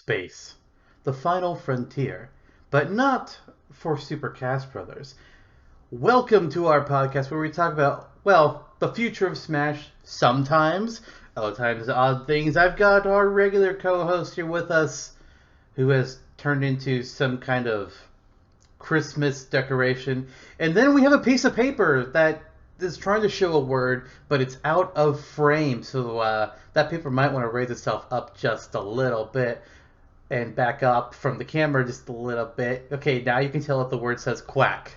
space, the final frontier, but not for Super Cast Brothers. Welcome to our podcast where we talk about, well, the future of Smash sometimes, other times odd things. I've got our regular co-host here with us who has turned into some kind of Christmas decoration. And then we have a piece of paper that is trying to show a word, but it's out of frame. So that paper might want to raise itself up just a little bit and back up from the camera just a little bit. Okay, now you can tell if the word says quack.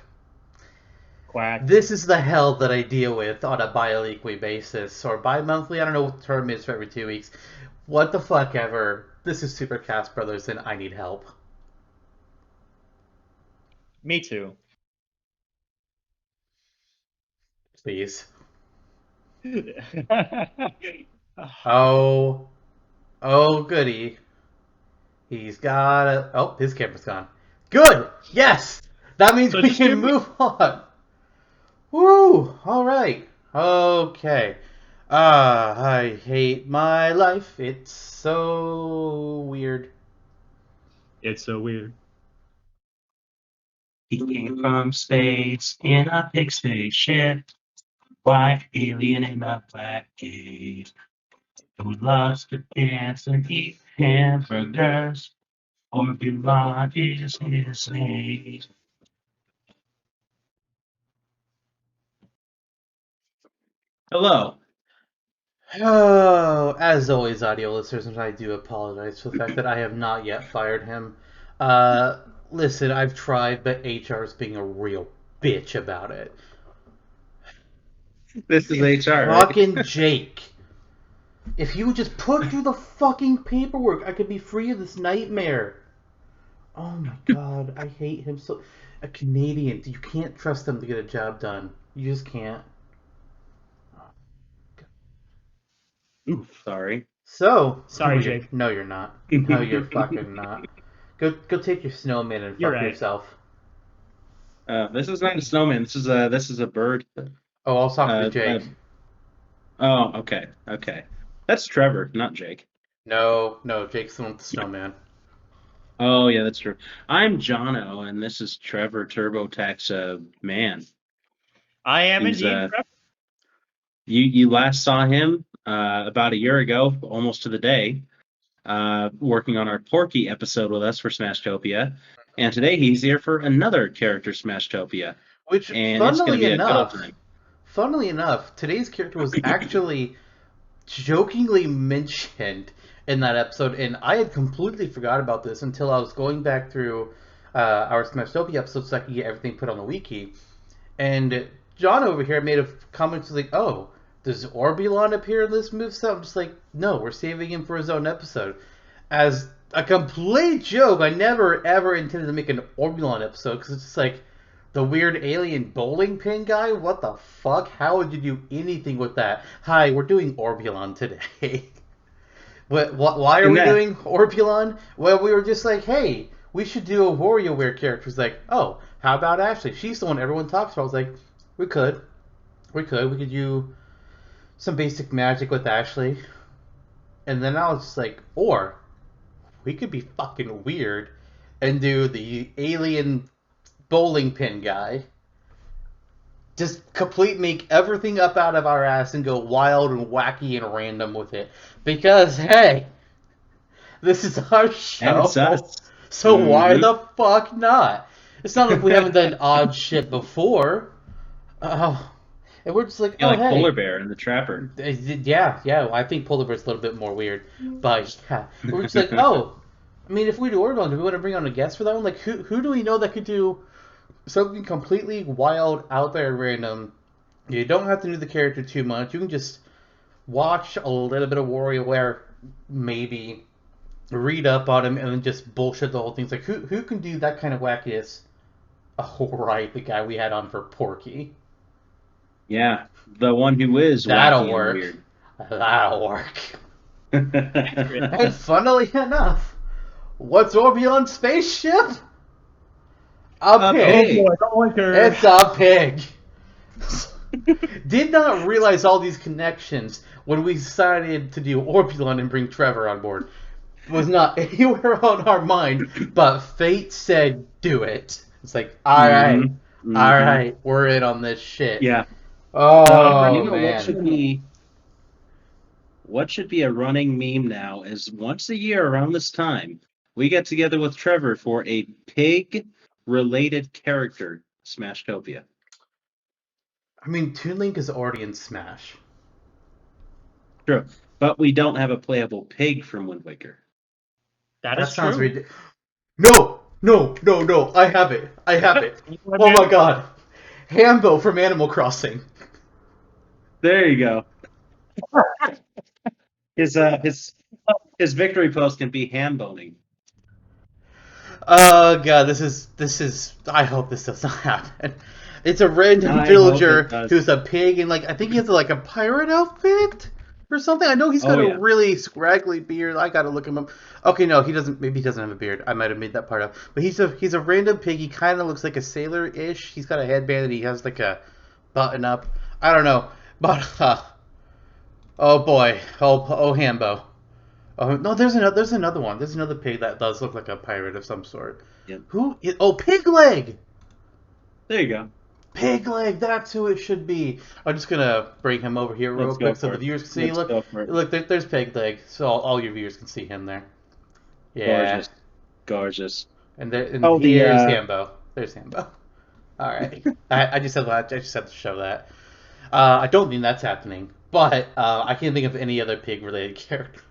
Quack. This is the hell that I deal with on a bi-weekly basis, or bi-monthly. I don't know what the term is for every 2 weeks. What the fuck ever. This is Supercast Brothers, and I need help. Me too. Please. Oh, goody. He's got a... Oh, his camera's gone. Good! Yes! That means we can move on. Woo! Alright. Okay. I hate my life. It's so weird. It's so weird. He came from space in a big spaceship. White alien in a black cave. Who loves to dance and eat hamburgers. Orbulon is his name. Hello. Oh, as always, audio listeners, and I do apologize for the fact that I have not yet fired him. Listen, I've tried, but HR is being a real bitch about it. This is HR. Fucking Jake. If you would just put through the fucking paperwork, I could be free of this nightmare. Oh my god, I hate him so. A Canadian, you can't trust them to get a job done. You just can't. Oof, sorry. So, Sorry, Jake. No, you're not. No, you're fucking not. Go take your snowman and You're fuck right. yourself. This is not a snowman. This is a bird. Oh, I'll talk to Jake. Oh, okay. That's Trevor, not Jake. No, Jake's the one with the snowman. Oh, yeah, that's true. I'm Jonno, and this is Trevor turbotaxer man. I am He's, indeed Trevor. You last saw him about a year ago, almost to the day, working on our Porky episode with us for Smashtopia. And today he's here for another character Smashtopia. Which, And it's going to be a good old time. funnily enough, today's character was actually jokingly mentioned in that episode, and I had completely forgot about this until I was going back through our Smashtopia episodes so I could get everything put on the wiki. And John over here made a comment like, "Oh, does Orbulon appear in this moveset?" I'm just like, no, we're saving him for his own episode. As a complete joke, I never ever intended to make an Orbulon episode because it's just like the weird alien bowling pin guy. What the fuck? How would you do anything with that? Hi, we're doing Orbulon today. Why are we doing Orbulon? Well, we were just like, hey, we should do a WarioWare character. It's like, oh, how about Ashley? She's the one everyone talks about. I was like, we could do some basic magic with Ashley. And then I was just like, or we could be fucking weird and do the alien bowling pin guy. Just make everything up out of our ass and go wild and wacky and random with it. Because, hey, this is our show. And it's us. So why the fuck not? It's not like we haven't done odd shit before. And we're just like, Like hey. Polar Bear and the Trapper. Yeah. I think Polar Bear's a little bit more weird. But, yeah. We're just like, oh. I mean, if we do Orbulon, do we want to bring on a guest for that one? Like, who do we know that could do something completely wild, out there, random? You don't have to do the character too much. You can just watch a little bit of WarioWare, maybe read up on him, and then just bullshit the whole thing. It's like, who can do that kind of wackiness? Oh, right, the guy we had on for Porky. Yeah, the one who is That'll wacky work. and weird. That'll work. And funnily enough, what's Orbulon's spaceship? A pig. It's a pig. Did not realize all these connections when we decided to do Orbulon and bring Trevor on board. was not anywhere on our mind, but fate said do it. It's like, all right, all right, we're in on this shit. Yeah. Oh What man. should be a running meme now is once a year around this time, we get together with Trevor for a pig-related character Smashtopia. I mean, Toon Link is already in Smash. True, but we don't have a playable pig from Wind Waker. That That is sounds true. ridiculous. No, no, no, no. I have it. I have it. Oh my god. Hambo from Animal Crossing. There you go. His victory post can be ham boning. Oh god, this is. I hope this does not happen. It's a random I villager hope it does. who's a pig and I think he has like a pirate outfit or something. I know he's got a really scraggly beard. I gotta look him up. Okay, no, he doesn't. Maybe he doesn't have a beard. I might have made that part up. But he's a random pig. He kind of looks like a sailor-ish. He's got a headband and he has like a button up. I don't know, but oh boy, oh Hambo. Oh no, there's another one. There's another pig that does look like a pirate of some sort. Yep. Oh, Pigleg. There you go. Pigleg, that's who it should be. I'm just gonna bring him over here real Let's quick go so for the it. viewers can see. Let's go for it. Look, there's Pigleg, so all your viewers can see him there. Yeah, Gorgeous. and here's the Hambo. There's Hambo. All right, I just had to show that. I don't think that's happening, but I can't think of any other pig-related character.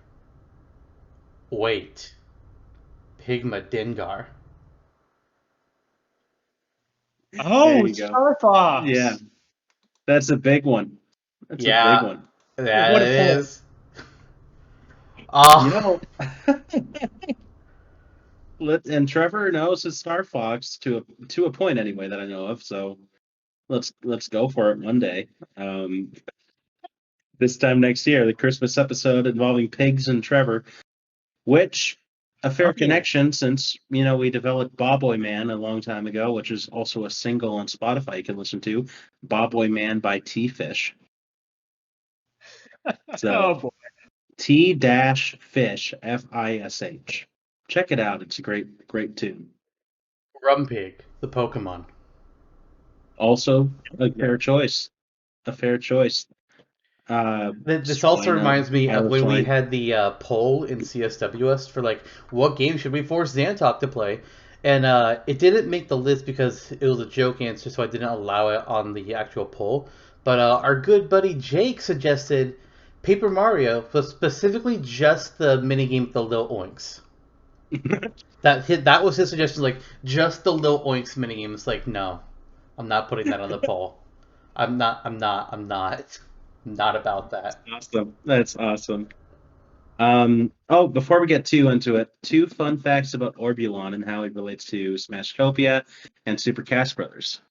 Wait, Pigma Dengar. Oh, you go. Star Fox. Yeah, that's a big one. That's a big one. Yeah, What it a is. Oh, You know, and Trevor knows his Star Fox to a point anyway that I know of. So let's go for it Monday. This time next year, the Christmas episode involving pigs and Trevor, which a fair connection since we developed Bobboy Man a long time ago, which is also a single on Spotify you can listen to, Bobboy Man by T-Fish. So Oh boy. T-Fish Fish. Check it out. It's a great tune. Rumpig, the Pokemon. Also a fair choice. This also reminds me of when we had the poll in CSWS for what game should we force Zantok to play, and it didn't make the list because it was a joke answer, so I didn't allow it on the actual poll. But our good buddy Jake suggested Paper Mario, but specifically just the minigame with the Lil Oinks. That was his suggestion, just the Lil Oinks minigame. It's no, I'm not putting that on the poll. I'm not about that. Awesome. That's awesome. Before we get too into it, 2 fun facts about Orbulon and how it relates to Smashtopia and Super Cast Brothers.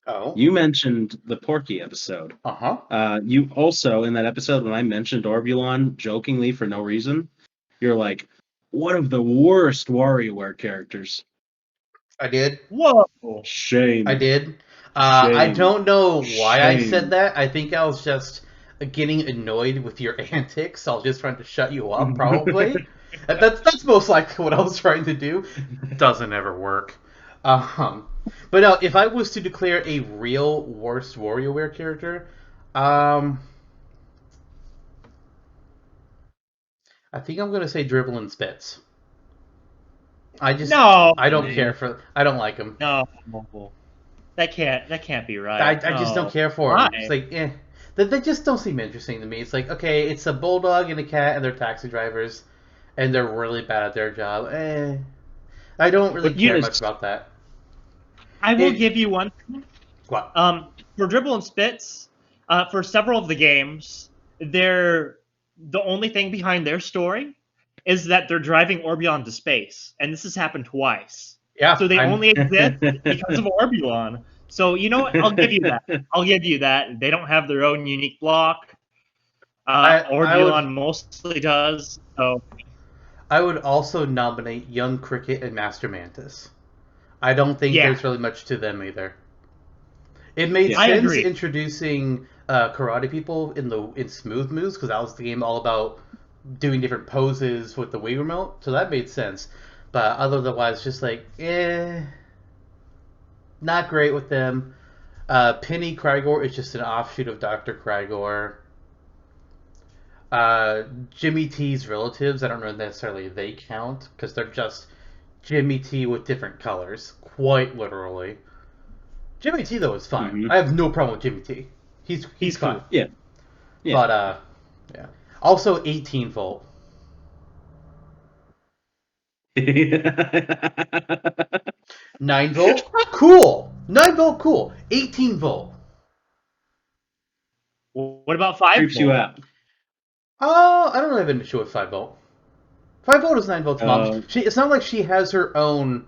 Oh. You mentioned the Porky episode. Uh-huh. You also, in that episode, when I mentioned Orbulon jokingly for no reason, you're like, one of the worst WarioWare characters. I did. Whoa. Shame. I did. I don't know why I said that. I think I was just getting annoyed with your antics. So I was just trying to shut you up, probably. That's most likely what I was trying to do. Doesn't ever work. But no, if I was to declare a real worst WarioWare character, I think I'm gonna say Dribble and Spits. I don't care for. I don't like him. No, that can't be right. I just don't care for him. It's they just don't seem interesting to me. It's okay, it's a bulldog and a cat, and they're taxi drivers, and they're really bad at their job. I don't really care much about that. I will give you one. What? For Dribble and Spits, for several of the games, the only thing behind their story is that they're driving Orbulon to space, and this has happened twice. Yeah. So they only exist because of Orbulon. So you know what? I'll give you that. They don't have their own unique block. Orbulon mostly does. So I would also nominate Young Cricket and Master Mantis. I don't think there's really much to them either. It made sense introducing karate people in Smooth Moves because that was the game all about doing different poses with the Wii remote, so that made sense. But otherwise, just like, not great with them. Penny Krygor is just an offshoot of Dr. Krygor. Jimmy T's relatives, I don't know necessarily they count, because they're just Jimmy T with different colors, quite literally. Jimmy T, though, is fine. Mhm. I have no problem with Jimmy T. He's fine. cool. Yeah. Yeah. But, yeah. Also, 18 volt. 9 volt? Cool! 9 volt, cool. 18 volt. What about 5 Creeps you volt? out. Oh, I don't really have an issue with 5 volt. 5 volt is 9 volt's mom. Uh, It's not like she has her own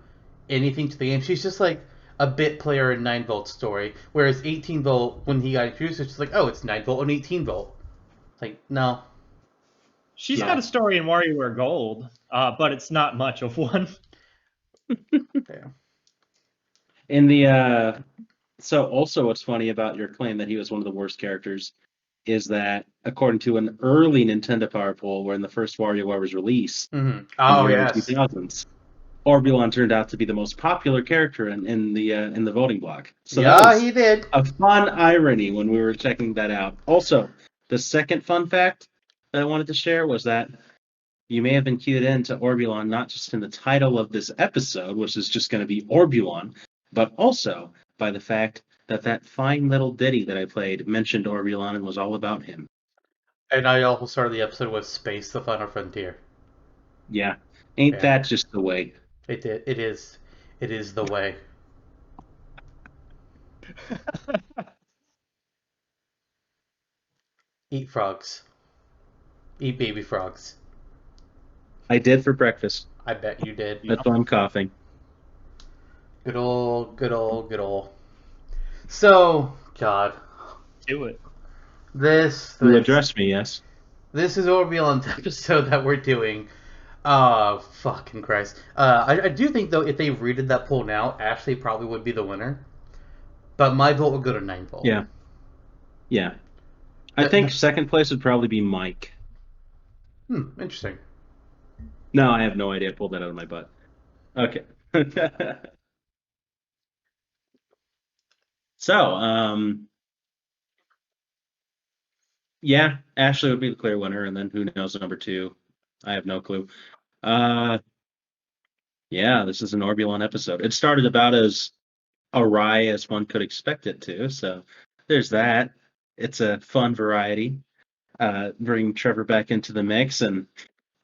anything to the game. She's just like a bit player in 9 volt story. Whereas 18 volt, when he got introduced, it's just like, oh, it's 9 volt and 18 volt. Like, no. She's Yeah. got a story in WarioWare Gold, but it's not much of one. Yeah. in the so also what's funny about your claim that he was one of the worst characters is that according to an early Nintendo Power Poll, when the first WarioWare was released Mm-hmm. in Oh, the early yes. 2000s, Orbulon turned out to be the most popular character in the voting block. So that Yeah, was he did. a fun irony when we were checking that out. Also, the second fun fact that I wanted to share was that you may have been cued in to Orbulon not just in the title of this episode, which is just going to be Orbulon, but also by the fact that that fine little ditty that I played mentioned Orbulon and was all about him. And I also started the episode with Space, the Final Frontier. Yeah, ain't Yeah. that just the way? It did. It is. It is the way. Eat frogs. Eat baby frogs. I did for breakfast. I bet you did. That's why I'm coughing. Good old, good old, good old. So, God, Do it. You addressed me, yes. this is Orbulon's episode that we're doing. Oh, fucking Christ. I do think, though, if they redid that poll now, Ashley probably would be the winner. But my vote would go to 9 volt. Yeah. Yeah. I think second place would probably be Mike. Interesting. No, I have no idea. I pulled that out of my butt. Okay. So, yeah, Ashley would be the clear winner, and then who knows number 2? I have no clue. Yeah, this is an Orbulon episode. It started about as awry as one could expect it to, so there's that. It's a fun variety. Bring Trevor back into the mix, and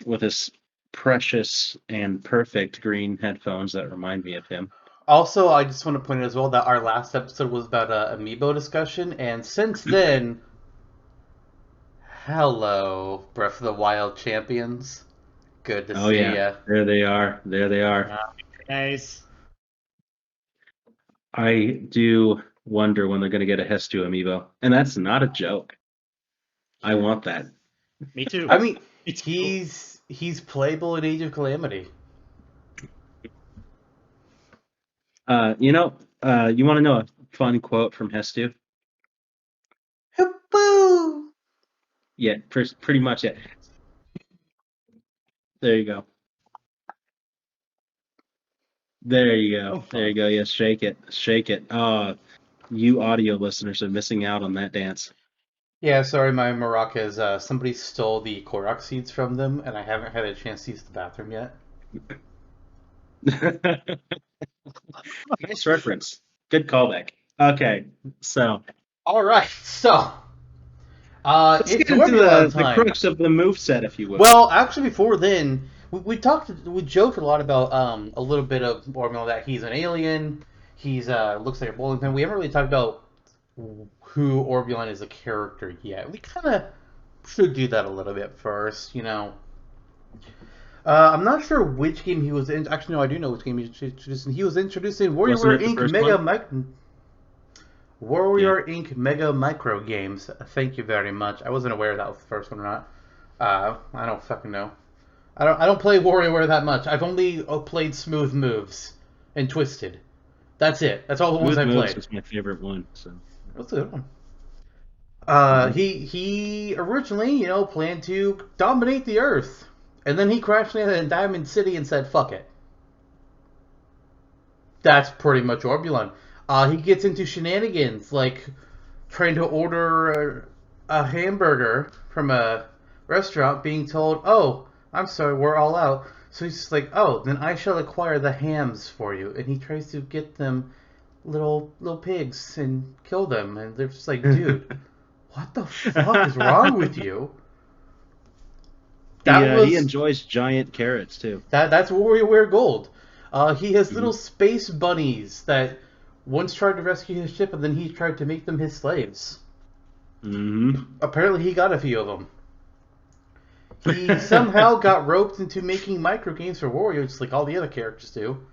with his precious and perfect green headphones that remind me of him. Also, I just want to point out as well that our last episode was about amiibo discussion, and since then, hello, Breath of the Wild champions. Good to see ya. There they are. There they are. Nice. I do wonder when they're going to get a Hestu amiibo, and that's not a joke. I want that. Me too. I mean, Me too. he's playable in Age of Calamity. You want to know a fun quote from Hestu? Boo! Yeah, pretty much it. There you go. There you go. Oh, There you go. Yes, shake it. Shake it. You audio listeners are missing out on that dance. Yeah, sorry, my maracas. Somebody stole the Korok seeds from them, and I haven't had a chance to use the bathroom yet. Nice reference. Good callback. Okay, so All right, so let's it's get into Orbulon the time. crux of the moveset, if you will. Well, actually, before then, we joked a lot about a little bit of Orbulon, that he's an alien. He's looks like a bowling pin. We haven't really talked about who Orbulon is a character yet. We kind of should do that a little bit first, you know. I'm not sure which game he was in. Actually, no, I do know which game he was introduced in. He was introduced in Wasn't WarioWare it the Inc. first Mega one? Warrior Inc. Mega Micro Games. Thank you very much. I wasn't aware that was the first one or not. I don't fucking know. I don't play WarioWare that much. I've only played Smooth Moves and Twisted. That's it. That's all the ones I Smooth Moves played. was my favorite one. So That's a good one. He originally, planned to dominate the Earth, and then he crash landed in Diamond City and said, "Fuck it." That's pretty much Orbulon. He gets into shenanigans like trying to order a hamburger from a restaurant, being told, "Oh, I'm sorry, we're all out." So he's just like, "Oh, then I shall acquire the hams for you," and he tries to get them little pigs and kill them, and they're just like, "Dude, what the fuck is wrong with you?" That He was enjoys giant carrots too. that's WarioWare Gold. He has Mhm. little space bunnies that once tried to rescue his ship, and then he tried to make them his slaves. Apparently, he got a few of them. He somehow got roped into making microgames for Wario, just like all the other characters do.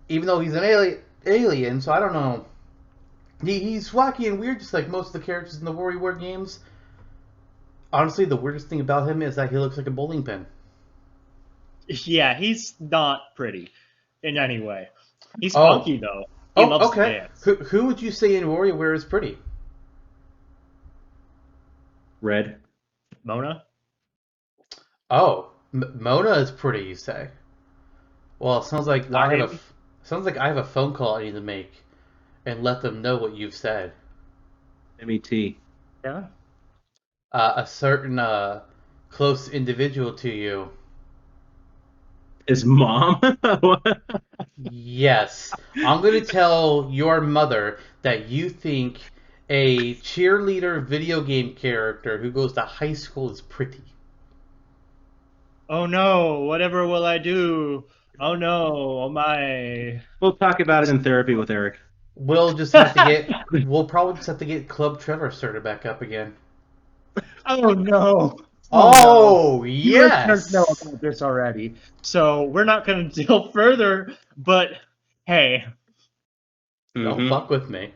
Even though he's an alien, so I don't know. He's wacky and weird, just like most of the characters in the WarioWare games. Honestly, the weirdest thing about him is that he looks like a bowling pin. Yeah, he's not pretty in any way. He's Oh, funky though. He loves to okay. dance. Who would you say in WarioWare is pretty? Red. Mona? Oh, Mona is pretty, you say? Well, it Why maybe? sounds like I have a phone call I need to make and let them know what you've said. MET. Yeah. A certain close individual to you. His mom? What? Yes, I'm going to tell your mother that you think a cheerleader video game character who goes to high school is pretty. Oh no, whatever will I do? Oh no, oh my. We'll talk about it in therapy with Eric. We'll probably just have to get Club Trevor started back up again. Oh no. Oh no. Oh, You listeners know yes. about this already. So we're not going to deal further, but hey. Don't Hmm. fuck with me.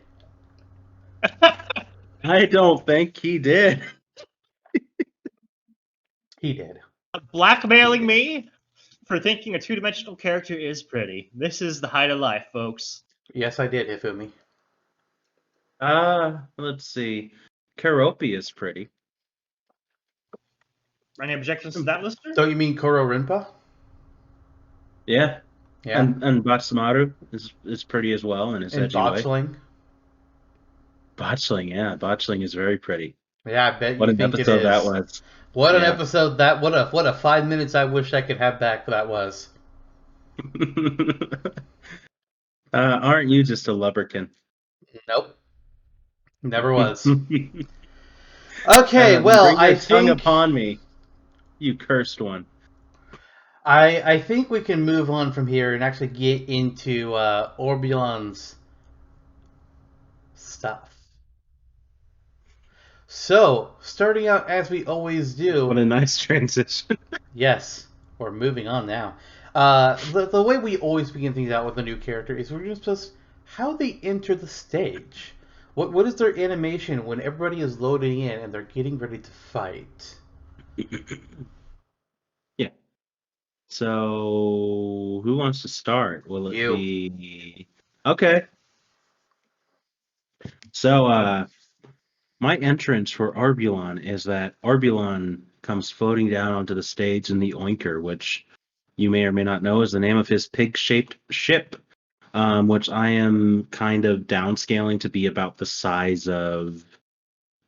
I don't think he did. He did. He Blackmailing did. me for thinking a two-dimensional character is pretty. This is the height of life, folks. Yes, I did, Hifumi. Let's see. Karopi is pretty. Any objections to that, listener? Don't you mean Koro Rinpa? Yeah. Yeah. And Batsamaru is pretty as well in his And edgy way. Botchling? Botchling, yeah. Botchling is very pretty. Yeah, I bet What you an think it episode that is. was. What an Yeah. episode that what a 5 minutes I wish I could have back that was. Aren't you just a lubberkin? Nope. Never was. Okay, well, Bring your tongue upon me, you cursed one. I think we can move on from here and actually get into Orbulon's stuff. So, starting out as we always do. What a nice transition. Yes, we're moving on now. The way we always begin things out with a new character is we're going to discuss how they enter the stage. What is their animation when everybody is loading in and they're getting ready to fight? Yeah. So, who wants to start? Will it You. be... Okay. So, my entrance for Orbulon is that Orbulon comes floating down onto the stage in the Oinker, which you may or may not know is the name of his pig-shaped ship, which I am kind of downscaling to be about the size of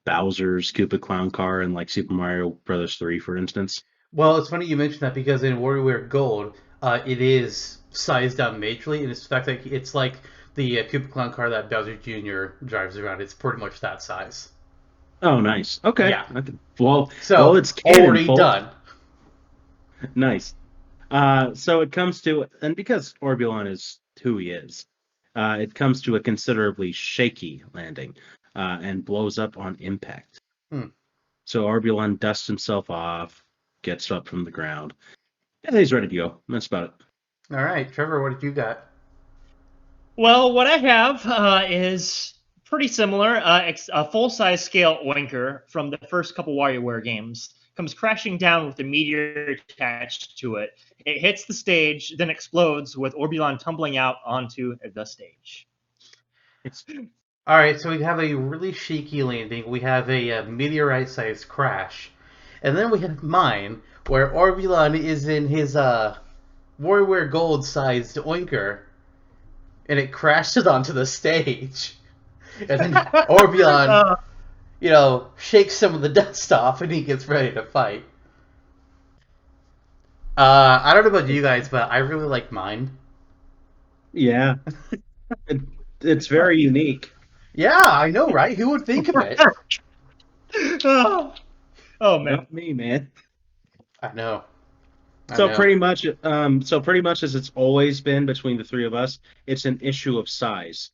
Bowser's Koopa Clown car in like Super Mario Bros. 3, for instance. Well, it's funny you mentioned that because in WarioWare Gold, it is sized down majorly, and it's the fact that it's like the Koopa Clown car that Bowser Jr. drives around. It's pretty much that size. Oh, nice. Okay. Yeah. Well, So, it's canon, already folks. done. Nice. So it comes to, and because Orbulon is who he is, it comes to a considerably shaky landing and blows up on impact. Hmm. So Orbulon dusts himself off, gets up from the ground, and he's ready to go. That's about it. All right, Trevor, what did you got? Well, what I have is pretty similar. A full-size scale Oinker from the first couple WarioWare games comes crashing down with a meteor attached to it. It hits the stage, then explodes with Orbulon tumbling out onto the stage. All right, so we have a really shaky landing. We have a meteorite-sized crash, and then we have mine, where Orbulon is in his Warrior Gold-sized oinker, and it crashes onto the stage. And then Orbulon, Uh, shakes some of the dust off, and he gets ready to fight. I don't know about you guys, but I really like mine. Yeah, it, it's very unique. Yeah, I know, right? Who would think of it? oh man. Not me, man. I know. I So know. pretty much as it's always been between the three of us, it's an issue of size.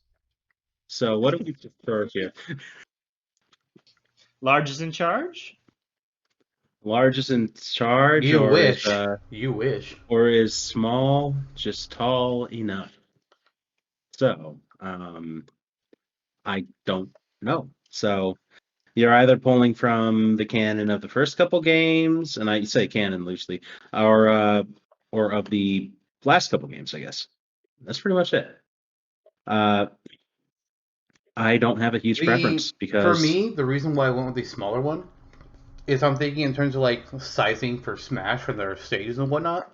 So what do we prefer here? Large is in charge? Large is in charge, You wish. You wish. or is small just tall enough? So I don't know. So you're either pulling from the canon of the first couple games, and I say canon loosely, or of the last couple games, I guess. That's pretty much it. Uh, I don't have a huge preference For because me, the reason why I went with the smaller one is I'm thinking in terms of like sizing for Smash for their stages and whatnot.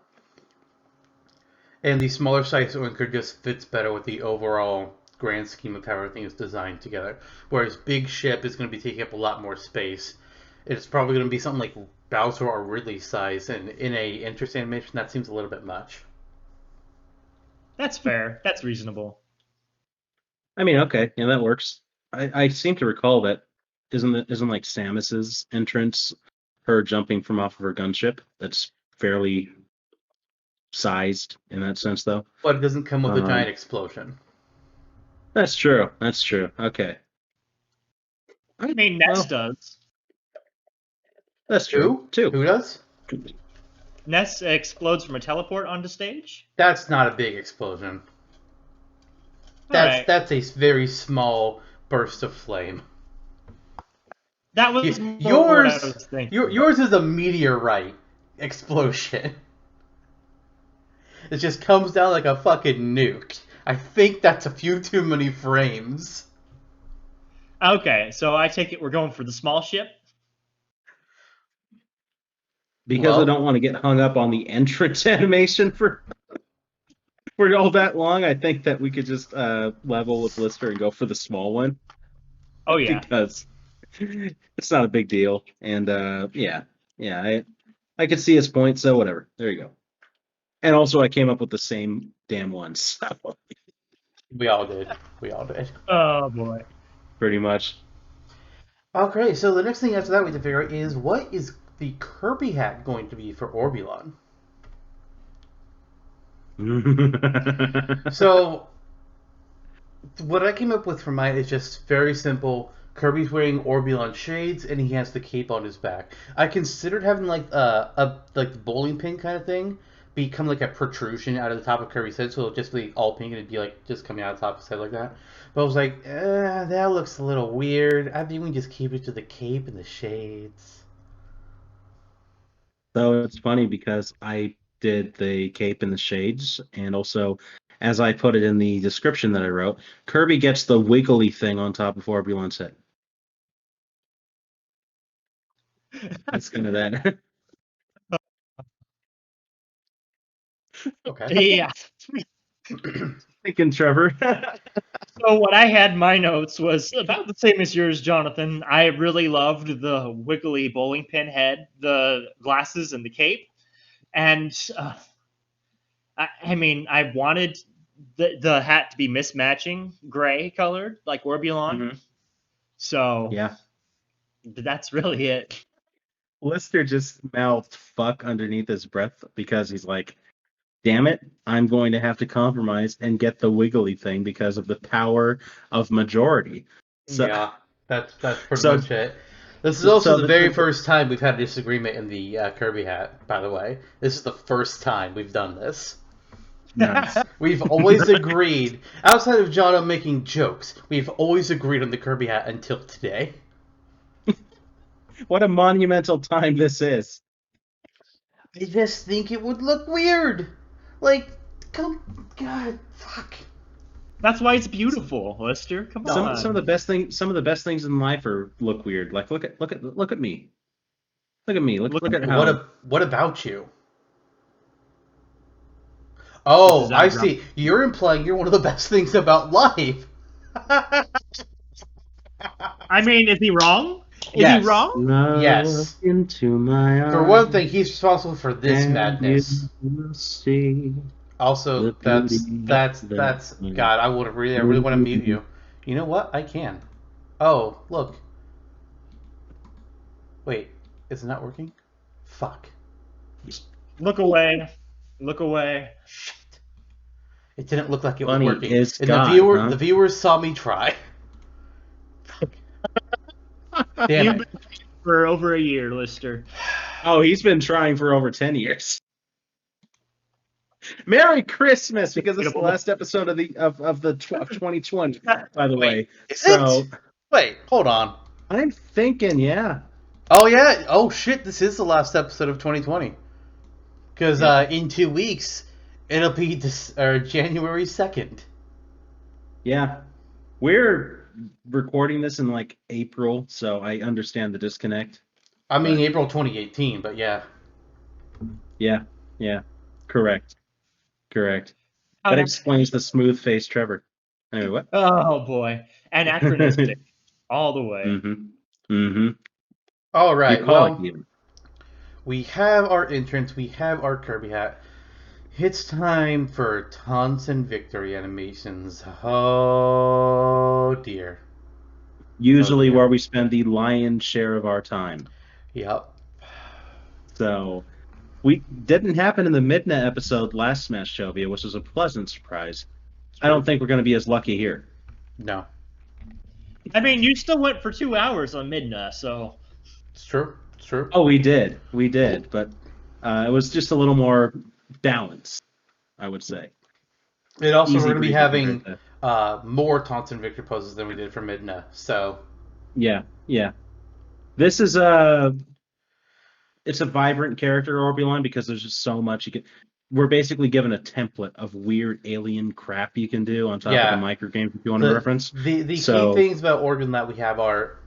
And the smaller size Oinker just fits better with the overall grand scheme of how everything is designed together. Whereas Big Ship is going to be taking up a lot more space. It's probably going to be something like Bowser or Ridley size, and in a interest animation, that seems a little bit much. That's fair. That's reasonable. I mean, okay, yeah, that works. I seem to recall that isn't like Samus's entrance, her jumping from off of her gunship. That's fairly sized in that sense, though. But it doesn't come with a Um, giant explosion. that's true. That's true. Okay. I mean, Ness Well, does. that's true Who? too. Who does? Ness explodes from a teleport onto stage. That's not a big explosion. All right. That's a very small burst of flame. That was more what I Yours, was thinking. yours is a meteorite explosion. It just comes down like a fucking nuke. I think that's a few too many frames. Okay, so I take it we're going for the small ship. Because I Well, don't want to get hung up on the entrance animation for all that long, I think that we could just level with Lister and go for the small one Oh yeah. because it's not a big deal. And yeah, I could see his point. So whatever. There you go. And also, I came up with the same damn ones. So we all did. We all did. Oh boy. pretty much. Okay, so the next thing after that we have to figure out is what is the Kirby hat going to be for Orbulon? So, what I came up with for mine is just very simple. Kirby's wearing Orbulon shades, and he has the cape on his back. I considered having like a like the bowling pin kind of thing become like a protrusion out of the top of Kirby's head, so it'll just be all pink and it'd be like just coming out of the top of his head like that. But I was like, that looks a little weird. I think we can just keep it to the cape and the shades. So it's funny because I did the cape and the shades, and also, as I put it in the description that I wrote, Kirby gets the wiggly thing on top of Orbulon's head. That's kind of that. Okay. Yeah. Thinking, Trevor. So what I had in my notes was about the same as yours, Jonathan. I really loved the wiggly bowling pin head, the glasses, and the cape. And I mean, I wanted the hat to be mismatching, gray colored, like Orbulon. Mhm. So Yeah. that's really it. Lister just mouthed fuck underneath his breath because he's like, damn it, I'm going to have to compromise and get the wiggly thing because of the power of majority. So, Yeah, that's pretty so, much it. This is also so the very first time we've had a disagreement in the Kirby hat, by the way. This is the first time we've done this. nice. We've always agreed, outside of Jonno making jokes, we've always agreed on the Kirby hat until today. What a monumental time this is. I just think it would look weird. Like, God, fuck. That's why it's beautiful, Lister. Come on. Some of the best things in life look weird. Like look at me. Look at me. Look at how. What about you? This Oh, is I Androm- see. You're implying you're one of the best things about life. I mean, is he wrong? Is he Yes. wrong? Look Yes. into my eyes. For one thing, he's responsible for this and madness. You will see Also, the beauty that's that- God. I really want to mute you. You know what? I can. Oh, look. Wait, is it not working? Fuck. Look away. Look away. Shit. It didn't look like it was Funny working. is And God, huh? the viewers saw me try. Damn You've it. been for over a year, Lister. Oh, he's been trying for over 10 years. Merry Christmas, because it's the last episode of 2020, by the way. Is So it? Wait, hold on. I'm thinking, yeah. Oh yeah. Oh shit. This is the last episode of 2020. Because in 2 weeks it'll be January 2nd. Yeah. We're recording this in like April, so I understand the disconnect. I mean April 2018, but yeah. Yeah. Correct. That explains the smooth face Trevor. Anyway, what? Oh boy, anachronistic, all the way. Mm-hmm. All right. You call Well, it even. we have our entrance. We have our Kirby hat. It's time for taunts and victory animations. Oh dear. Usually Oh, dear. where we spend the lion's share of our time. Yep. So we didn't happen in the Midna episode last Smashtopia, which was a pleasant surprise. I don't think we're going to be as lucky here. No. I mean, you still went for 2 hours on Midna, so It's true. It's true. Oh, we did, but it was just a little more balanced, I would say. And also, Easy we're going to be breezy having compared more taunts and victory poses than we did for Midna. So, Yeah. This is it's a vibrant character, Orbulon, because there's just so much you can. We're basically given a template of weird alien crap you can do on top of the micro games if you want to reference. The key things about Orbulon that we have are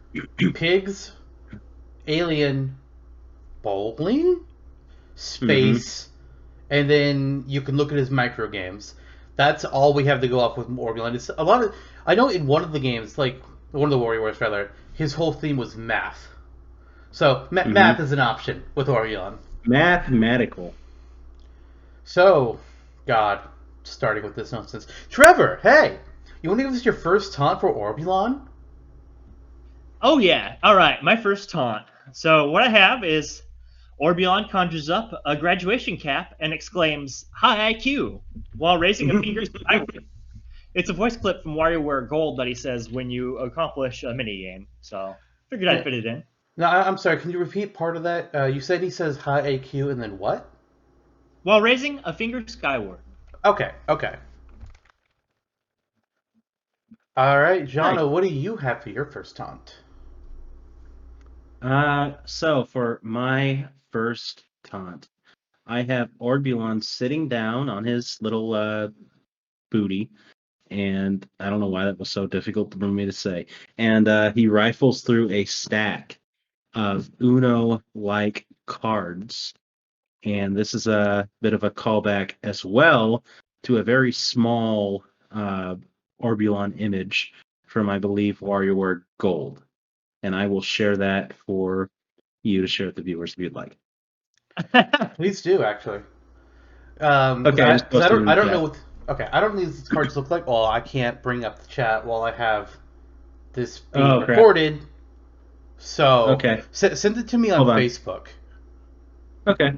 pigs, alien, bowling, space, and then you can look at his micro games. That's all we have to go off with Orbulon. It's a lot of. I know in one of the games, like one of the Warrior Wars, rather, his whole theme was math. So math is an option with Orbulon. Mathematical. So, God, starting with this nonsense. Trevor, hey, you want to give us your first taunt for Orbulon? Oh yeah, all right, my first taunt. So what I have is Orbulon conjures up a graduation cap and exclaims "High IQ" while raising a finger skyward. It's a voice clip from WarioWare Gold that he says when you accomplish a minigame. So figured I'd fit it in. No, I'm sorry. Can you repeat part of that? You said he says high AQ and then what? While raising a finger skyward. Okay. All right, Jonno, what do you have for your first taunt? So for my first taunt, I have Orbulon sitting down on his little booty, and I don't know why that was so difficult for me to say. And he rifles through a stack of Uno-like cards, and this is a bit of a callback as well to a very small Orbulon image from, I believe, WarioWare Gold. And I will share that for you to share with the viewers if you'd like. Please do, actually. Okay, I don't know chat. what. Okay, I don't know what these cards look like. Well, I can't bring up the chat while I have this being recorded. So, okay, send it to me on Facebook. Okay.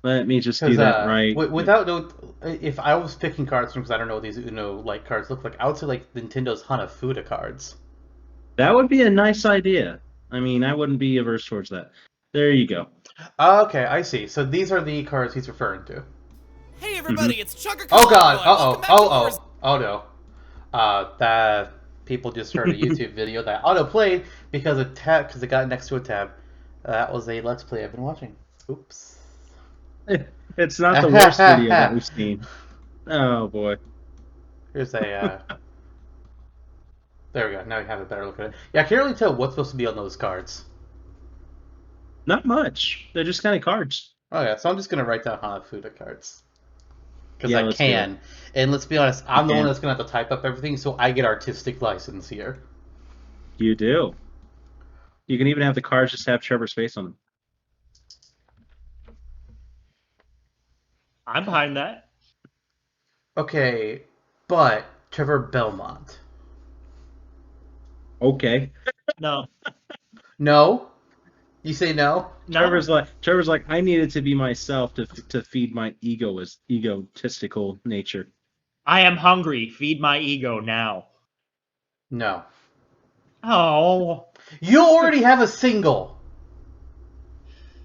Let me just do that right. If I was picking cards from, because I don't know what these Uno-like cards look like, I would say like Nintendo's Hanafuda cards. That would be a nice idea. I mean, I wouldn't be averse towards that. There you go. Okay, I see. So these are the cards he's referring to. Hey everybody, it's Chugger. Oh God! Oh no! That people just heard a YouTube video that auto-played because it got next to a tab. That was a Let's Play I've been watching. Oops. It's not the worst video that we've seen. Oh boy. Here's a. There we go. Now we have a better look at it. Yeah, I can't really tell what's supposed to be on those cards. Not much. They're just kind of cards. Oh yeah, so I'm just gonna write down Hanafuda cards because Yeah, I let's do can. And let's be honest, I'm the can. one that's gonna have to type up everything, so I get artistic license here. You do. You can even have the cards just have Trevor's face on them. I'm behind that. Okay, but Trevor Belmont. Okay. No. No, you say no. No. Trevor's like, I needed to be myself to feed my egotistical nature. I am hungry. Feed my ego now. No, Oh, you already have a single.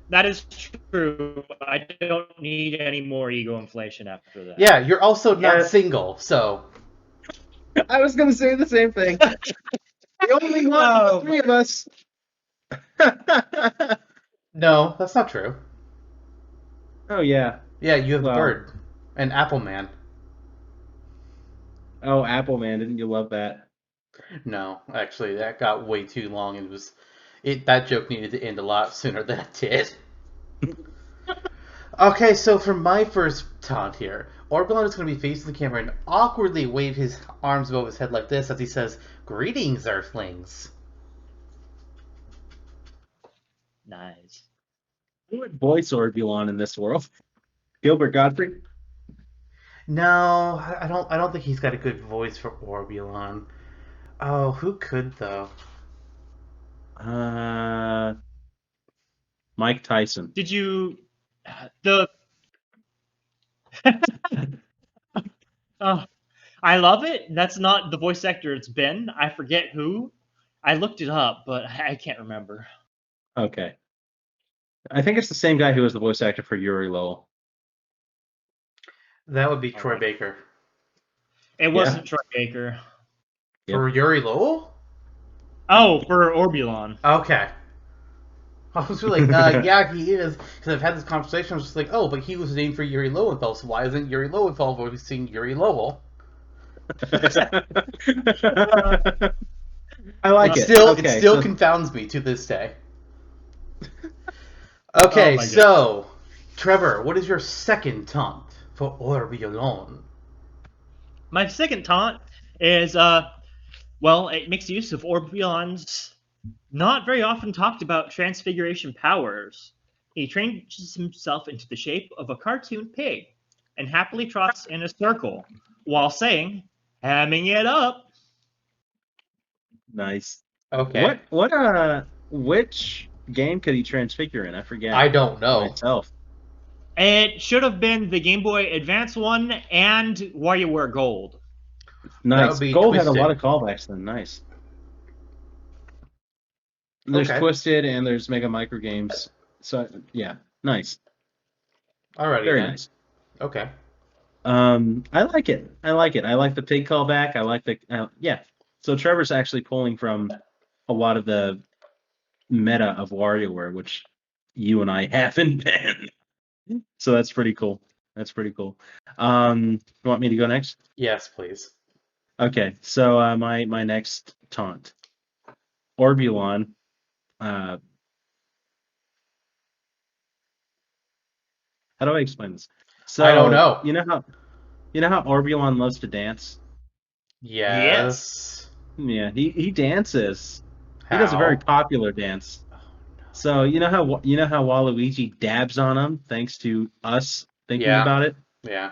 that is true. I don't need any more ego inflation after that. Yeah, you're also not Yeah. single, so I was gonna say the same thing. The only one of the three of us. no, that's not true. Oh yeah. Yeah, you have Well. Bird and Apple Man. Oh, Apple Man, didn't you love that? No, actually, that got way too long. That joke needed to end a lot sooner than it did. Okay, so for my first taunt here, Orbulon is going to be facing the camera and awkwardly wave his arms above his head like this as he says, "Greetings, Earthlings." Nice. Who would voice Orbulon in this world? Gilbert Godfrey? No, I don't think he's got a good voice for Orbulon. Oh, who could though? Mike Tyson. Did you the Oh, I love it. That's not the voice actor it's been. I forget who. I looked it up, but I can't remember. Okay. I think it's the same guy who was the voice actor for Yuri Lowell. That would be All Troy right. Baker. It wasn't Troy Baker. Yep. For Yuri Lowell? Oh, for Orbulon. Okay. I was really like, yeah, he is. Because I've had this conversation. I was just like, oh, but he was named for Yuri Lowenthal, so why isn't Yuri Lowenthal voicing Yuri Lowell? I like it. It still confounds me to this day. Okay, Oh my so, Trevor, what is your second taunt for Orbulon? My second taunt is, it makes use of Orbulon's not very often talked about transfiguration powers. He changes himself into the shape of a cartoon pig and happily trots in a circle while saying, "Hamming it up." Nice. Okay. Which game could he transfigure in? I forget. I don't know. Myself. It should have been the Game Boy Advance one and WarioWare Gold. Nice. would be Gold had a Twisted. lot of callbacks then. Nice. There's Okay. Twisted and there's Mega Micro Games. So yeah, nice. Alrighty Very then. nice. Okay. I like it. I like the pig callback. I like the yeah. So Trevor's actually pulling from a lot of the meta of WarioWare, which you and I haven't been. So that's pretty cool. That's pretty cool. You want me to go next? Yes, please. Okay. So my next taunt, Orbulon. How do I explain this? So I don't know. You know how Orbulon loves to dance? Yes. Yeah, he dances. How? He does a very popular dance. Oh, no. So you know how Waluigi dabs on him thanks to us thinking Yeah. about it? Yeah.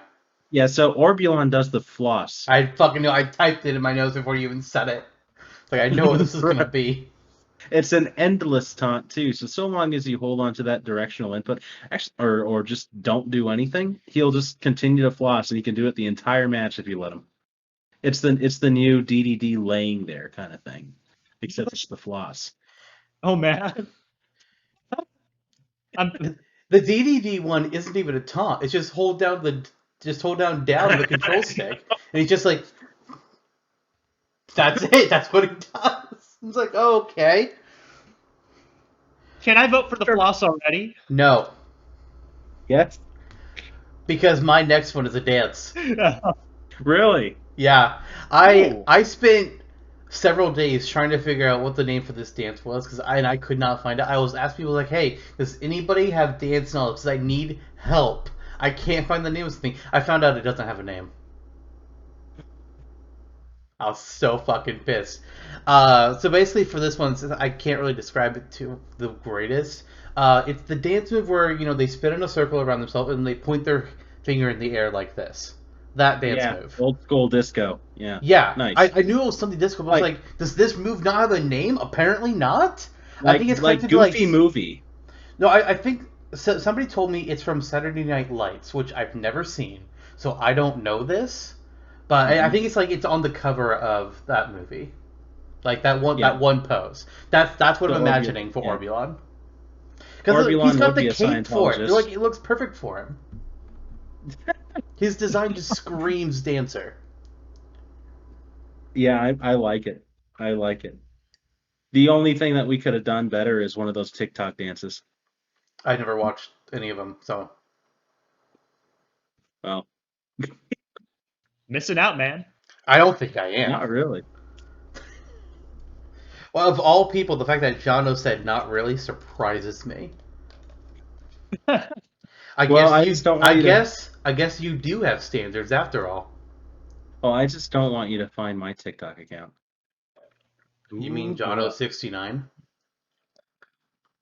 Yeah, so Orbulon does the floss. I fucking know. I typed it in my notes before you even said it. Like, I know what this is going to be. It's an endless taunt too. So long as you hold on to that directional input, actually, or just don't do anything, he'll just continue to floss, and he can do it the entire match if you let him. It's the new DDD laying there kind of thing, except it's the floss. Oh man. The DDD one isn't even a taunt. It's just hold down the control stick, and he's just like, that's it. That's what he does. It's like, oh, okay. Can I vote for the floss already? No, Yes. because my next one is a dance. Really? Yeah, Oh. I spent several days trying to figure out what the name for this dance was because I could not find it. I was asking people like, "Hey, does anybody have dance knowledge? Because I need help. I can't find the name of something." I found out it doesn't have a name. I was so fucking pissed. So basically, for this one, since I can't really describe it to the greatest. It's the dance move where they spin in a circle around themselves and they point their finger in the air like this. That dance Yeah, move. old school disco. Yeah, Yeah, nice. I knew it was something disco, but I was Like like, does this move not have a name? Apparently not. I think it's like connected to like. Goofy movie. No, I think somebody told me it's from Saturday Night Lights, which I've never seen, so I don't know this. But I Hmm. think it's like it's on the cover of that movie, like Yeah, that one pose. That's what the I'm Orbulon. imagining for Yeah, Orbulon, because he's Orbulon got would the be a cape for it. Like Scientologist. it looks perfect for him. His design just screams dancer. Yeah, I like it. I like it. The only thing that we could have done better is one of those TikTok dances. I never watched any of them, so Well, Missing out, man. I don't think I am. not really. Well, of all people, the fact that Jonno said not really surprises me. I Well, guess I you. just don't want you to. I guess you do have standards after all. Oh, I just don't want you to find my TikTok account. You mean Ooh, Jonno 69?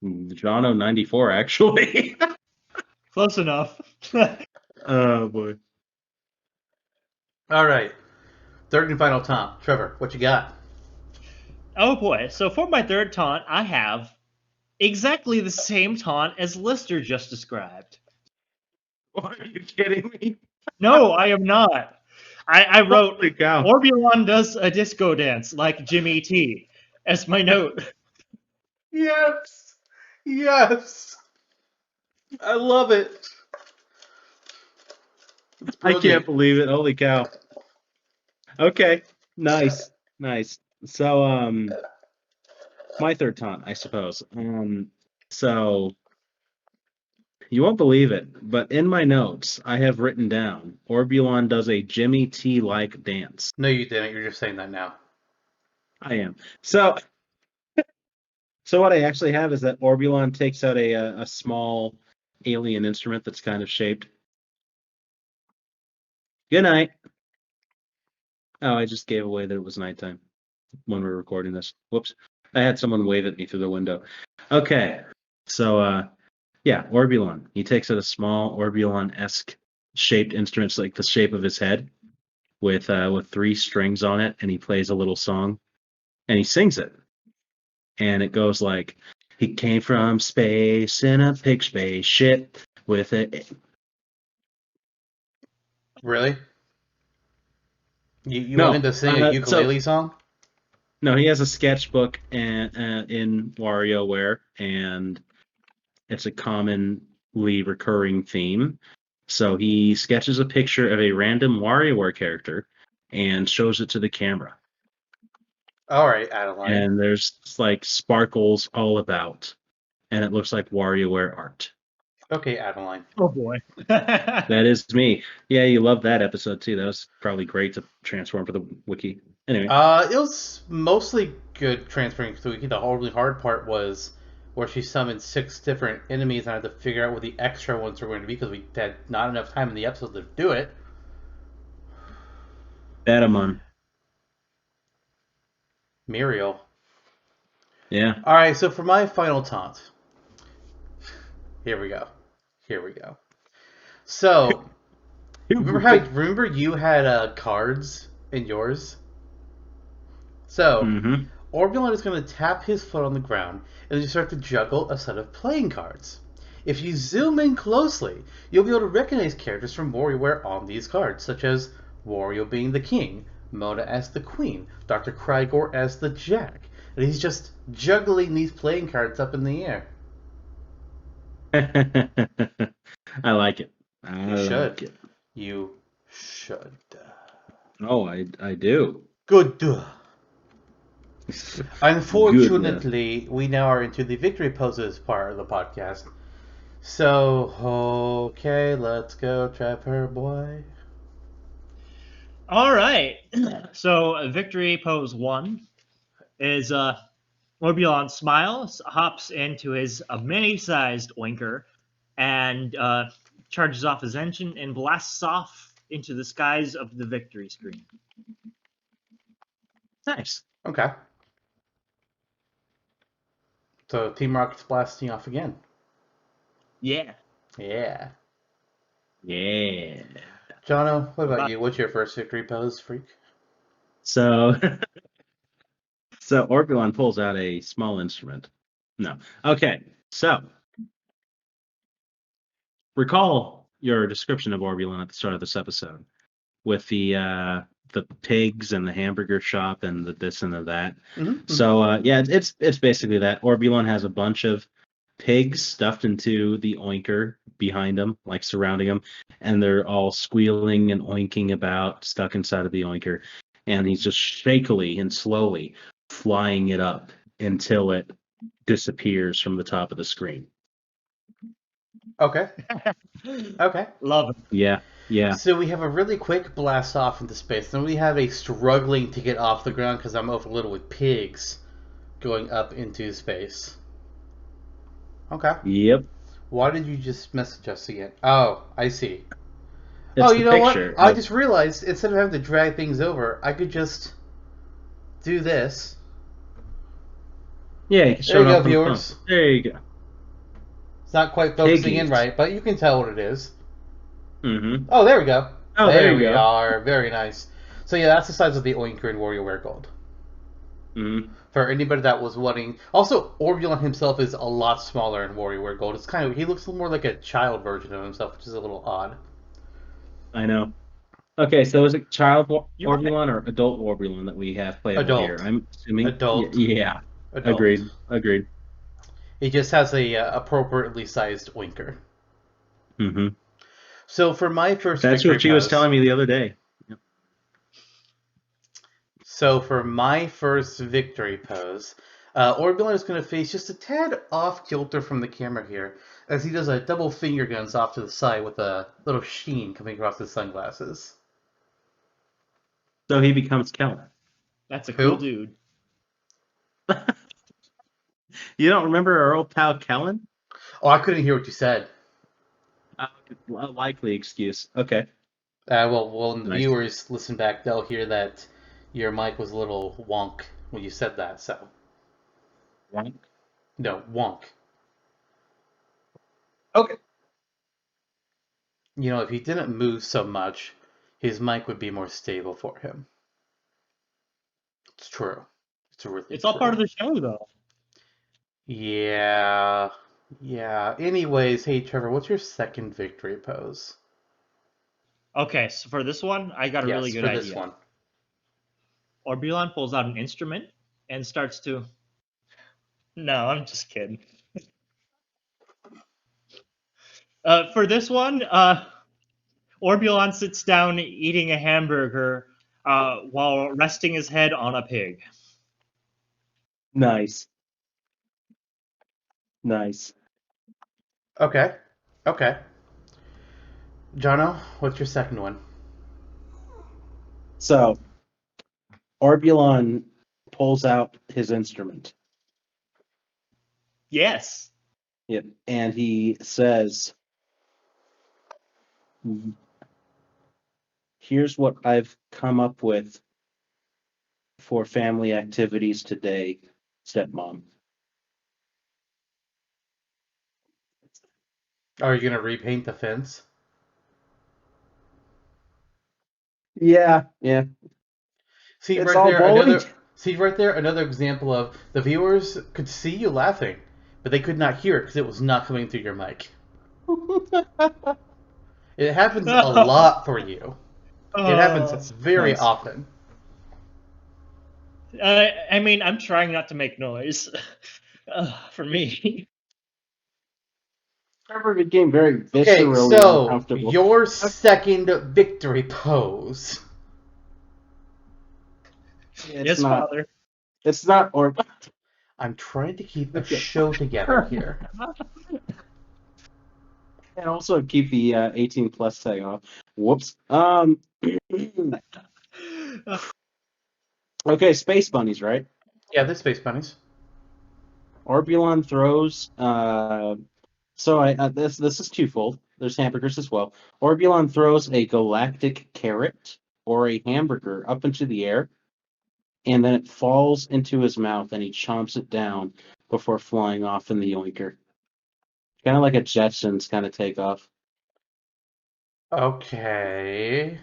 Jonno 94 actually. Close enough. Oh boy. All right, third and final taunt. Trevor, what you got? Oh boy. So for my third taunt, I have exactly the same taunt as Lister just described. Are you kidding me? No, I am not. I wrote Holy cow. Orbulon does a disco dance like Jimmy T as my note. Yes, yes, I love it. It's I can't brilliant. believe it. Holy cow. Okay. Nice. Nice. So my third taunt, I suppose. So you won't believe it, but in my notes I have written down Orbulon does a Jimmy T like dance. No, you didn't. You're just saying that now. I am. So what I actually have is that Orbulon takes out a small alien instrument that's kind of shaped. Good night. Oh, I just gave away that it was nighttime when we were recording this. Whoops. I had someone wave at me through the window. Okay. So yeah, Orbulon. He takes out a small Orbulon-esque shaped instrument, it's like the shape of his head, with 3 strings on it, and he plays a little song, and he sings it, and it goes like, "He came from space in a pig spaceship with a." Really? You want him No, to sing a ukulele song? no, he has a sketchbook in WarioWare, and it's a commonly recurring theme. So he sketches a picture of a random WarioWare character and shows it to the camera. All right, Adeline. And there's like sparkles all about, and it looks like WarioWare art. Okay, Adeline. Oh boy. That is me. Yeah, you love that episode too. That was probably great to transform for the wiki. Anyway, It was mostly good transferring to the wiki. The horribly hard part was where she summoned 6 different enemies, and I had to figure out what the extra ones were going to be because we had not enough time in the episode to do it. Batamon. Muriel. Yeah. All right, so for my final taunt, here we go. Here we go. So, remember you had cards in yours? So, Mm-hmm. Orbulon is going to tap his foot on the ground and you start to juggle a set of playing cards. If you zoom in closely, you'll be able to recognize characters from WarioWare on these cards, such as Wario being the king, Mona as the queen, Dr. Krygor as the jack, and he's just juggling these playing cards up in the air. I like it. You should. You should. Oh, I do. Good. Unfortunately, we now are into the victory poses part of the podcast. So, okay, let's go, Trevor boy. All right. So victory pose 1 is Orbulon smiles, hops into his mini-sized oinker, and charges off his engine and blasts off into the skies of the victory screen. Nice. Okay. So Team Rocket's blasting off again. Yeah. Yeah. Yeah. Jonno, what about you? What's your first victory pose, freak? So, so Orbulon pulls out a small instrument. No. Okay. So, recall your description of Orbulon at the start of this episode with the pigs and the hamburger shop and the this and the that. Mm-hmm. So yeah, it's basically that. Orbulon has a bunch of pigs stuffed into the oinker behind him, like surrounding him, and they're all squealing and oinking about, stuck inside of the oinker, and he's just shakily and slowly flying it up until it disappears from the top of the screen. Okay. Okay. Love it. Yeah. Yeah. So we have a really quick blast off into space. Then we have a struggling to get off the ground because I'm overloaded with pigs going up into space. Okay. Yep. Why did you just message us again? Oh, I see. It's You the know what? picture I of- just realized instead of having to drag things over, I could just do this. Yeah, you can There show you it go, off on the viewers. phone. There you go. It's not quite focusing in Piggies. right, but you can tell what it is. Mm-hmm. Oh, there we go. Oh, there you we go. are. Very nice. So yeah, that's the size of the Oinker in WarioWare Gold. Mm-hmm. For anybody that was wanting. Also, Orbulon himself is a lot smaller in WarioWare Gold. It's kind of he looks more like a child version of himself, which is a little odd. I know. Okay, so is it child You're right. Orbulon or adult Orbulon that we have playable Adult. here? I'm assuming. Adult. Yeah. Adult. Agreed. He just has a appropriately sized Oinker. Mm-hmm. So for my first That's victory what she was pose- telling me the other day. Yep. So for my first victory pose, Orbulon is going to face just a tad off kilter from the camera here, as he does a double finger guns off to the side with a little sheen coming across his sunglasses. So he becomes Kellen. That's a Who? cool dude. You don't remember our old pal Kellen? Oh, I couldn't hear what you said. A likely excuse. Okay. Well, when the Nice. viewers listen back, they'll hear that your mic was a little wonk when you said that, so. Wonk. No, wonk. Okay. You know, if he didn't move so much, his mic would be more stable for him. It's true. It's really It's all true. part of the show, though. Yeah. Yeah. Anyways, hey Trevor, what's your second victory pose? Okay, so for this one, I got a really good for idea. this one. Orbulon pulls out an instrument and starts to. No, I'm just kidding. For this one, Orbulon sits down eating a hamburger while resting his head on a pig. Nice. Okay. Okay. Jonno, what's your second one? So Orbulon pulls out his instrument. Yes. Yep. And he says, here's what I've come up with for family activities today, stepmom. Are you gonna repaint the fence? Yeah. See It's right all there, bowling. another example of the viewers could see you laughing, but they could not hear it because it was not coming through your mic. It happens a lot for you. It happens very Nice. often. I mean, I'm trying not to make noise. For me. Trevor became very Okay, viscerally so uncomfortable. your second victory pose. Yes, Father. It's not Orb. I'm trying to keep a Okay. show together here. And also keep the 18 plus tag off. Whoops. Okay, space bunnies, right? Yeah, they're space bunnies. Orbulon throws. So this is twofold. There's hamburgers as well. Orbulon throws a galactic carrot or a hamburger up into the air, and then it falls into his mouth, and he chomps it down before flying off in the yoinker. Kind of like a Jetsons kind of takeoff. Okay.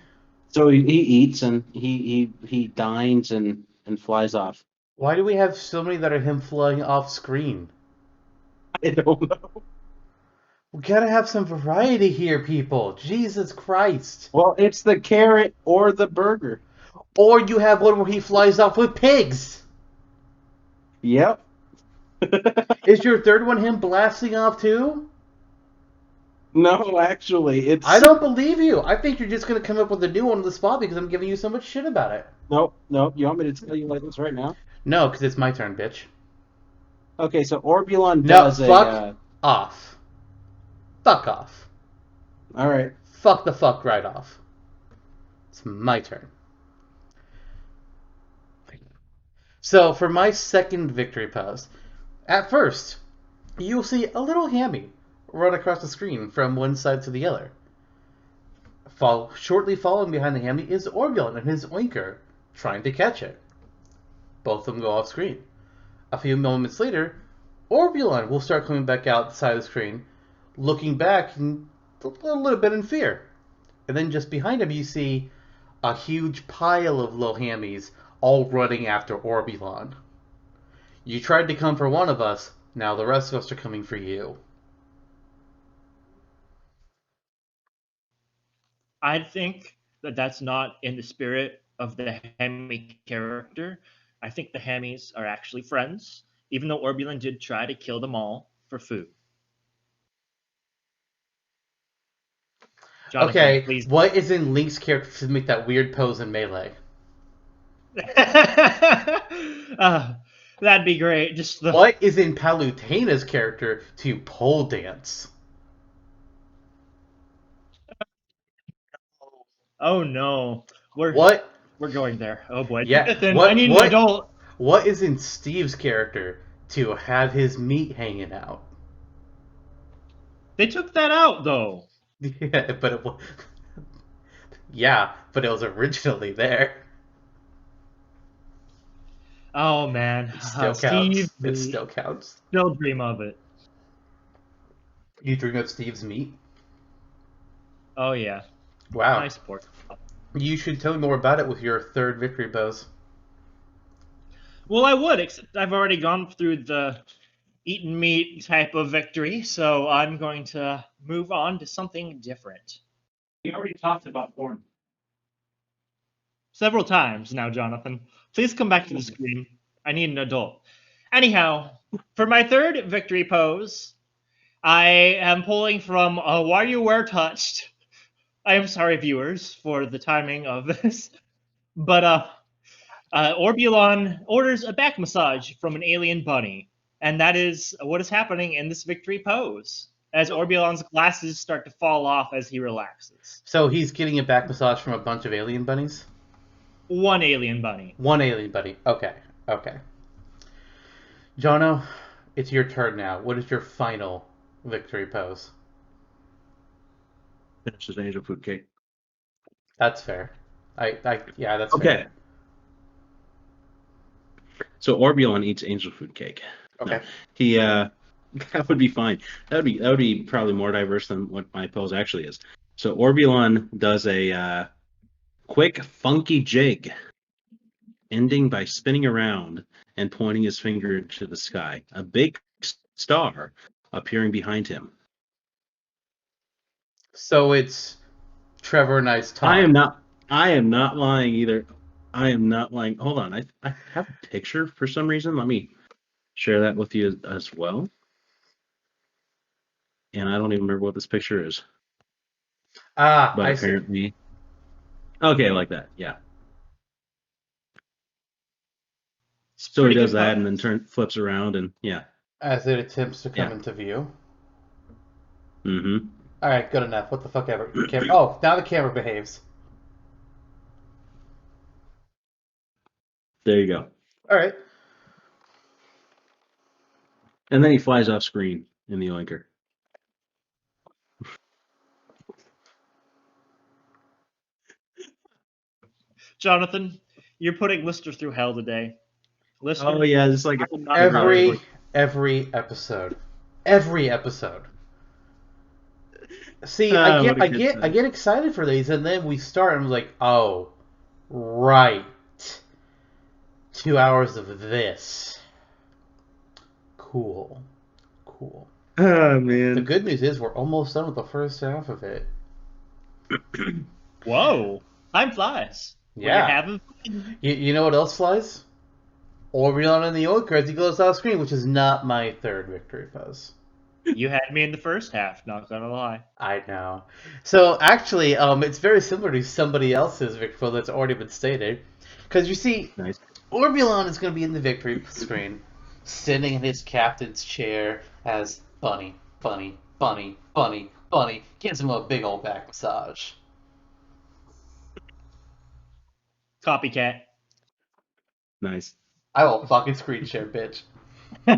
So he eats and he dines and flies off. Why do we have so many that are him flying off screen? I don't know. We gotta have some variety here, people. Jesus Christ. Well, it's the carrot or the burger. Or you have one where he flies off with pigs. Yep. Is your third one him blasting off too? No, actually, it's I don't believe you. I think you're just gonna come up with a new one on the spot because I'm giving you so much shit about it. Nope. You want me to tell you like this right now? No, because it's my turn, bitch. Okay, so Orbulon No, does fuck off. Fuck off. All right. Fuck the fuck right off. It's my turn. So for my second victory pose, at first, you'll see a little hammy run across the screen from one side to the other. Shortly following behind the hammy is Orbulon and his oinker trying to catch it. Both of them go off screen. A few moments later, Orbulon will start coming back out the side of the screen, looking back and a little bit in fear. And then just behind him you see a huge pile of little hammies all running after Orbulon. You tried to come for one of us, now the rest of us are coming for you. I think that that's not in the spirit of the Hemi character. I think the Hemis are actually friends, even though Orbulon did try to kill them all for food. Jonathan, Okay, please. what is in Link's character to make that weird pose in Melee? That'd be great. Just the What is in Palutena's character to pole dance? oh no, What? we're going there. Oh boy, Yeah. Jonathan, I need an adult. What is in Steve's character to have his meat hanging out? They took that out though. Yeah, but it was. Yeah, but it was originally there. Oh man, It still Steve, counts. It still counts. still dream of it. You dream of Steve's meat? Oh yeah, Wow. nice pork. You should tell me more about it with your third victory pose. Well, I would, except I've already gone through the eaten meat type of victory, so I'm going to move on to something different. We already talked about porn. Several times now, Jonathan. Please come back to the screen. I need an adult. Anyhow, for my third victory pose, I am pulling from Why You Were Touched. I am sorry, viewers, for the timing of this. But Orbulon orders a back massage from an alien bunny. And that is what is happening in this victory pose, as Orbulon's glasses start to fall off as he relaxes. So he's getting a back massage from a bunch of alien bunnies? One alien bunny. One alien bunny. Okay. Okay. Jonno, it's your turn now. What is your final victory pose? Finish his angel food cake. That's fair. Yeah, that's Okay. fair. So Orbulon eats angel food cake. Okay. No, he that would be fine. That would be probably more diverse than what my pose actually is. So Orbulon does a quick funky jig, ending by spinning around and pointing his finger to the sky. A big star appearing behind him. So it's Trevor and I's talk. I am not lying either. I am not lying. Hold on. I have a picture for some reason. Let me share that with you as well. And I don't even remember what this picture is. Ah, But I see. apparently. Okay, like that. Yeah. So he does that and then flips around and yeah. As it attempts to come Yeah. into view. Mm-hmm. Alright, good enough. What the fuck ever. Oh, now the camera behaves. There you go. All right. And then he flies off screen in the oinker. Jonathan, you're putting Lister through hell today. Lister, Oh yeah, it's like I will not allow it. Every episode. Every episode. See, what a good I get excited for these, and then we start, and I'm like, oh, right, 2 hours of this. Cool. Oh man. The good news is we're almost done with the first half of it. Whoa, time flies. When Yeah. you're having fun. You know what else flies? Orbulon and the Oinker as he goes off screen, which is not my third victory pose. You had me in the first half, not gonna lie. I know. So actually, it's very similar to somebody else's victory pose that's already been stated. Because you see, Nice. Orbulon is going to be in the victory screen, sitting in his captain's chair as Bunny gives him a big old back massage. Copycat. Nice. I will fucking screen share, bitch. I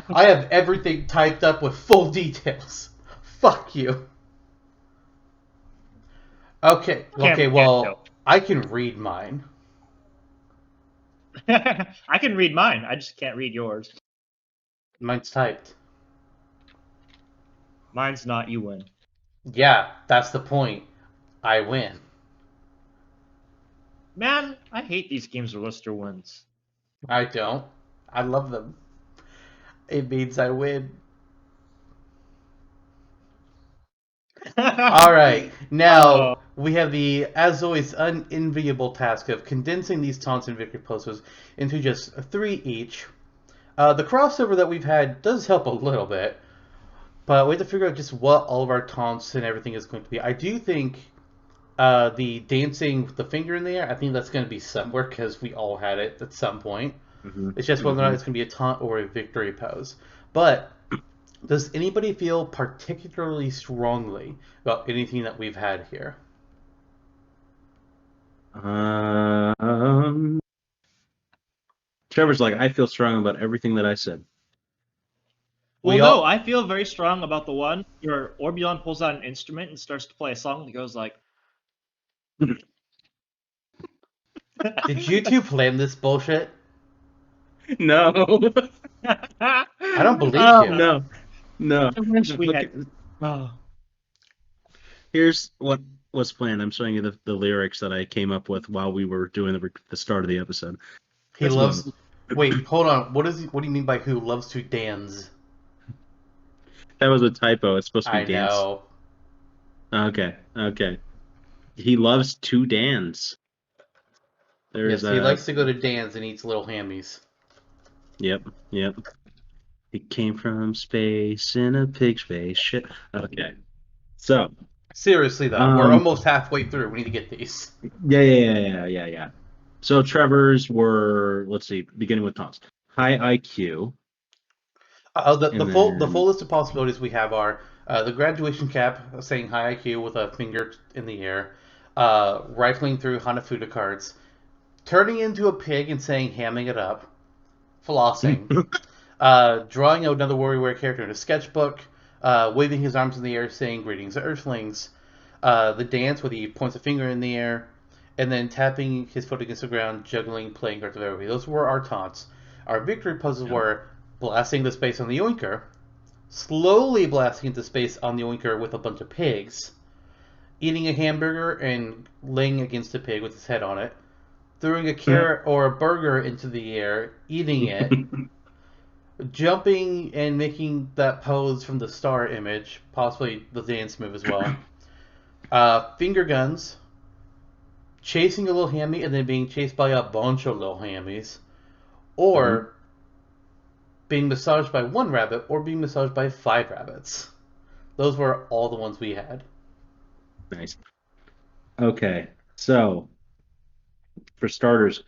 I have everything typed up with full details. Fuck you. Okay, well, I can read mine. I can read mine. I just can't read yours. Mine's typed. Mine's not. You win. Yeah, that's the point. I win. Man, I hate these games where Lister wins. I don't. I love them. It means I win. All right, now we have the, as always, unenviable task of condensing these taunts and victory poses into just 3 each. The crossover that we've had does help a little bit, but we have to figure out just what all of our taunts and everything is going to be. I do think the dancing with the finger in the air, I think that's going to be somewhere because we all had it at some point. Mm-hmm. It's just whether or not it's going to be a taunt or a victory pose. But does anybody feel particularly strongly about anything that we've had here? Trevor's like, I feel strong about everything that I said. Well, I feel very strong about the one where Orbulon pulls out an instrument and starts to play a song that goes like... Did you two plan this bullshit? No. I don't believe you. No. I wish we had... Oh. Here's what was planned. I'm showing you the lyrics that I came up with while we were doing the start of the episode. He loves... Wait, hold on. What do you mean by who loves to dance? That was a typo. It's supposed to be dance. I know. Okay. He loves to dance. Yes, he likes to go to dance and eats little hammies. Yep. He came from space in a pig spaceship. Okay. So. Seriously, though, we're almost halfway through. We need to get these. Yeah. So Trevor's were, let's see, beginning with taunts. High IQ. The full list of possibilities we have are the graduation cap saying high IQ with a finger in the air, rifling through Hanafuda cards, turning into a pig and saying hamming it up, flossing, drawing out another WarioWare character in a sketchbook, waving his arms in the air saying greetings Earthlings, the dance where he points a finger in the air, and then tapping his foot against the ground, juggling, playing cards of everybody. Those were our taunts. Our victory poses were blasting into space on the Oinker, slowly blasting into space on the Oinker with a bunch of pigs, eating a hamburger and laying against a pig with his head on it, throwing a carrot or a burger into the air, eating it, jumping and making that pose from the star image, possibly the dance move as well, finger guns, chasing a little hammy and then being chased by a bunch of little hammies, or being massaged by one rabbit or being massaged by 5 rabbits. Those were all the ones we had. Nice. Okay, so for starters,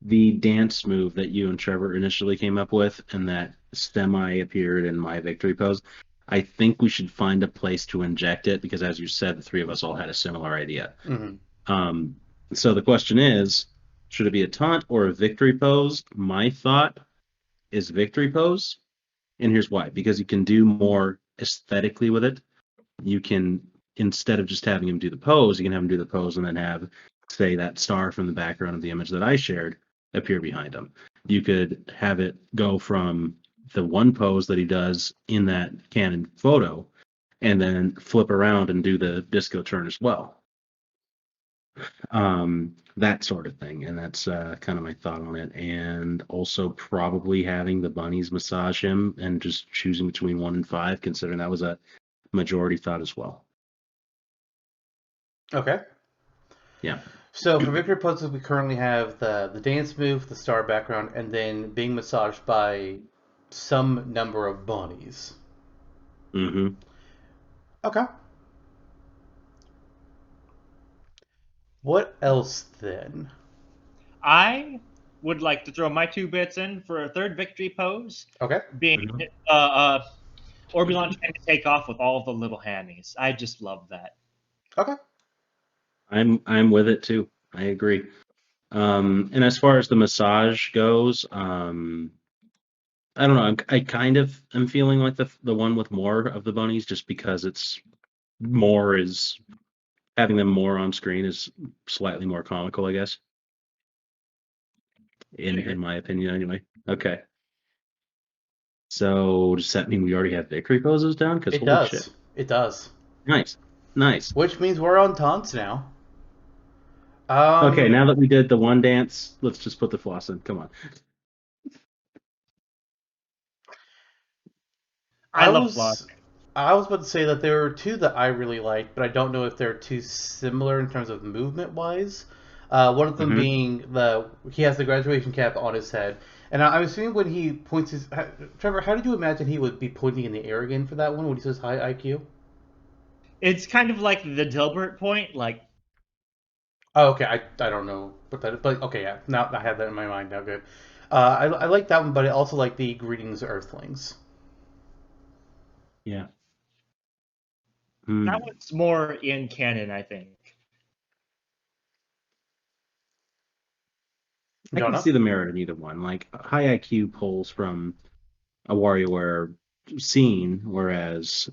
the dance move that you and Trevor initially came up with and that semi appeared in my victory pose, I think we should find a place to inject it because, as you said, the three of us all had a similar idea. Mm-hmm. So the question is, should it be a taunt or a victory pose? My thought is victory pose. And here's why. Because you can do more aesthetically with it. You can, instead of just having him do the pose, you can have him do the pose and then have, say, that star from the background of the image that I shared appear behind him. You could have it go from the one pose that he does in that Canon photo and then flip around and do the disco turn as well. That sort of thing. And that's kind of my thought on it. And also probably having the bunnies massage him and just choosing between 1 and 5, considering that was a majority thought as well. Okay. Yeah. So for victory poses, we currently have the dance move, the star background, and then being massaged by some number of bunnies. Mm-hmm. Okay. What else then? I would like to throw my 2 bits in for a third victory pose, Okay. being Mhm. Orbulon trying to take off with all of the little hammies. I just love that. Okay. I'm with it too. I agree. And as far as the massage goes, I don't know. I kind of am feeling like the one with more of the bunnies, just because it's more is having them more on screen is slightly more comical, I guess. In my opinion, anyway. Okay. So does that mean we already have victory poses down? Because It holy does. shit. It does. Nice. Nice. Which means we're on taunts now. Okay, now that we did the one dance, let's just put the floss in. Come on. I love floss. I was about to say that there were two that I really liked, but I don't know if they're too similar in terms of movement wise. One of them Mm-hmm. being he has the graduation cap on his head, and I'm assuming when he points his Trevor, how did you imagine he would be pointing in the air again for that one when he says high IQ? It's kind of like the Dilbert point, like Oh, okay, I don't know, but okay, yeah, now I have that in my mind now. Good. I like that one, but I also like the greetings Earthlings. Yeah. that Mm. one's more in canon, I think. I can Jonno? see the merit in either one. Like high IQ pulls from a WarioWare scene, whereas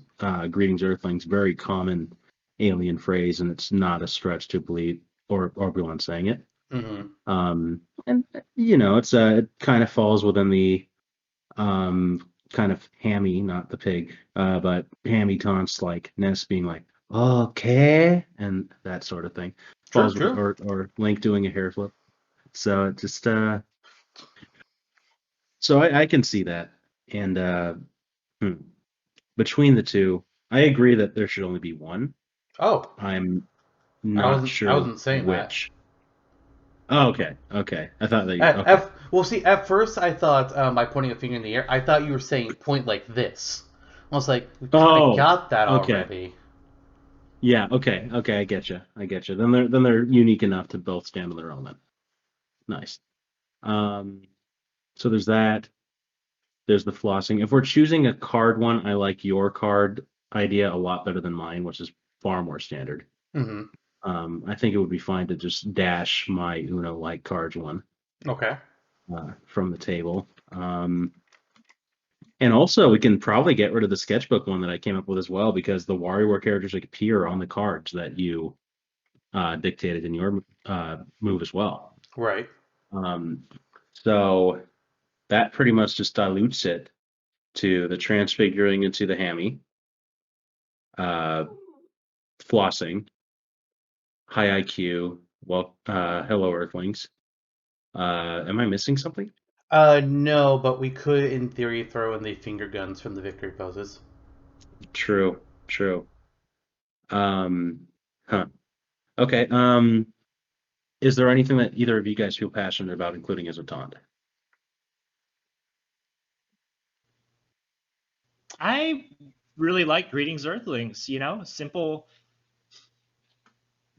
"Greetings, Earthlings" very common alien phrase, and it's not a stretch to believe or Orbulon saying it. Mm-hmm. And it kind of falls within the kind of hammy, not the pig, but hammy taunts like Ness being like okay and that sort of thing. True, Falls true. or Link doing a hair flip. So it just so I can see that. And hmm, between the two, I agree that there should only be one. Oh, I'm I not wasn't. I sure wasn't saying that. which. Oh, okay, okay. I thought that you okay. Well, see, at first I thought by pointing a finger in the air, I thought you were saying point like this. I was like, we kind of Oh, got that okay. already. Yeah, okay, okay. I get you. I get you. Then they're unique enough to both stand on their own. Then nice. Um, so there's that. There's the flossing. If we're choosing a card one, I like your card idea a lot better than mine, which is far more standard. Mm-hmm. I think it would be fine to just dash my Uno like cards one Okay. from the table. And also, we can probably get rid of the sketchbook one that I came up with as well, because the WarioWare characters appear on the cards that you dictated in your move as well. Right. Um, so that pretty much just dilutes it to the transfiguring into the hammy, uh, flossing, high IQ. Well, hello, Earthlings. Am I missing something? No, but we could, in theory, throw in the finger guns from the victory poses. True, true. Um, huh. Okay. Is there anything that either of you guys feel passionate about including as a taunt? I really like greetings Earthlings, simple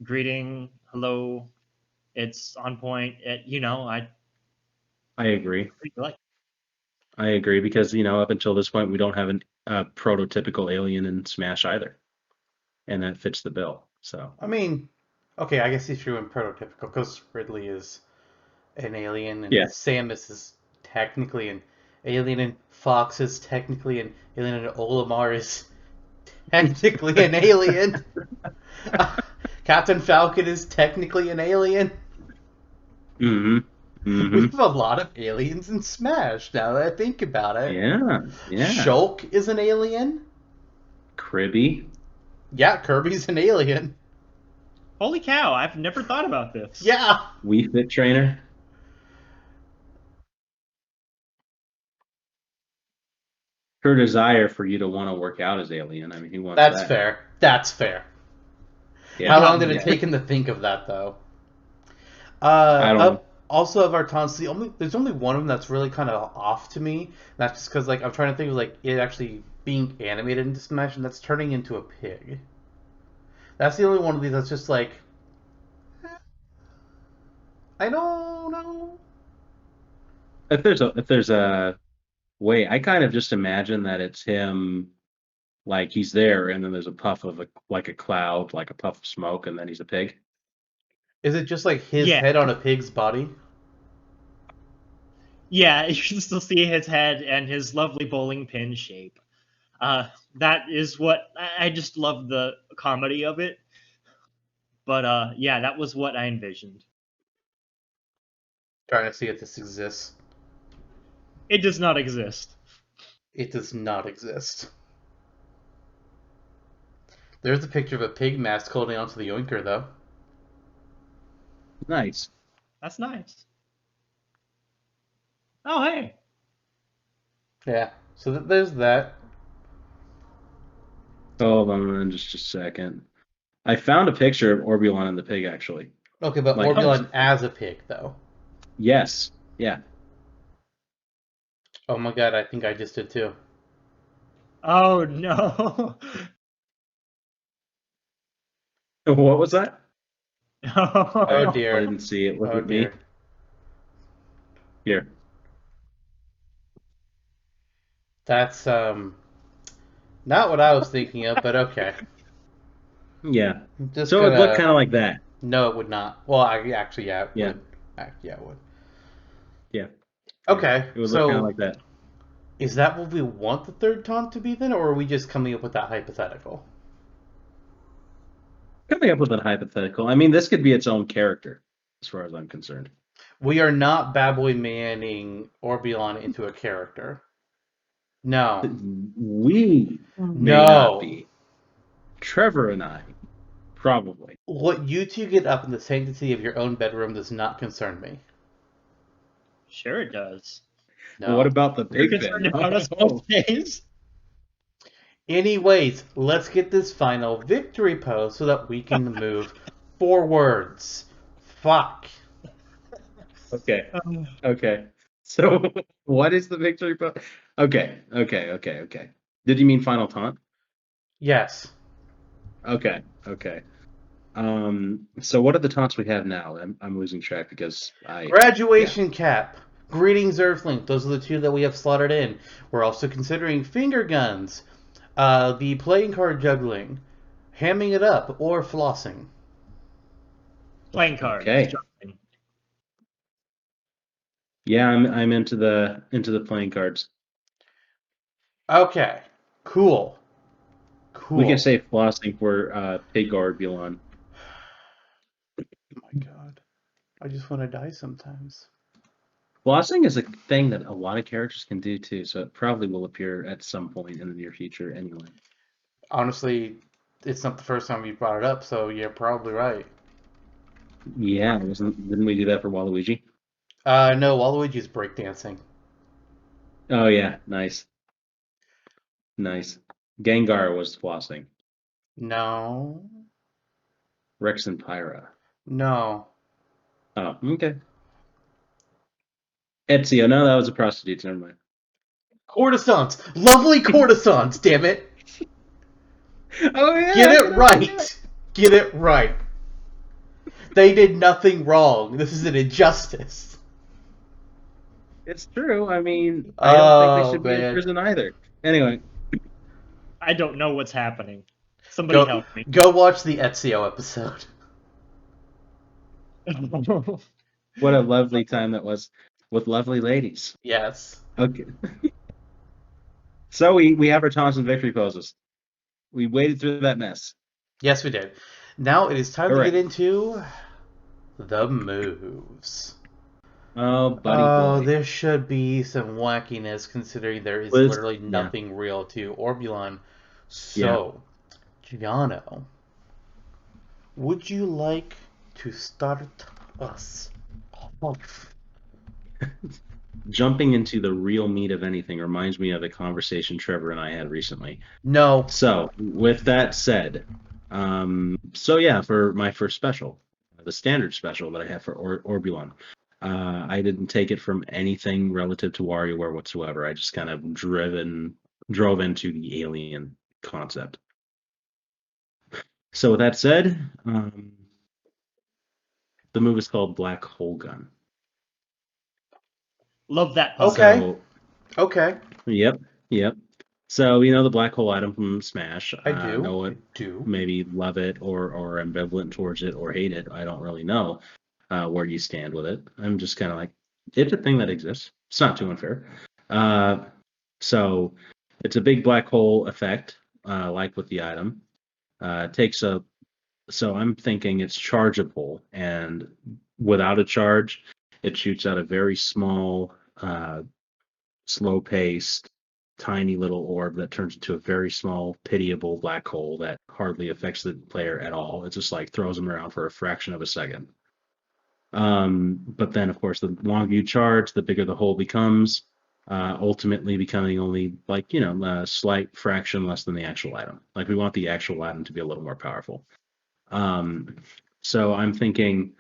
greeting, hello, it's on point. I I agree. really like. I agree because up until this point we don't have a prototypical alien in Smash either, and that fits the bill. So I mean, Okay, I guess he's true in prototypical because Ridley is an alien and Yeah. Samus is technically an alien and Fox is technically an alien and Olimar is technically an alien. Captain Falcon is technically an alien. Mm-hmm. We Mm-hmm. have a lot of aliens in Smash now that I think about it. Yeah. Yeah. Shulk is an alien. Kribby. Yeah, Kirby's an alien. Holy cow! I've never thought about this. Yeah. Wii Fit Trainer. Her desire for you to want to work out as alien. I mean, who wants That's that? fair. That's fair. Yeah. How long did it Yeah. take him to think of that, though? I don't know. Also of our taunts, there's only one of them that's really kind of off to me. That's just because like I'm trying to think of like it actually being animated into Smash, and that's turning into a pig. That's the only one of these that's just like I don't know. If there's a way, I kind of just imagine that it's him, like he's there, and then there's a puff of a cloud, like a puff of smoke, and then he's a pig. Is it just like his Yeah. head on a pig's body? Yeah, you can still see his head and his lovely bowling pin shape. That is what I just love the comedy of it. But yeah, that was what I envisioned. Trying to see if this exists. It does not exist. It does not exist. There's a picture of a pig mask holding onto the oinker, though. Nice. That's nice. Oh, hey. Yeah. So there's that. Hold on just a second. I found a picture of Orbulon and the pig, actually. Okay, but Like- Orbulon as a pig, though. Yes. Yeah. Oh my god, I think I just did too. Oh, no. What was that? Oh I dear. didn't see it. Look Oh at me. dear. Here. That's not what I was thinking of, but okay. Yeah. Just So it looked kind of like that. No, it would not. Well, actually, yeah, it Yeah. would. Yeah, it would. Yeah. Okay, It would look kind of so like that. is that what we want the third taunt to be then, or are we just coming up with that hypothetical? Coming up with a hypothetical. I mean, this could be its own character, as far as I'm concerned. We are not Bad Boy Manning Orbulon into a character. No. We may No. not be. Trevor and I, probably. What you two get up in the sanctity of your own bedroom does not concern me. Sure it does. No. What about the You're big concerned Ben? about us both days. Anyways, let's get this final victory pose so that we can move forwards. Fuck. Okay. Okay. So, what is the victory pose? Okay. Did you mean final taunt? Yes. Okay. So what are the taunts we have now? I'm losing track because Graduation cap. Greetings, Earthling. Those are the two that we have slotted in. We're also considering finger guns, the playing card juggling, hamming it up, or flossing. Playing cards. Okay. Jumping. Yeah, I'm into the playing cards. Okay. Cool. We can say flossing for pig Orbulon. Oh my god. I just want to die sometimes. Flossing is a thing that a lot of characters can do too, so it probably will appear at some point in the near future anyway. Honestly, it's not the first time you brought it up, so you're probably right. Yeah, didn't we do that for Waluigi? No, Waluigi's breakdancing. Oh yeah, nice. Gengar was flossing. No. Rex and Pyra. No. Oh, okay. Ezio, no, that was a prostitute. Never mind. Courtesans! Lovely courtesans, damn it! Oh yeah. Get it right! Get it right. They did nothing wrong. This is an injustice. It's true. I mean, I don't think they should be man. in prison either. Anyway, I don't know what's happening. Somebody help me. Go watch the Ezio episode. What a lovely time that was with lovely ladies. Yes. Okay. So we have our Thompson victory poses. We waded through that mess. Yes, we did. Now it is time All to right. get into the moves. Oh, buddy Oh, boy. there should be some wackiness considering there is Liz, literally yeah, nothing real to Orbulon. yeah. So, Giano, would you like to start us off? Jumping into the real meat of anything reminds me of a conversation Trevor and I had recently. No. So, with that said, so yeah, for my first special, the standard special that I have for Orbulon, I didn't take it from anything relative to WarioWare whatsoever. I just kind of drove into the alien concept. So with that said, the move is called Black Hole Gun. Love that pun. Okay. So, Okay. yep, yep. So you know the black hole item from Smash. I do. Know I it, do. maybe love it or ambivalent towards it or hate it. I don't really know where you stand with it. I'm just kind of like, it's a thing that exists. It's not too unfair. So it's a big black hole effect, like with the item. Takes a So I'm thinking it's chargeable, and without a charge, it shoots out a very small, slow-paced, tiny little orb that turns into a very small, pitiable black hole that hardly affects the player at all. It just like throws them around for a fraction of a second. But then, of course, the longer you charge, the bigger the hole becomes, ultimately becoming only like, a slight fraction less than the actual item. Like we want the actual item to be a little more powerful. So I'm thinking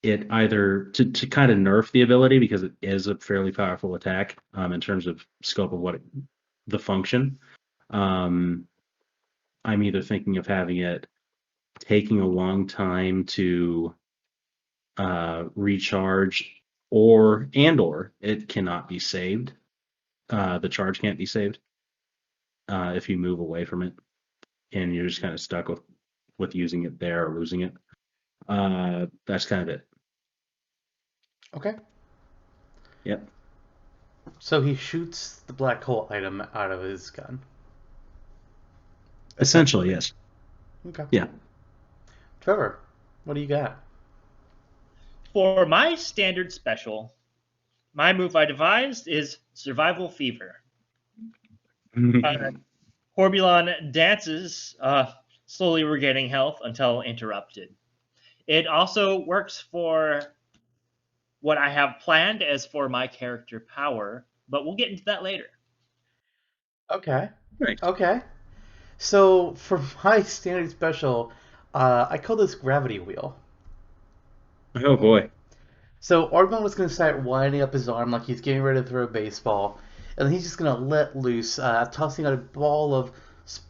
it either to kind of nerf the ability because it is a fairly powerful attack in terms of scope of the function. Um, I'm either thinking of having it taking a long time to recharge, or it cannot be saved. The charge can't be saved if you move away from it, and you're just kind of stuck with using it there or losing it. That's kind of it. Okay. Yep. So he shoots the black hole item out of his gun. Essentially, yes. Okay. Yeah. Trevor, what do you got? For my standard special, my move I devised is Survival Fever. Orbulon dances, slowly regaining health until interrupted. It also works for what I have planned as for my character power, but we'll get into that later. Okay. Right. Okay. So for my standard special, I call this gravity wheel. Oh boy. So Orbulon was going to start winding up his arm like he's getting ready to throw a baseball, and then he's just going to let loose, tossing out a ball of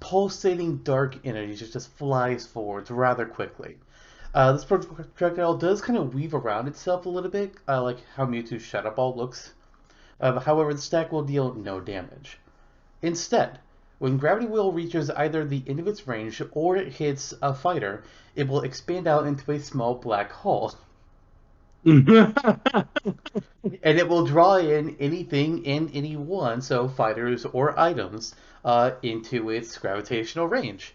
pulsating dark energy that just flies forwards rather quickly. This projectile does kind of weave around itself a little bit, like how Mewtwo's Shadow Ball looks. However, the stack will deal no damage. Instead, when Gravity Wheel reaches either the end of its range or it hits a fighter, it will expand out into a small black hole. And it will draw in anything and anyone, so fighters or items, into its gravitational range.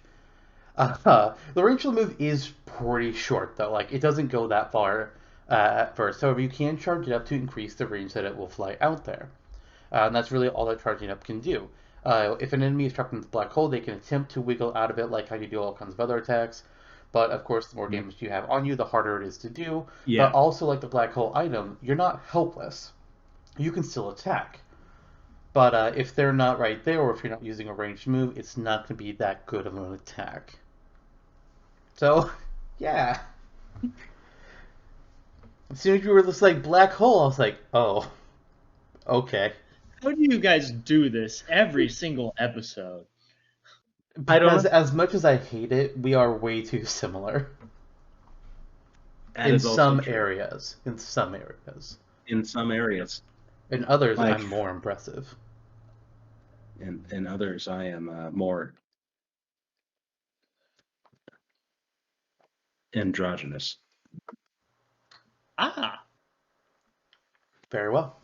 The range of the move is pretty short, though. Like, it doesn't go that far at first. However, you can charge it up to increase the range that it will fly out there. And that's really all that charging up can do. If an enemy is trapped in the black hole, they can attempt to wiggle out of it like how you do all kinds of other attacks. But of course, the more damage you have on you, the harder it is to do. Yeah. But also, like the black hole item, you're not helpless. You can still attack. But if they're not right there, or if you're not using a ranged move, it's not going to be that good of an attack. So, yeah. As soon as you were just like black hole, I was like, oh, okay. How do you guys do this every single episode? Because as much as I hate it, we are way too similar. That In is also some true. areas. In some areas. In some areas. In others, Like- I'm more impressive. In others, I am more androgynous. Ah. Very well.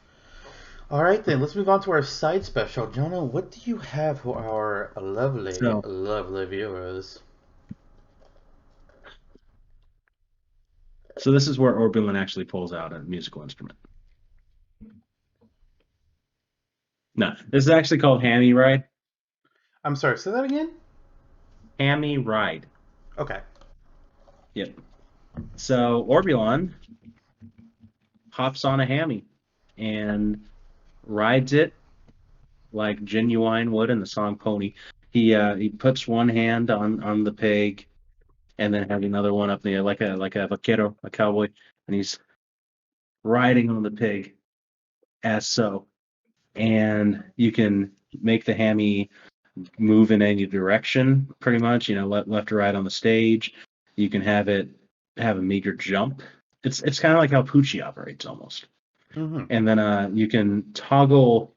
All right, then. Let's move on to our side special. Jonno, what do you have for our lovely, So- lovely viewers? So this is where Orbulon actually pulls out a musical instrument. No, this is actually called Hammy Ride. I'm sorry, say that again? Hammy Ride. Okay. Yep. So Orbulon hops on a hammy and rides it like Genuine would in the song Pony. He puts one hand on the pig and then has another one up there like a vaquero, a cowboy, and he's riding on the pig as so. And you can make the hammy move in any direction, pretty much, left or right on the stage. You can have it have a meager jump. It's kind of like how Poochie operates almost. Mm-hmm. And then you can toggle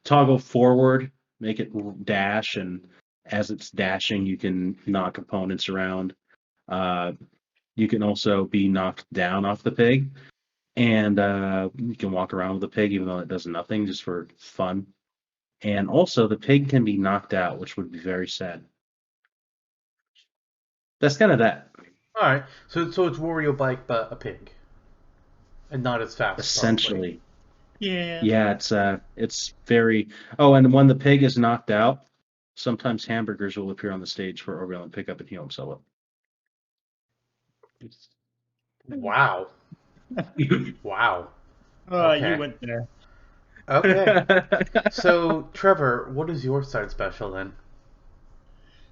forward, make it dash, and as it's dashing, you can knock opponents around. You can also be knocked down off the pig, and you can walk around with the pig even though it does nothing, just for fun. And also, the pig can be knocked out, which would be very sad. That's kind of that. All right. So it's Wario Bike, but a pig, and not as fast. Essentially. Yeah. Yeah, it's very. Oh, and when the pig is knocked out, sometimes hamburgers will appear on the stage for Orbulon to pick up and heal himself up. Wow. Wow. You Okay. went there. Okay. So, Trevor, what is your side special then?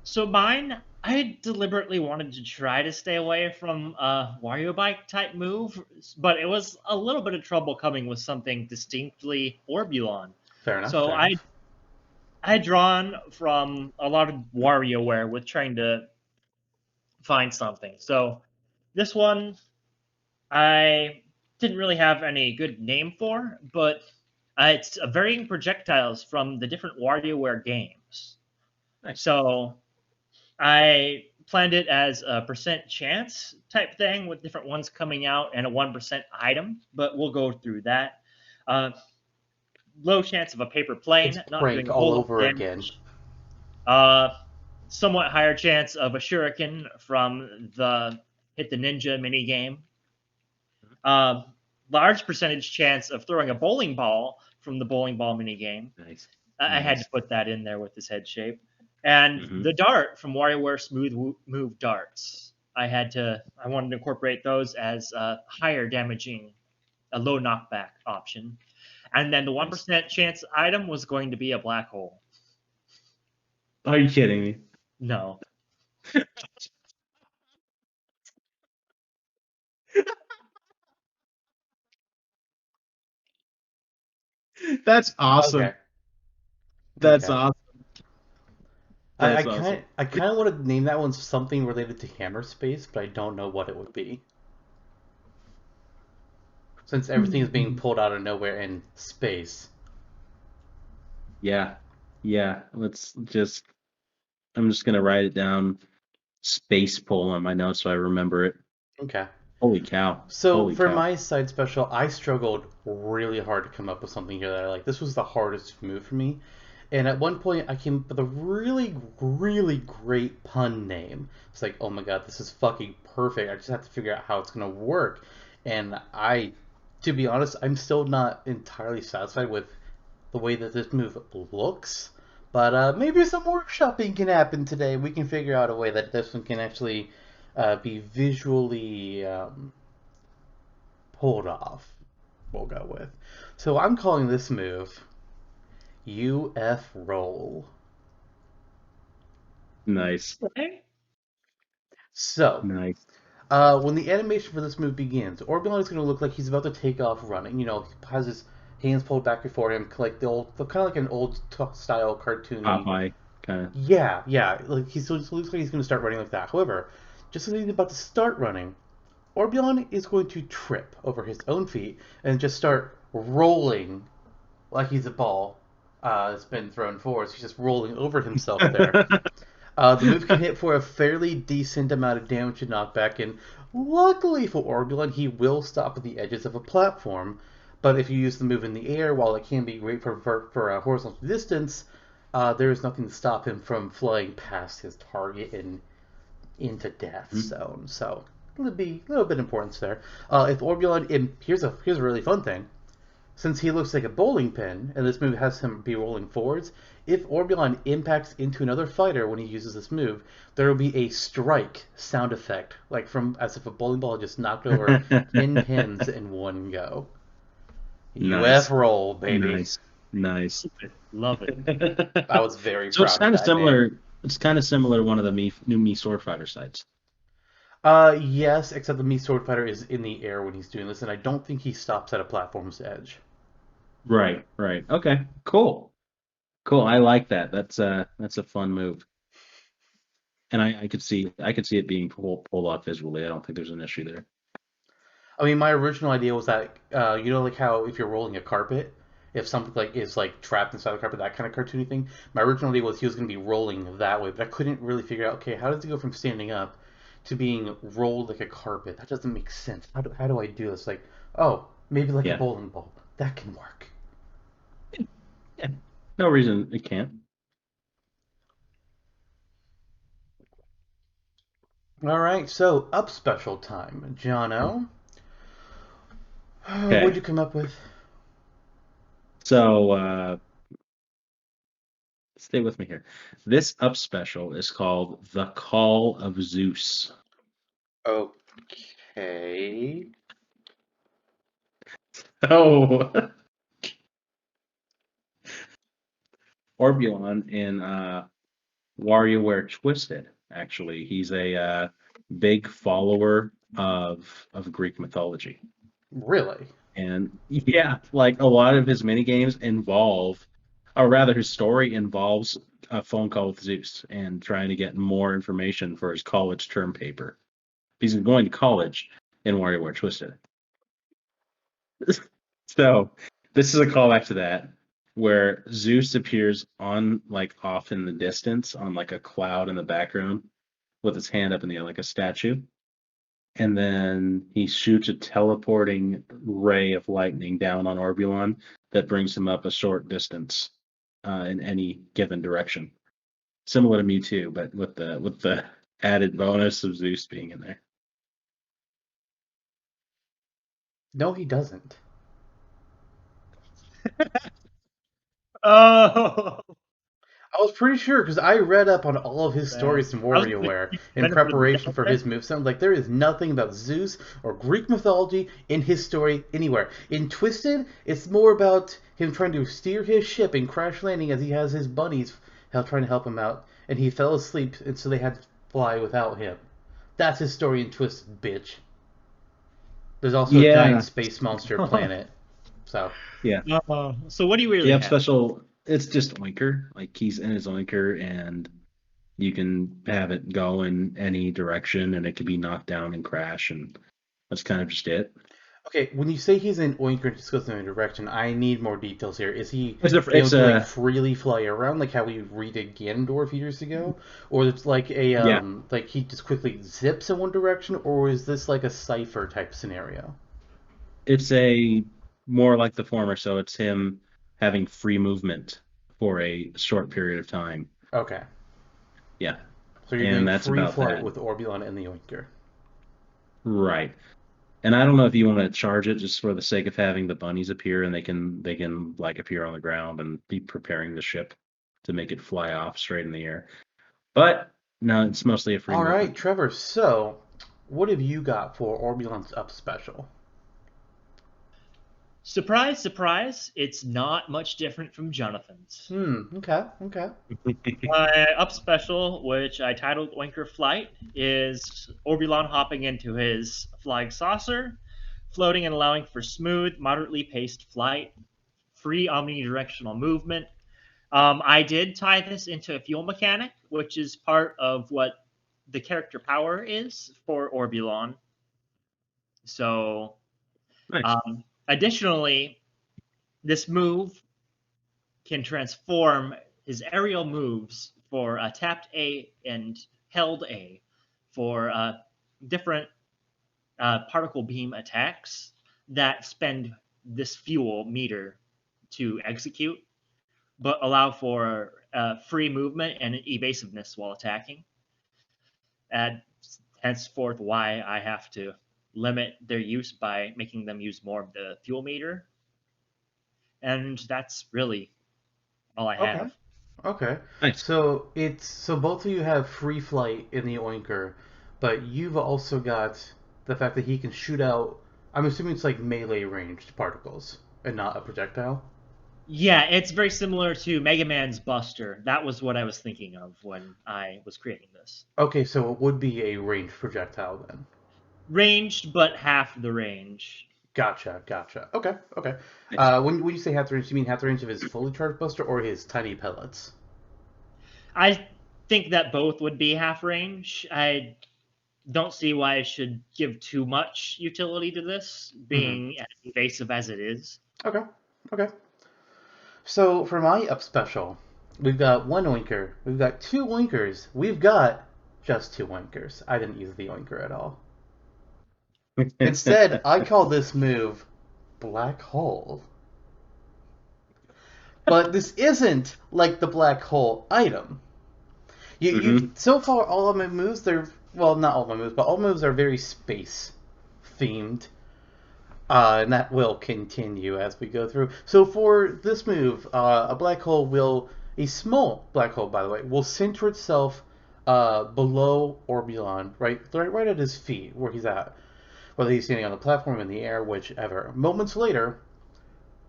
So mine, I deliberately wanted to try to stay away from Wario Bike type move, but it was a little bit of trouble coming with something distinctly Orbulon. Fair enough. So fair I enough. I had drawn from a lot of WarioWare with trying to find something. So this one I didn't really have any good name for, but it's varying projectiles from the different WarioWare games. Nice. So I planned it as a percent chance type thing with different ones coming out and a 1% item, but we'll go through that. Low chance of a paper plane, It's not prank doing a all whole lot of over again. damage. Somewhat higher chance of a shuriken from the Hit the Ninja mini game. Large percentage chance of throwing a bowling ball from the bowling ball mini game. Nice. I had to put that in there with this head shape. And the dart from WarioWare Smooth Move darts. I wanted to incorporate those as a higher damaging, a low knockback option. And then the 1% chance item was going to be a black hole. Are you kidding me? No. That's awesome. Okay. That's Okay. awesome. I That's awesome. kind of want to name that one something related to Hammer Space, but I don't know what it would be. Since everything is being pulled out of nowhere in space. Yeah. I'm just gonna write it down. Space pull on my notes so I remember it. Okay. Holy cow. So Holy for cow. my side special, I struggled really hard to come up with something here that I like. This was the hardest move for me. And at one point, I came up with a really, really great pun name. It's like, oh my god, this is fucking perfect. I just have to figure out how it's going to work. And to be honest, I'm still not entirely satisfied with the way that this move looks. But maybe some workshopping can happen today. We can figure out a way that this one can actually be visually pulled off. We'll go with. So I'm calling this move UF roll. Nice. Okay. So, Nice. when the animation for this move begins, Orbulon is going to look like he's about to take off running. You know, he has his hands pulled back before him, like kind of like an old style cartoony. Popeye kind of. Yeah. Like he looks like he's going to start running like that. However, just as he's about to start running, Orbulon is going to trip over his own feet and just start rolling like he's a ball that's been thrown forward. So he's just rolling over himself there. The move can hit for a fairly decent amount of damage and knockback, and luckily for Orbulon, he will stop at the edges of a platform. But if you use the move in the air, while it can be great for a horizontal distance, there is nothing to stop him from flying past his target and into death zone. So a little bit of importance there. If Orbulon, here's a really fun thing. Since he looks like a bowling pin, and this move has him be rolling forwards, if Orbulon impacts into another fighter when he uses this move, there will be a strike sound effect, like from as if a bowling ball just knocked over 10 pins in one go. Nice. UF roll, baby. Nice. Love it. I was very So proud it's kind of of that, man. similar. It's kind of similar to one of the new Me Sword Fighter sites. Yes, except the Me Sword Fighter is in the air when he's doing this, and I don't think he stops at a platform's edge. Right. Okay. Cool. I like that. That's a fun move. And I could see it being pulled off visually. I don't think there's an issue there. I mean, my original idea was that like how if you're rolling a carpet, if something like is like trapped inside the carpet, that kind of cartoony thing. My original idea was he was going to be rolling that way, but I couldn't really figure out. Okay, how does he go from standing up to being rolled like a carpet? That doesn't make sense. How do I do this? Like, oh, maybe like a bowling ball. That can work. Yeah. No reason it can't. All right, so up special time, Jonno. Okay. What'd you come up with? So stay with me here. This up special is called The Call of Zeus. Okay. Oh. Orbulon in WarioWare Twisted. Actually, he's a big follower of Greek mythology. Really? And yeah, like a lot of his mini games involve, or rather, his story involves a phone call with Zeus and trying to get more information for his college term paper. He's going to college in WarioWare Twisted. So this is a callback to that, where Zeus appears on like off in the distance on like a cloud in the background with his hand up in the air like a statue. And then he shoots a teleporting ray of lightning down on Orbulon that brings him up a short distance in any given direction. Similar to Mewtwo, but with the added bonus of Zeus being in there. No, he doesn't. Oh. I was pretty sure because I read up on all of his stories in WarioWare in preparation for his moveset. Like, there is nothing about Zeus or Greek mythology in his story anywhere. In Twisted, it's more about him trying to steer his ship and crash landing as he has his bunnies trying to help him out, and he fell asleep, and so they had to fly without him. That's his story in Twisted, bitch. There's also a giant space monster planet. So yeah. So what do you really have? have? Special. It's just Oinker. Like he's in his Oinker, and you can have it go in any direction, and it can be knocked down and crash, and that's kind of just it. Okay, when you say he's in Oinker and just goes in a direction, I need more details here. Is he It's to like freely fly around like how we redid Ganondorf years ago, or it's like a like he just quickly zips in one direction, or is this like a Cypher type scenario? It's a more like the former, so it's him having free movement for a short period of time. Okay. Yeah. So you're doing free flight with Orbulon and the Oinker. Right. And I don't know if you want to charge it just for the sake of having the bunnies appear, and they can like appear on the ground and be preparing the ship to make it fly off straight in the air. But no, it's mostly a free movement. All right, Trevor. So, what have you got for Orbulon's up special? Surprise, surprise! It's not much different from Jonathan's. Okay. My up special, which I titled Oinker Flight, is Orbulon hopping into his flying saucer, floating and allowing for smooth, moderately paced flight, free omnidirectional movement. I did tie this into a fuel mechanic, which is part of what the character power is for Orbulon. So, nice. Additionally, this move can transform his aerial moves for tapped A and held A for different particle beam attacks that spend this fuel meter to execute, but allow for free movement and evasiveness while attacking. And henceforth, why I have to limit their use by making them use more of the fuel meter. And that's really all I Okay. have. Okay. Nice. So both of you have free flight in the Oinker, but you've also got the fact that he can shoot out. I'm assuming it's like melee ranged particles and not a projectile. Yeah, it's very similar to Mega Man's Buster. That was what I was thinking of when I was creating this. Okay, so it would be a ranged projectile then. Ranged, but half the range. Gotcha. Okay. Nice. When you say half the range, you mean half the range of his fully charged buster or his tiny pellets? I think that both would be half range. I don't see why I should give too much utility to this, being as evasive as it is. Okay. So for my up special, we've got one oinker, we've got two oinkers, we've got just two oinkers. I didn't use the oinker at all. Instead, I call this move Black Hole. But this isn't like the Black Hole item. You so far all of my moves, not all of my moves, but all moves are very space themed. And that will continue as we go through. So for this move, a small black hole, by the way, will center itself below Orbulon, right at his feet, where he's at. Whether he's standing on the platform, in the air, whichever. Moments later,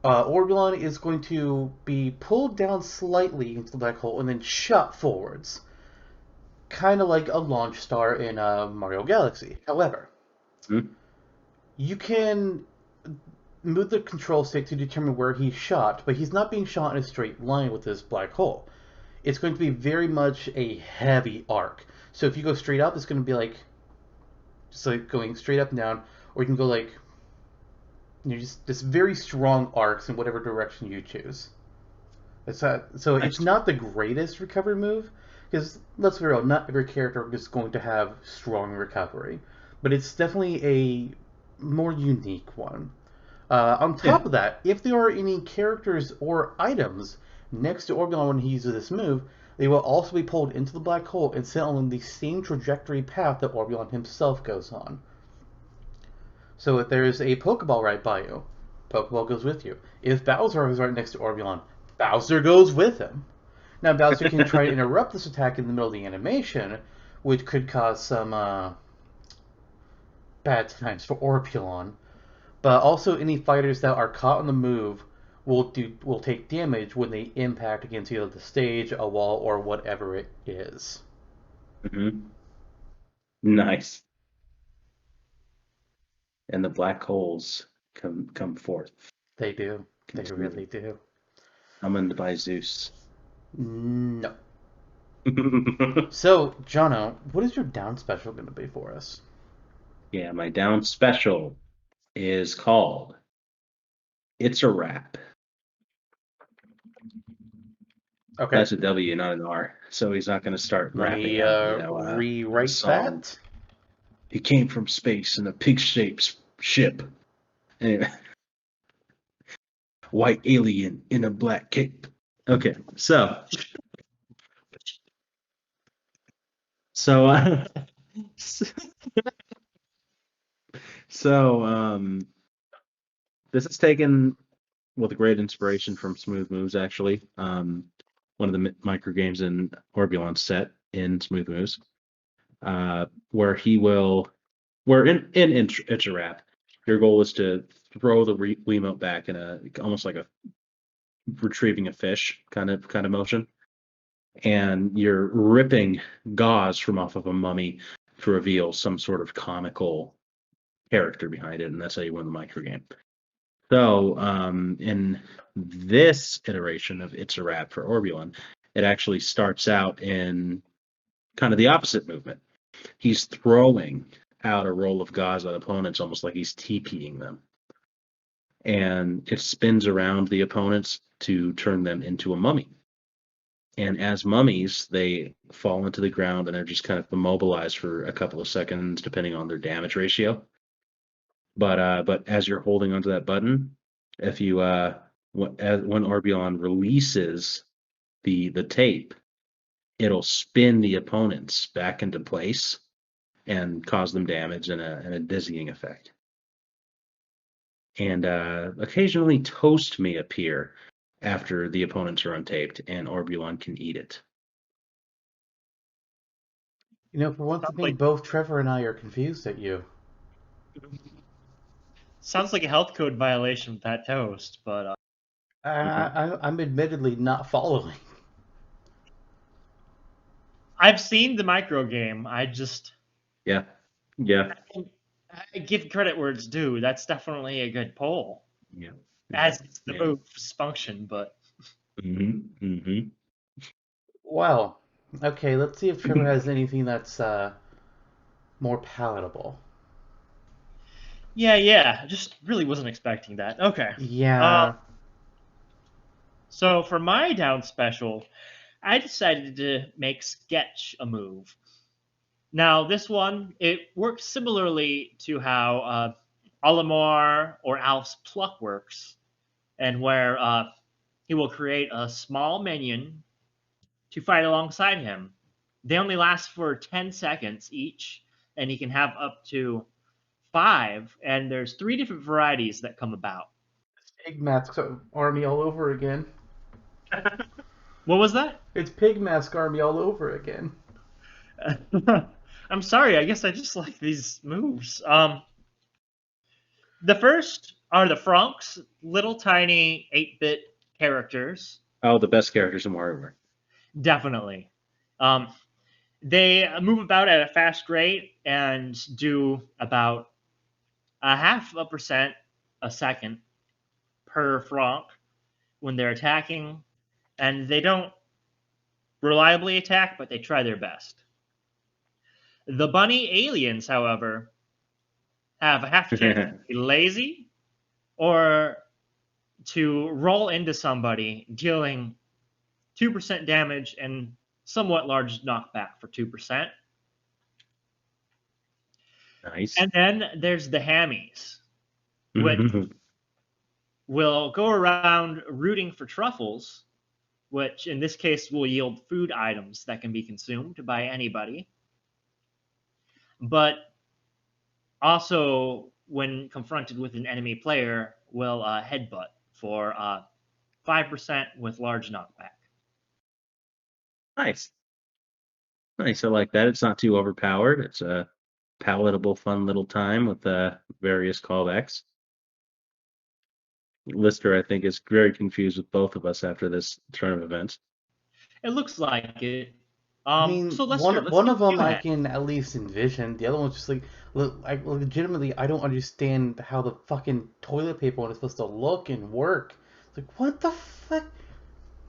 Orbulon is going to be pulled down slightly into the black hole and then shot forwards. Kind of like a launch star in Mario Galaxy. However, you can move the control stick to determine where he's shot, but he's not being shot in a straight line with this black hole. It's going to be very much a heavy arc. So if you go straight up, it's going to be like just like going straight up and down, or you can go like just very strong arcs in whatever direction you choose. It's not the greatest recovery move, because let's be real, not every character is going to have strong recovery, but it's definitely a more unique one. On top of that, if there are any characters or items next to Orbulon when he uses this move, they will also be pulled into the black hole and sent on the same trajectory path that Orbulon himself goes on. So if there is a Pokeball right by you, Pokeball goes with you. If Bowser is right next to Orbulon, Bowser goes with him. Now Bowser can try to interrupt this attack in the middle of the animation, which could cause some bad times for Orbulon. But also any fighters that are caught on the move will take damage when they impact against either the stage, a wall, or whatever it is. Nice. And the black holes come forth. They do. They really do. Summoned by Zeus. No. So, Jonno, what is your down special going to be for us? Yeah, my down special is called It's a Wrap. Okay. That's a W, not an R. So he's not going to start Let rapping me out, rewrite that. He came from space in a pig-shaped ship. Anyway. White alien in a black cape. Okay, so this is taken with great inspiration from Smooth Moves, actually. One of the micro games in Orbulon set in Smooth Moves, where in It's a Wrap, your goal is to throw the Wiimote back in almost like a retrieving a fish kind of motion, and you're ripping gauze from off of a mummy to reveal some sort of comical character behind it, and that's how you win the micro game. So in this iteration of It's a Wrap for Orbulon, it actually starts out in kind of the opposite movement. He's throwing out a roll of gauze at opponents almost like he's TPing them. And it spins around the opponents to turn them into a mummy. And as mummies, they fall into the ground and are just kind of immobilized for a couple of seconds, depending on their damage ratio. But as you're holding onto that button, if you when Orbulon releases the tape, it'll spin the opponents back into place and cause them damage and a dizzying effect. And occasionally toast may appear after the opponents are untaped, and Orbulon can eat it. You know, for once, I Sounds think like both Trevor and I are confused at you. sounds like a health code violation with that toast, but I'm admittedly not following. I've seen the micro game. Yeah. I give credit where it's due. That's definitely a good poll, Yeah. as it's the Yeah. move's function. But Well, okay, let's see if Trevor has anything that's more palatable. yeah, just really wasn't expecting that. Okay. Yeah. So for my down special, I decided to make sketch a move. Now this one, it works similarly to how Olimar or Alf's pluck works, and where he will create a small minion to fight alongside him. They only last for 10 seconds each, and he can have up to 5, and there's 3 different varieties that come about. Pig Mask Army all over again. What was that? It's Pig Mask Army all over again. I'm sorry, I guess I just like these moves. The first are the Franks, little tiny 8-bit characters. Oh, the best characters in WarioWare. Definitely. They move about at a fast rate and do about a 0.5% a second per Frank when they're attacking, and they don't reliably attack, but they try their best. The bunny aliens, however, have to be lazy or to roll into somebody, dealing 2% damage and somewhat large knockback for 2%. Nice. And then there's the hammies, which will go around rooting for truffles, which in this case will yield food items that can be consumed by anybody. But also, when confronted with an enemy player, will headbutt for 5% with large knockback. Nice. Nice. I like that. It's not too overpowered. It's a palatable, fun little time with various callbacks. Lister, I think, is very confused with both of us after this turn of events. It looks like it. I mean, So Lester, one of them you I ahead. can at least envision. The other one's just like legitimately, I don't understand how the fucking toilet paper one is supposed to look and work. It's like, what the fuck?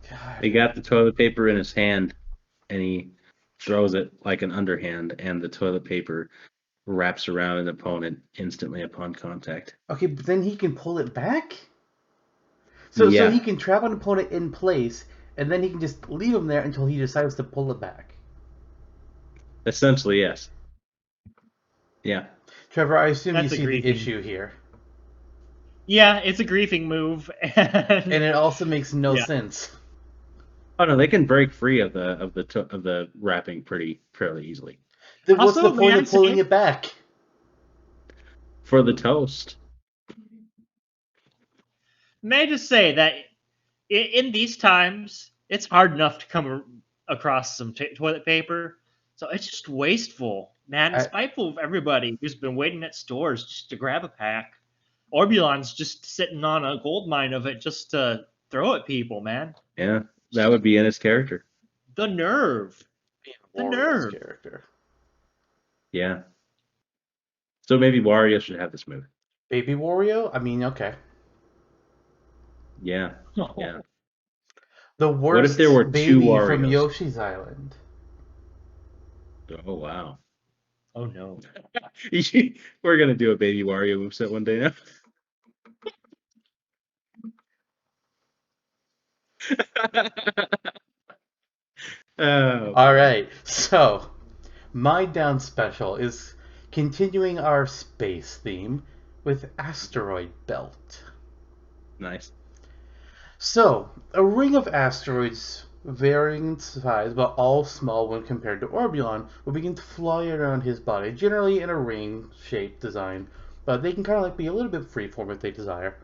God. He got the toilet paper in his hand, and he throws it like an underhand, and the toilet paper wraps around an opponent instantly upon contact. Okay, but then he can pull it back. So Yeah. he can trap an opponent in place, and then he can just leave him there until he decides to pull it back. Essentially, yes. Yeah. Trevor, I assume That's you a see the griefing. issue here, Yeah, it's a griefing move, and it also makes no Yeah. sense. Oh no, they can break free of the wrapping fairly easily. Then what's Also, the point may I of pulling say- it back? For the toast. May I just say that in these times, it's hard enough to come across some toilet paper, so it's just wasteful, man. It's spiteful of everybody who's been waiting at stores just to grab a pack. Orbulon's just sitting on a gold mine of it just to throw at people, man. Yeah, that would be in his character. The nerve. The Warrior's nerve. character. Yeah. So maybe Wario should have this move. Baby Wario? I mean, okay. Yeah. Yeah. The What if worst there were two baby from Warios? Yoshi's Island. Oh wow. Oh no. We're gonna do a baby Wario moveset one day now. Oh, All boy. right, so my down special is continuing our space theme with asteroid belt. Nice. So, a ring of asteroids varying in size but all small when compared to Orbulon will begin to fly around his body, generally in a ring-shaped design, but they can kind of like be a little bit freeform if they desire.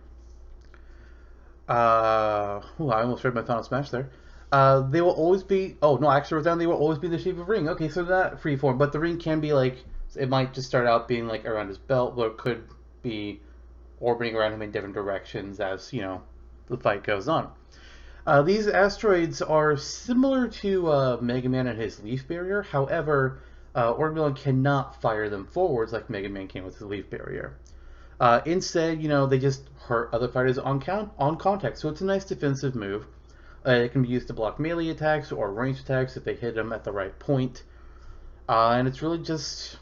I almost read my final smash there. They will always be. Oh no, actually, wrote down they will always be in the shape of a ring. Okay, so not freeform, but the ring can be like. It might just start out being like around his belt, but it could be orbiting around him in different directions as the fight goes on. These asteroids are similar to Mega Man and his leaf barrier. However, Orbulon cannot fire them forwards like Mega Man can with his leaf barrier. Instead, they just hurt other fighters on contact. So it's a nice defensive move. It can be used to block melee attacks or ranged attacks if they hit them at the right point. And it's really just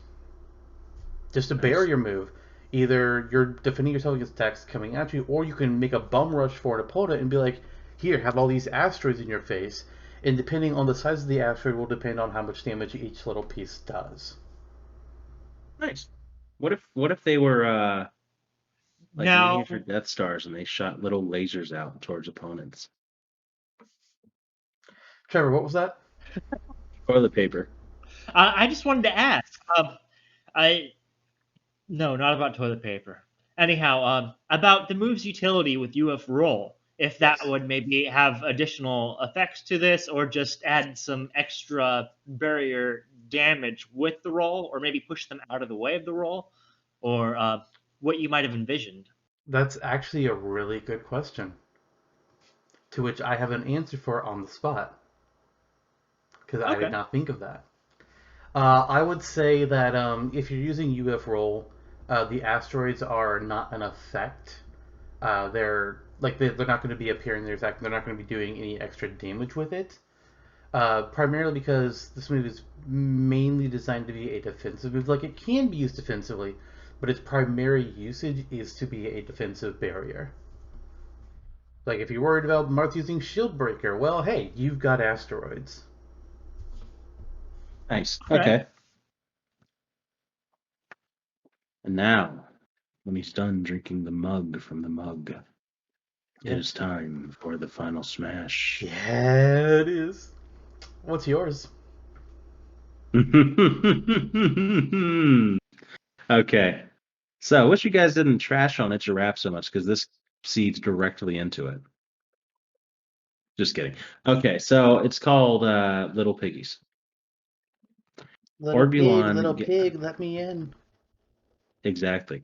a Nice. barrier move. Either you're defending yourself against attacks coming at you, or you can make a bum rush for an opponent and be like, "Here, have all these asteroids in your face." And depending on the size of the asteroid, will depend on how much damage each little piece does. Nice. What if they were like Now, miniature Death Stars and they shot little lasers out towards opponents? Trevor, what was that? Toilet paper. I just wanted to ask. I No, not about toilet paper. Anyhow, about the move's utility with UF roll. If that Yes. would maybe have additional effects to this, or just add some extra barrier damage with the roll, or maybe push them out of the way of the roll, or what you might have envisioned. That's actually a really good question, to which I have an answer for on the spot, because I did Okay. not think of that. I would say that if you're using UF roll, the asteroids are not an effect. They're not going to be appearing in their effect. They're not going to be doing any extra damage with it. Primarily because this move is mainly designed to be a defensive move. Like it can be used defensively, but its primary usage is to be a defensive barrier. Like if you're worried about Marth using Shield Breaker, well, hey, you've got asteroids. Nice. Okay. Okay. And now, when he's done drinking the mug from the mug, it Yeah. is time for the final smash. Yeah, it is. What's yours? Okay. So, I wish you guys didn't trash on It's a Wrap so much because this feeds directly into it. Just kidding. Okay, so it's called Little Piggies. Little Orbulon, pig, let me in. exactly.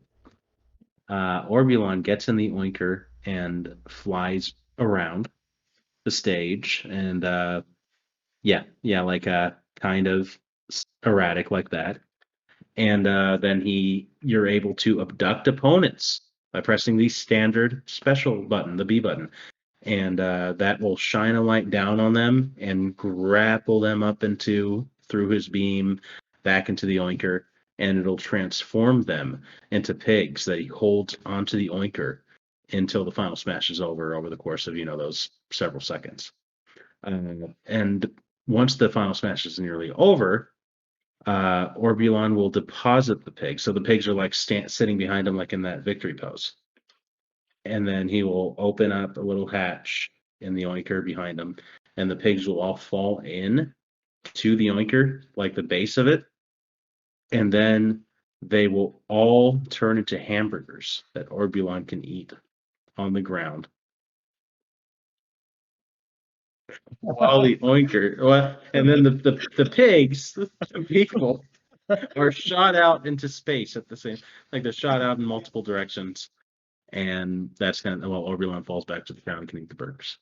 Orbulon gets in the oinker and flies around the stage, and yeah, like kind of erratic like that. And then you're able to abduct opponents by pressing the standard special button, the B button, and that will shine a light down on them and grapple them up into through his beam back into the oinker, and it'll transform them into pigs that he holds onto the oinker until the final smash is over the course of those several seconds. And once the final smash is nearly over, Orbulon will deposit the pigs. So the pigs are like sitting behind him, like in that victory pose. And then he will open up a little hatch in the oinker behind him, and the pigs will all fall in to the oinker, like the base of it, and then they will all turn into hamburgers that Orbulon can eat on the ground. While the oinker, well, and then the pigs, the people, are shot out into space at the same, like they're shot out in multiple directions, and that's kind of, well, Orbulon falls back to the ground and can eat the burgers.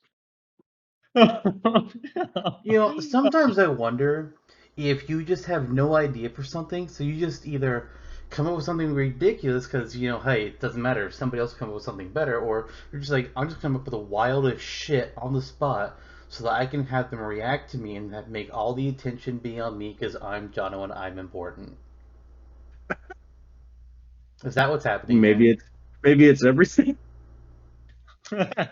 Sometimes I wonder if you just have no idea for something, so you just either come up with something ridiculous because, hey, it doesn't matter if somebody else come up with something better, or you're just like, I'm just coming up with the wildest shit on the spot so that I can have them react to me and make all the attention be on me because I'm Jonno and I'm important. Is that what's happening here? Maybe it's everything. Yeah, Maybe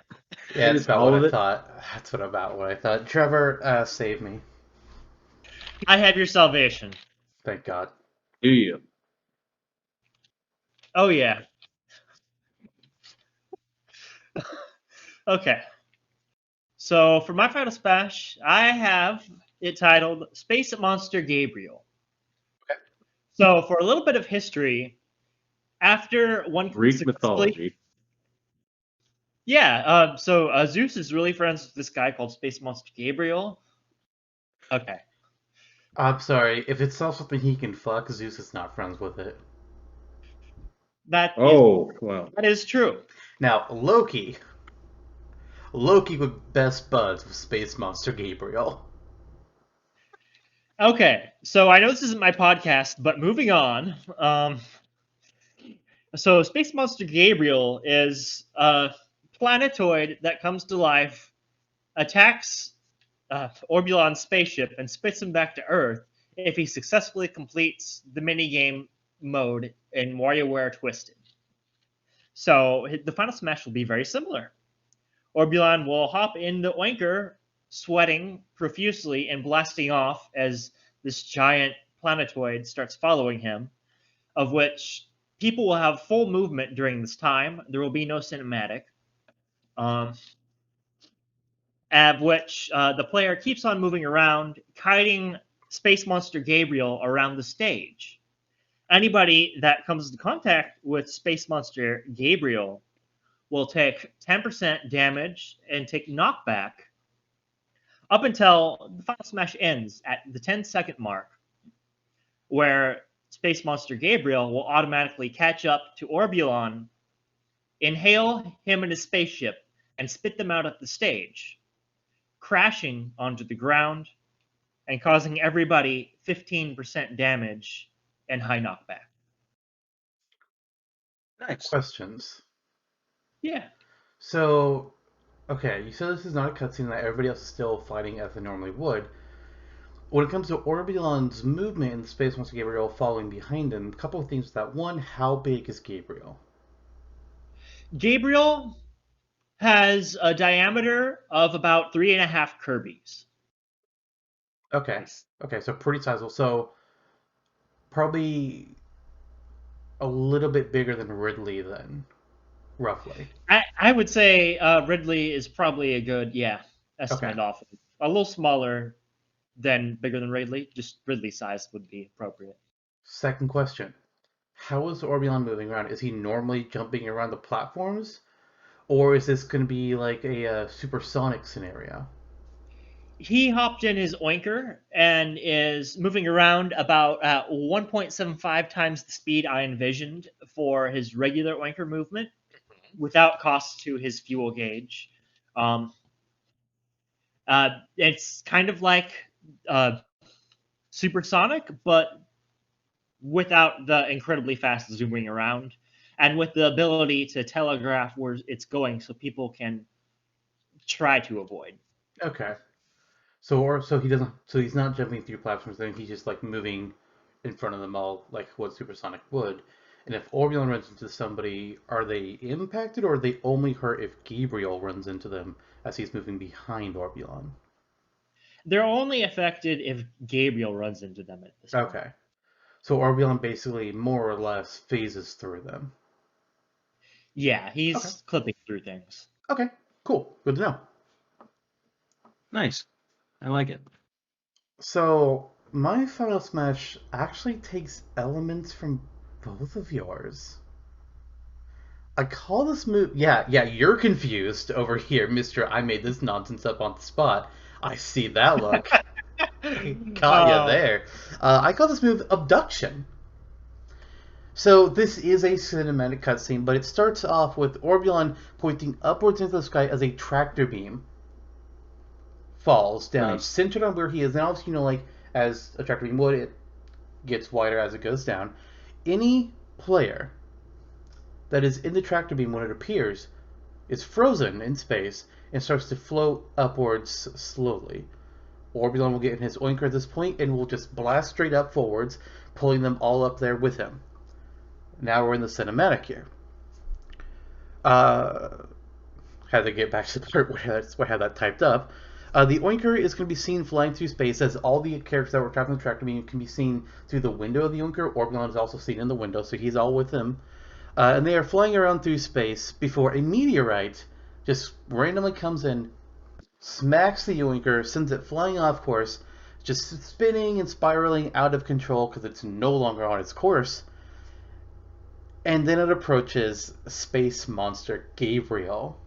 it's it's about what all I of it. thought. That's about what I thought. Trevor, save me. I have your salvation. Thank God. Do you? Oh, yeah. Okay. So for my final smash, I have it titled Space Monster Gabriel. Okay. So for a little bit of history, after one can Greek successfully... mythology. Yeah, so Zeus is really friends with this guy called Space Monster Gabriel. Okay. I'm sorry. If it's not something he can fuck, Zeus is not friends with it. That Oh, well. is true. Now, Loki. Loki was best buds with Space Monster Gabriel. Okay, so I know this isn't my podcast, but moving on. So Space Monster Gabriel is a planetoid that comes to life, attacks Orbulon's spaceship, and spits him back to Earth if he successfully completes the minigame mode in WarioWare Twisted. So the final smash will be very similar. Orbulon will hop in the oinker, sweating profusely and blasting off as this giant planetoid starts following him, of which people will have full movement during this time. There will be no cinematic. Of which the player keeps on moving around, kiting Space Monster Gabriel around the stage. Anybody that comes into contact with Space Monster Gabriel will take 10% damage and take knockback up until the final smash ends at the 10-second mark, where Space Monster Gabriel will automatically catch up to Orbulon, inhale him and his spaceship, and spit them out at the stage, crashing onto the ground and causing everybody 15% damage and high knockback. Nice. Questions. Yeah. So, okay, you said this is not a cutscene that everybody else is still fighting as they normally would. When it comes to Orbulon's movement in Space Monster Gabriel following behind him, a couple of things with that. One, how big is Gabriel? Gabriel has a diameter of about 3.5 Kirby's. Okay. Nice. Okay, so pretty sizable. So, probably a little bit bigger than Ridley then, roughly. I would say Ridley is probably a good, estimate Okay. off. A little smaller than bigger than Ridley. Just Ridley size would be appropriate. Second question. How is Orbulon moving around? Is he normally jumping around the platforms? Or is this going to be like a supersonic scenario? He hopped in his oinker and is moving around about 1.75 times the speed I envisioned for his regular oinker movement without cost to his fuel gauge. It's kind of like supersonic, but without the incredibly fast zooming around and with the ability to telegraph where it's going so people can try to avoid. Okay. So he doesn't. So he's not jumping through platforms. Then he's just like moving in front of them all, like what Supersonic would. And if Orbulon runs into somebody, are they impacted, or are they only hurt if Gabriel runs into them as he's moving behind Orbulon? They're only affected if Gabriel runs into them at this point. Okay. So Orbulon basically more or less phases through them. Yeah, he's Okay. clipping through things. Okay. Cool. Good to know. Nice. I like it. So my final smash actually takes elements from both of yours. I call this move. Yeah, you're confused over here, Mister. I made this nonsense up on the spot. I see that look. Got ya there. I call this move abduction. So this is a cinematic cutscene, but it starts off with Orbulon pointing upwards into the sky as a tractor beam falls down, Nice. centered on where he is. Now, like as a tractor beam would, it gets wider as it goes down. Any player that is in the tractor beam when it appears is frozen in space and starts to float upwards slowly. Orbulon will get in his oinker at this point and will just blast straight up forwards, pulling them all up there with him. Now we're in the cinematic here. Had to get back to the part where I had that typed up. The Oinker is going to be seen flying through space, as all the characters that were trapped in the tractor beam can be seen through the window of the Oinker. Orbulon is also seen in the window, so he's all with them. And they are flying around through space before a meteorite just randomly comes in, smacks the Yoinker, sends it flying off course, just spinning and spiraling out of control because it's no longer on its course. And then it approaches space monster Gabriel.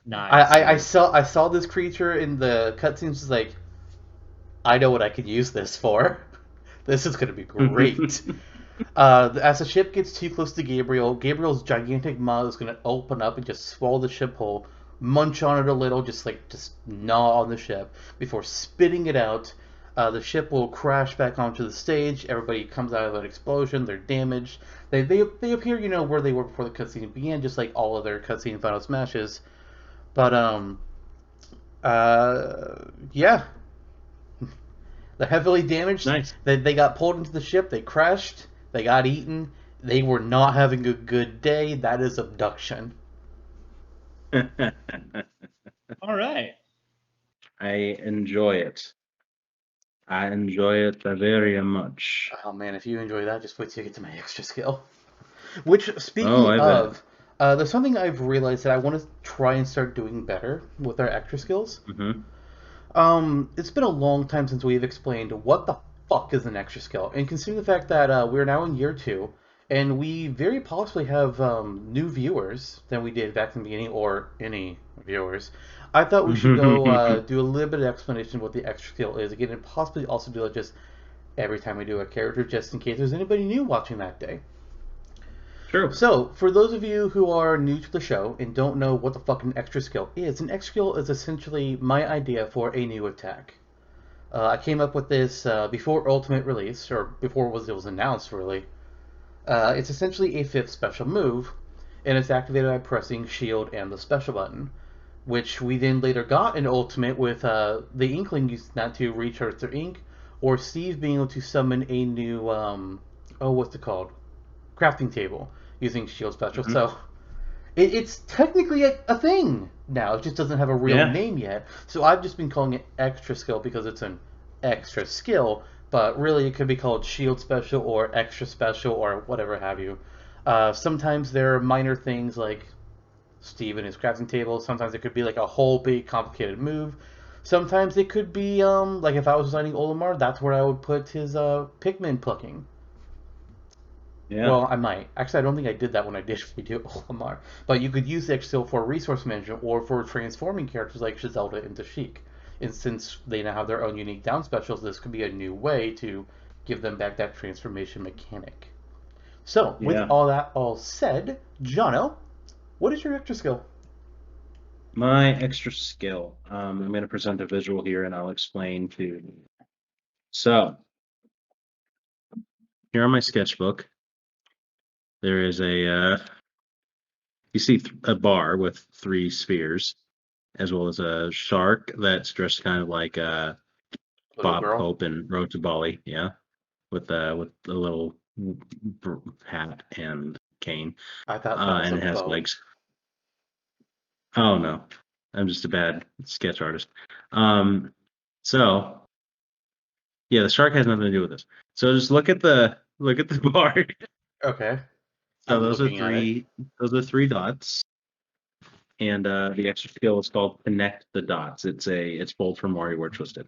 Nice. I saw this creature in the cutscenes. Was like, I know what I could use this for. This is going to be great. As the ship gets too close to Gabriel, Gabriel's gigantic maw is going to open up and just swallow the ship whole, munch on it a little, just gnaw on the ship before spitting it out. The ship will crash back onto the stage. Everybody comes out of an explosion. They're damaged. They appear, where they were before the cutscene began, just like all other cutscene Final Smashes. But yeah, they're heavily damaged. Nice. They got pulled into the ship. They crashed. They got eaten. They were not having a good day. That is abduction. All right. I enjoy it. I enjoy it very much. Oh man, if you enjoy that, just wait till you get to my extra skill. Which, speaking I of, there's something I've realized that I want to try and start doing better with our extra skills. Mm-hmm. It's been a long time since we've explained what the fuck is an extra skill, and considering the fact that we're now in year 2, and we very possibly have new viewers than we did back in the beginning, or any viewers, I thought we should go do a little bit of explanation of what the extra skill is again, and possibly also do it just every time we do a character, just in case there's anybody new watching that day. True. So, for those of you who are new to the show and don't know what the fuck an extra skill is, an extra skill is essentially my idea for a new attack. I came up with this before Ultimate release, or before it was announced, really. It's essentially a 5th special move, and it's activated by pressing shield and the special button, which we then later got in Ultimate with the Inkling using that to recharge their ink, or Steve being able to summon a new, what's it called? Crafting table using shield special. Mm-hmm. So it's technically a thing now. It just doesn't have a real name yet. So I've just been calling it extra skill because it's an extra skill, but really it could be called shield special or extra special or whatever have you. Sometimes there are minor things like Steve and his crafting table. Sometimes it could be like a whole big complicated move. Sometimes it could be like if I was designing Olimar, that's where I would put his Pikmin plucking. Yeah. Well, I might. Actually, I don't think I did that when I did redo Olimar. But you could use the extra skill for resource management or for transforming characters like Shizelda into Sheik. And since they now have their own unique down specials, this could be a new way to give them back that transformation mechanic. So, with all that all said, Jonno, what is your extra skill? My extra skill. I'm going to present a visual here and I'll explain too. So, here on my sketchbook, there is you see a bar with 3 spheres, as well as a shark that's dressed kind of like Bob Hope and Road to Bali, with a little hat and cane. I thought that was and it has legs. Oh no, I'm just a bad sketch artist. So yeah, the shark has nothing to do with this. So just look at the bar. Okay. So those are 3 dots. And the extra skill is called Connect the Dots. It's pulled from Mario Word Twisted.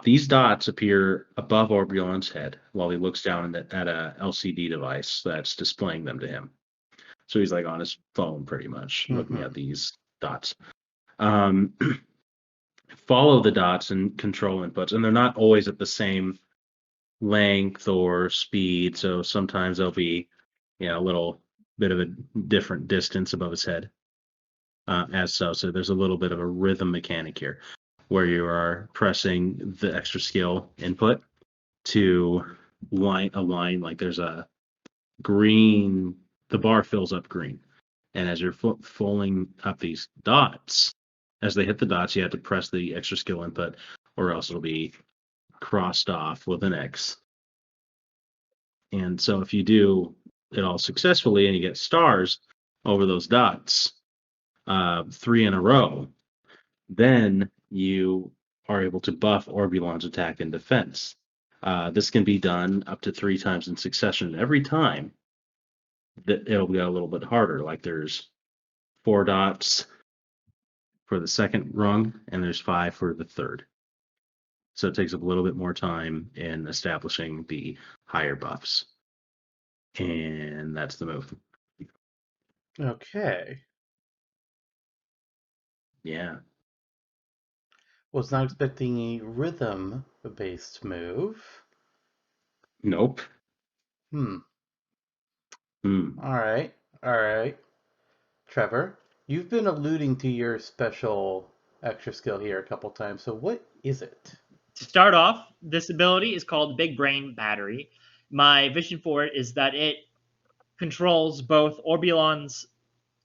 These dots appear above Orbulon's head while he looks down at a LCD device that's displaying them to him. So he's like on his phone pretty much, looking at these dots. Follow the dots and control inputs, and they're not always at the same length or speed. So sometimes they'll be, a little bit of a different distance above his head. So there's a little bit of a rhythm mechanic here, where you are pressing the extra skill input to align. Like there's a green, the bar fills up green, and as you're filling up these dots, as they hit the dots, you have to press the extra skill input, or else it'll be crossed off with an X. And so if you do it all successfully and you get stars over those dots, 3 in a row, then you are able to buff Orbulon's attack and defense. This can be done up to 3 times in succession. Every time that it'll get a little bit harder. Like there's 4 dots for the second rung, and there's 5 for the third. So it takes up a little bit more time in establishing the higher buffs. And that's the move. Okay. Yeah. Was not expecting a rhythm-based move. Nope. Hmm. Hmm. All right. Trevor, you've been alluding to your special extra skill here a couple times, so what is it? To start off, this ability is called Big Brain Battery. My vision for it is that it controls both Orbulon's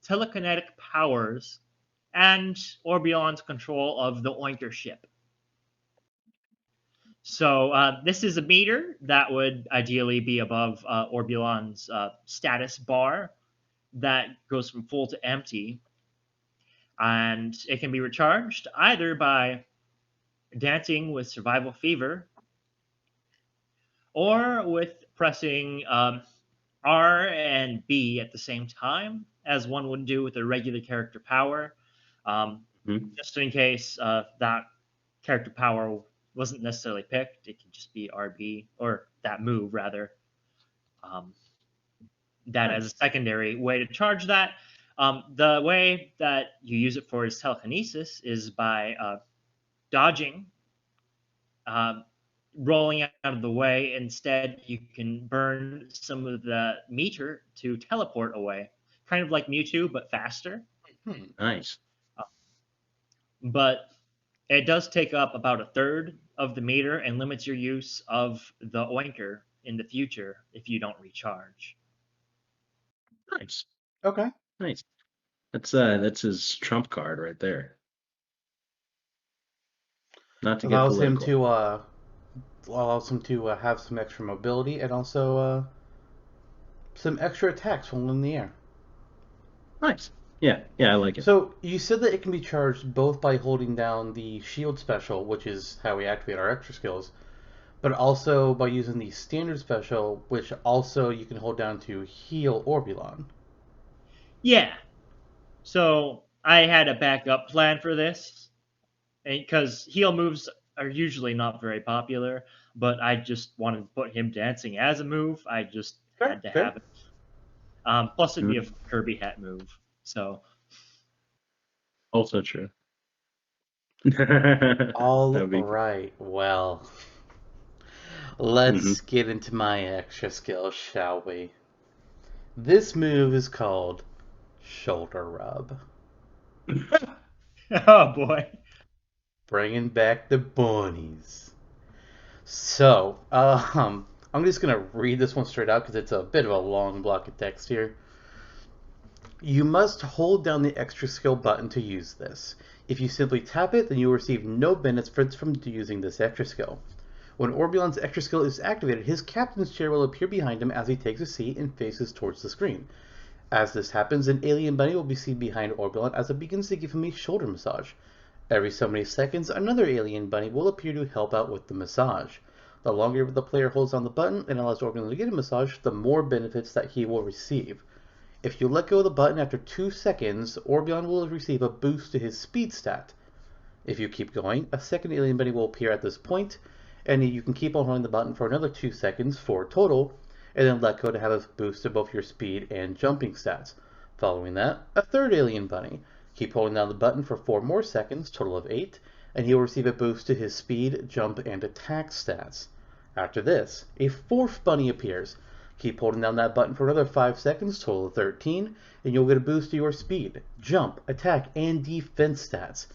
telekinetic powers and Orbulon's control of the Oinker ship. So this is a meter that would ideally be above Orbulon's status bar that goes from full to empty. And it can be recharged either by dancing with Survival Fever or with pressing R and B at the same time, as one would do with a regular character power. Just in case that character power wasn't necessarily picked, it could just be RB, or that move, rather. That as a secondary way to charge that. The way that you use it for his telekinesis is by dodging, rolling out of the way. Instead, you can burn some of the meter to teleport away, kind of like Mewtwo, but faster. Nice. But it does take up about a third of the meter and limits your use of the Oinker in the future if you don't recharge. Nice. Okay. Nice. That's his trump card right there. Not to get Allows him political. to have some extra mobility and also some extra attacks while in the air. Nice. Yeah, I like it. So you said that it can be charged both by holding down the shield special, which is how we activate our extra skills, but also by using the standard special, which also you can hold down to heal Orbulon. Yeah. So I had a backup plan for this, because heal moves are usually not very popular, but I just wanted to put him dancing as a move. I just had to have it. Plus, it'd be a Kirby hat move. So. Also true. All That'd be right, well, let's get into my extra skill, shall we? This move is called Shoulder Rub. Oh boy. Bringing back the bunnies. So, I'm just gonna read this one straight out because it's a bit of a long block of text here. You must hold down the extra skill button to use this. If you simply tap it, then you will receive no benefits from using this extra skill. When Orbulon's extra skill is activated, his captain's chair will appear behind him as he takes a seat and faces towards the screen. As this happens, an alien bunny will be seen behind Orbulon as it begins to give him a shoulder massage. Every so many seconds, another alien bunny will appear to help out with the massage. The longer the player holds on the button and allows Orbulon to get a massage, the more benefits that he will receive. If you let go of the button after 2 seconds, Orbulon will receive a boost to his speed stat. If you keep going, a second alien bunny will appear at this point, and you can keep on holding the button for another 2 seconds, 4 total, and then let go to have a boost to both your speed and jumping stats. Following that, a third alien bunny. Keep holding down the button for 4 more seconds, total of 8, and he will receive a boost to his speed, jump, and attack stats. After this, a fourth bunny appears. Keep holding down that button for another 5 seconds, total of 13, and you'll get a boost to your speed, jump, attack, and defense stats.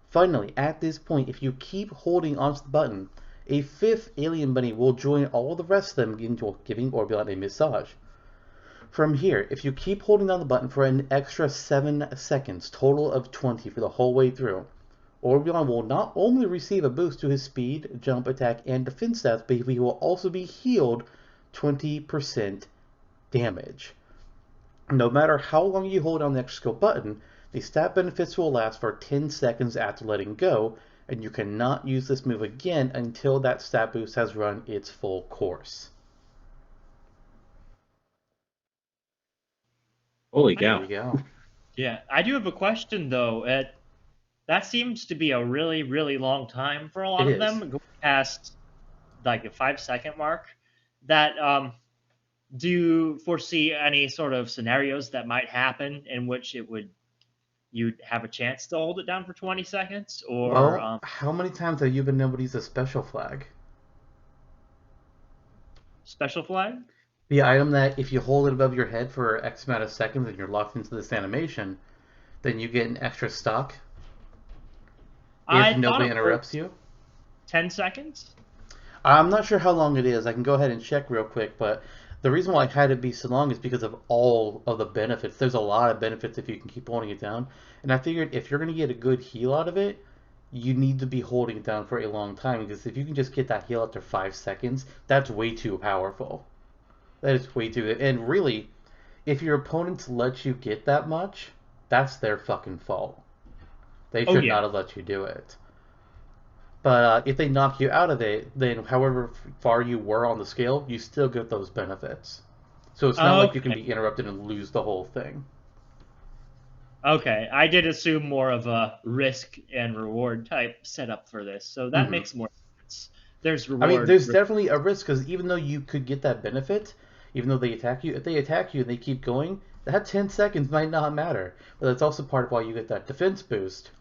Finally, at this point, if you keep holding onto the button, a fifth alien bunny will join all the rest of them into giving Orbulon a massage. From here, if you keep holding down the button for an extra 7 seconds, total of 20 for the whole way through, Orbulon will not only receive a boost to his speed, jump, attack, and defense stats, but he will also be healed 20% damage. No matter how long you hold down the extra skill button, The stat benefits will last for 10 seconds after letting go, and you cannot use this move again until that stat boost has run its full course. Holy There cow. you go. Yeah, I do have a question though. That seems to be a really, really long time for a lot It of is. them, going past like the 5 second mark. That do you foresee any sort of scenarios that might happen in which you'd have a chance to hold it down for 20 seconds, or Well, how many times have you been able to use a special flag? special flag? The item that if you hold it above your head for X amount of seconds and you're locked into this animation, then you get an extra stock if I thought nobody it was interrupts you. 10 seconds. I'm not sure how long it is. I can go ahead and check real quick, but the reason why I had it be so long is because of all of the benefits. There's a lot of benefits if you can keep holding it down. And I figured if you're going to get a good heal out of it, you need to be holding it down for a long time, because if you can just get that heal after 5 seconds, that's way too powerful. That is way too. And really, if your opponents let you get that much, that's their fucking fault. They Oh should not yeah. have let you do it. But if they knock you out of it, then however far you were on the scale, you still get those benefits. So it's not like you can Okay. be interrupted and lose the whole thing. Okay. I did assume more of a risk and reward type setup for this, so that Hmm makes more sense. There's I mean, reward. there's definitely a risk, because even though you could get that benefit, even though they attack you, if they attack you and they keep going, that 10 seconds might not matter. But that's also part of why you get that defense boost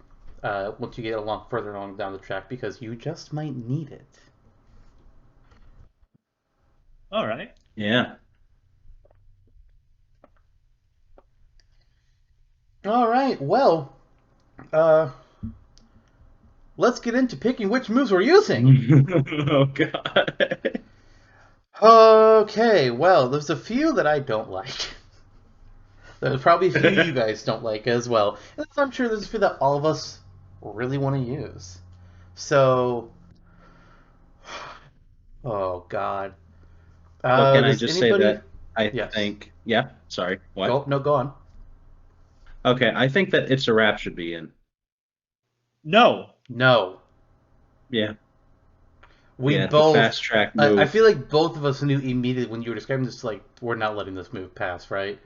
once you get further along down the track, because you just might need it. All right. Yeah. All right, well, uh, let's get into picking which moves we're using. Oh god. Okay, well, there's a few that I don't like. There's probably a few you guys don't like as well. And I'm sure there's a few that all of us really want to use. So, oh god. Well, can I Does just say anybody? that I Yes. think, yeah, sorry, what? Go. No, go on. Okay, I think that It's a Wrap should be in. No. No. Yeah, We yeah, the both. fast track I move. feel like both of us knew immediately when you were describing this, like, we're not letting this move pass, right?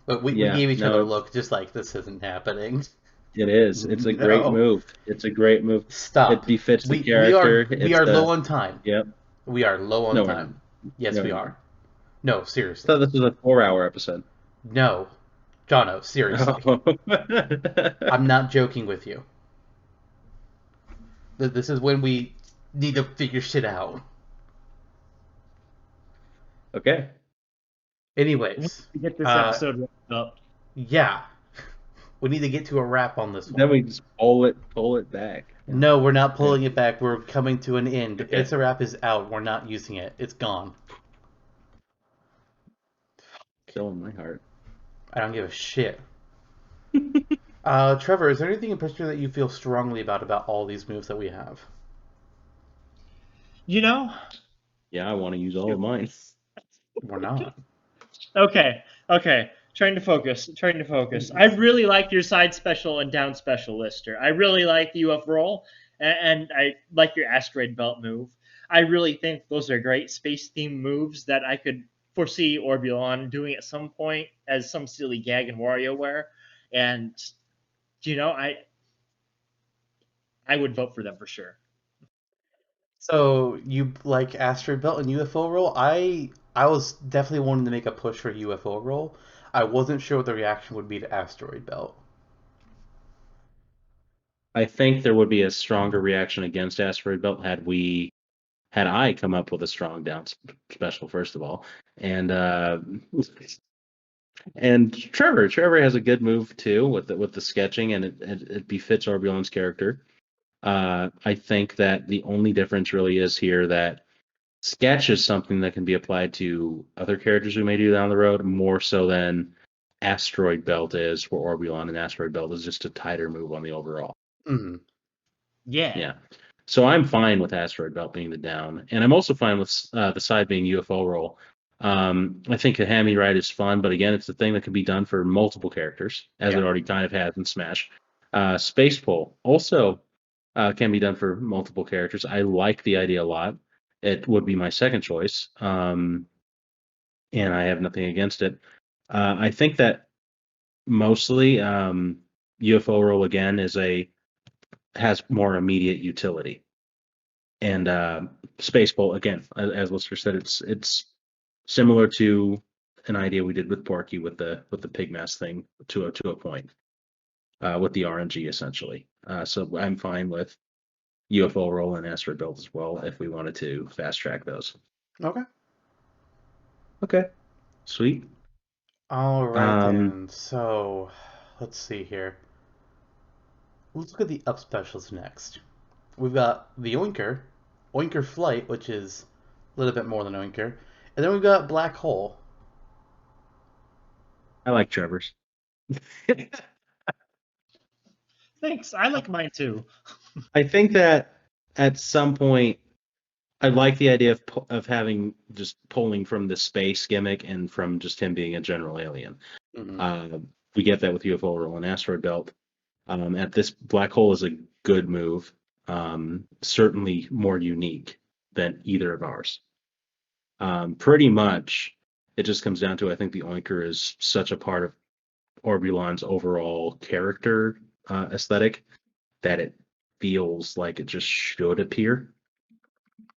But we Yeah, gave each other a no, look, just like, this isn't happening. it is. It's a great No. move. It's a great move. It Stop. befits the We are character. we It's are low the, on time. yep. We are low on No, we're not. time. Yes, No, we we're not. are. No, I seriously. thought this was a 4-hour episode. No. Jonno, seriously. Oh. I'm not joking with you. This is when we need to figure shit out. Okay. We need Anyways, to get this episode wrapped up. yeah. We need to get to a wrap on this Then one. we just pull it back. Yeah. No, we're not pulling it back. We're coming to an end. Okay. It's a wrap is out. We're not using it. It's gone. Killing my heart. I don't give a shit. Trevor, is there anything in particular that you feel strongly about all these moves that we have? You know? Yeah, I want to use all of mine. We're not. Okay. Trying to focus. I really like your side special and down special lister. I really like the UF roll, and I like your asteroid belt move. I really think those are great space themed moves that I could foresee Orbulon doing at some point as some silly gag in WarioWare. And I would vote for them for sure. So you like asteroid belt and UFO roll? I was definitely wanting to make a push for UFO roll. I wasn't sure what the reaction would be to asteroid belt. I think there would be a stronger reaction against Asteroid Belt had I come up with a strong down special first of all, and Trevor has a good move too with the sketching, and it befits Orbulon's character. I think that the only difference really is here that sketch is something that can be applied to other characters we may do down the road more so than Asteroid Belt is for Orbulon, and Asteroid Belt is just a tighter move on the overall. Mm-hmm. Yeah. So I'm fine with Asteroid Belt being the down, and I'm also fine with the side being UFO roll. I think a hammy ride is fun, but again, it's a thing that can be done for multiple characters, as it already kind of has in Smash. Space Pole also can be done for multiple characters. I like the idea a lot. It would be my second choice, and I have nothing against it. I think that mostly UFO roll again has more immediate utility, and Space Pole again, as Lister said, it's similar to an idea we did with Porky with the pigmask thing to a point with the RNG essentially. So I'm fine with UFO roll and asteroid belt as well if we wanted to fast track those. Okay. Okay. Sweet. All right Um, then. So, let's see here. Let's look at the up specials next. We've got the Oinker, Oinker Flight, which is a little bit more than Oinker, and then we've got Black Hole. I like Trevor's. Thanks. I like mine too. I think that at some point I like the idea of having just pulling from the space gimmick and from just him being a general alien. Mm-hmm. We get that with UFO roll and asteroid belt. At this black hole is a good move. Certainly more unique than either of ours. Pretty much, it just comes down to I think the Oinker is such a part of Orbulon's overall character aesthetic that it feels like it just should appear.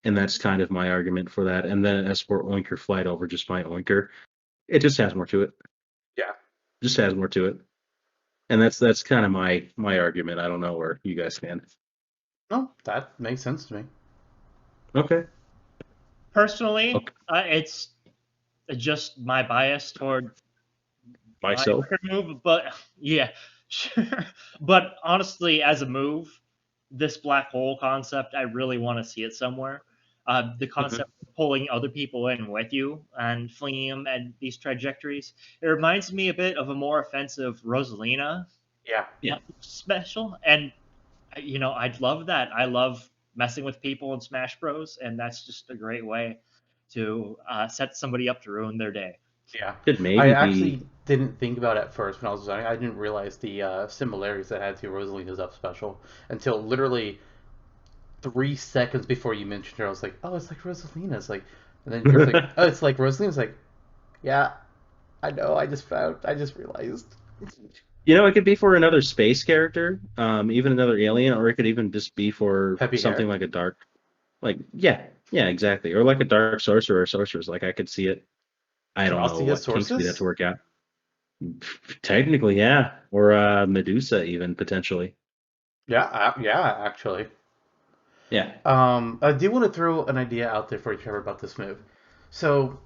And that's kind of my argument for that. And then as for Oinker Flight over just my Oinker, it just has more to it. Yeah. Just has more to it. And that's kind of my argument. I don't know where you guys stand. No, that makes sense to me. Okay. Personally, Okay. it's just my bias toward Myself. my move, but yeah, sure. But honestly, as a move, this black hole concept, I really want to see it somewhere. The concept of pulling other people in with you and flinging them at these trajectories, it reminds me a bit of a more offensive Rosalina Yeah. special, and I'd love that. I love messing with people in Smash Bros, and that's just a great way to set somebody up to ruin their day. Yeah. Could I maybe actually be. didn't think about it at first when I was designing. I didn't realize the similarities that had to Rosalina's up special until literally 3 seconds before you mentioned her. I was like, oh, it's like Rosalina's. Like, and then you're like, oh, it's like Rosalina's. Like, yeah, I know. I just realized. It could be for another space character, even another alien, or it could even just be for Peppy something hair. like a dark, like yeah, exactly, or like a dark sorcerer or sorceress. Like I could see it. I don't know Drossia what kinks we'd have Sources? to work out. Technically, yeah, or Medusa even potentially. Yeah, actually. Yeah. I do want to throw an idea out there for you, Trevor, about this move. So,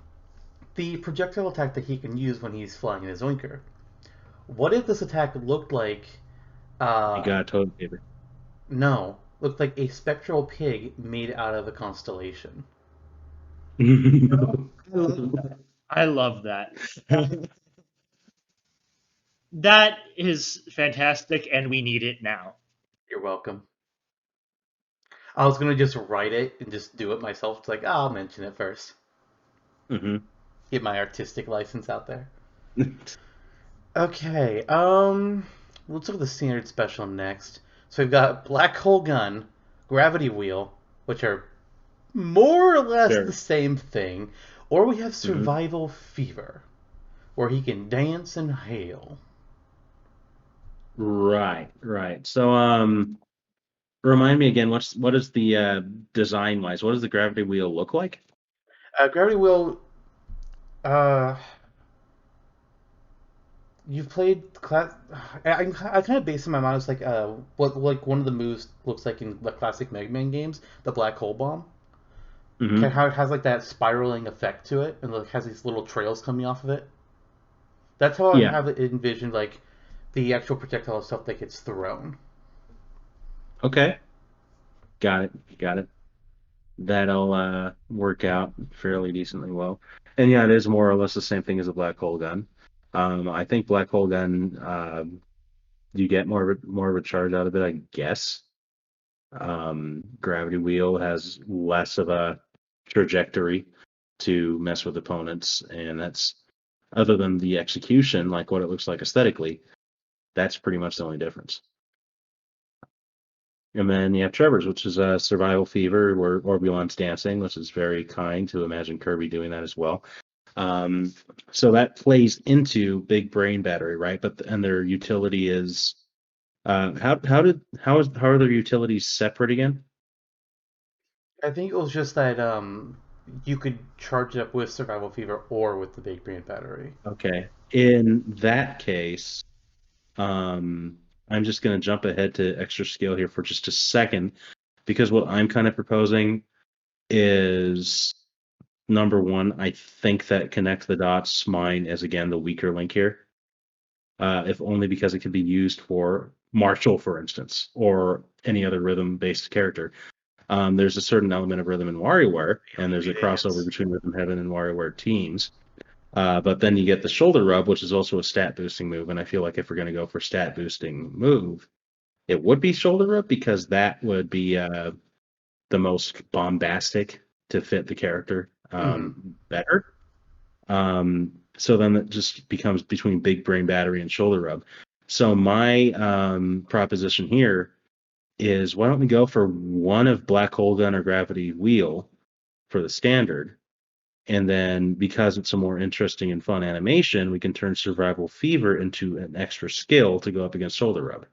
the projectile attack that he can use when he's flying in his Oinker. What if this attack looked like, You uh, got totem paper. no, looked like a spectral pig made out of a constellation? I love that. That is fantastic, and we need it now. You're welcome. I was gonna just write it and just do it myself. It's like, oh, I'll mention it first. hmm Get my artistic license out there. Okay, let's look at the standard special next. So we've got Black Hole Gun, Gravity Wheel, which are more or less Sure. the same thing, or we have hmm Survival Fever, where he can dance and hail. Right. So, remind me again. What is the design wise? What does the gravity wheel look like? Gravity Wheel, uh, you've played class. I kind of base in my mind as like what like one of the moves looks like in the classic Mega Man games, the Black Hole Bomb. hmm How it has like that spiraling effect to it, and like has these little trails coming off of it. That's how I Yeah. have it envisioned, like the actual projectile stuff that gets thrown. Okay. Got it. That'll work out fairly decently well. And yeah, it is more or less the same thing as a black hole gun. I think black hole gun, you get more of a charge out of it, I guess. Gravity wheel has less of a trajectory. to mess with opponents, and that's, other than the execution, like what it looks like aesthetically, that's pretty much the only difference. And then you have Trevor's, which is a survival fever where Orbulon's dancing, which is very kind to imagine Kirby doing that as well. So that plays into big brain battery, right? And their utility is how are their utilities separate again? I think it was just that you could charge it up with survival fever or with the big brain battery. Okay. In that case, I'm just going to jump ahead to extra skill here for just a second, because what I'm kind of proposing is, number one, I think that connect the dots mine is again the weaker link here, if only because it could be used for Marshall, for instance, or any other rhythm-based character. There's a certain element of rhythm in WarioWare, and there's a crossover between Rhythm Heaven and WarioWare teams. But then you get the shoulder rub, which is also a stat boosting move, and I feel like if we're going to go for stat boosting move, it would be shoulder rub, because that would be the most bombastic to fit the character better. So then it just becomes between big brain battery and shoulder rub. So my proposition here is, why don't we go for one of black hole gun or gravity wheel for the standard, and then because it's a more interesting and fun animation, we can turn survival fever into an extra skill to go up against shoulder rub.